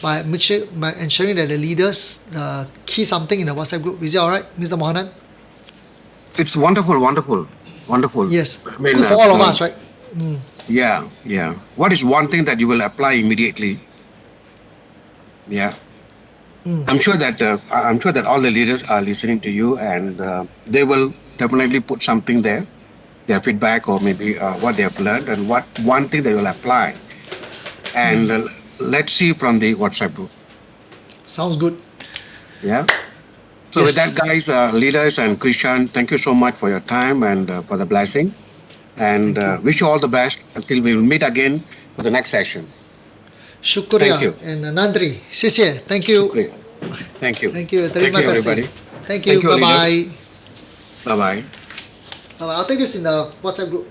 by ensuring that the leaders key something in the WhatsApp group? Is it alright, Mr. Mohanan? It's wonderful. Yes. I mean, good for all of us, right? Yeah. What is one thing that you will apply immediately? Yeah. I'm sure that all the leaders are listening to you, and they will definitely put something there, their feedback or maybe what they have learned and what one thing they will apply. And let's see from the WhatsApp group. Sounds good. Yeah. So with Yes. that, guys, leaders and Krishan, thank you so much for your time and for the blessing. And Thank you. wish you all the best until we will meet again for the next session. Shukriya Thank you. and Nandri. 谢谢. Thank you. Shukriya. Thank you. Thank you. Thank Terima you, kasih. everybody. Thank you. Thank you, Bye bye. Bye bye. Bye bye. I'll take this in the WhatsApp group.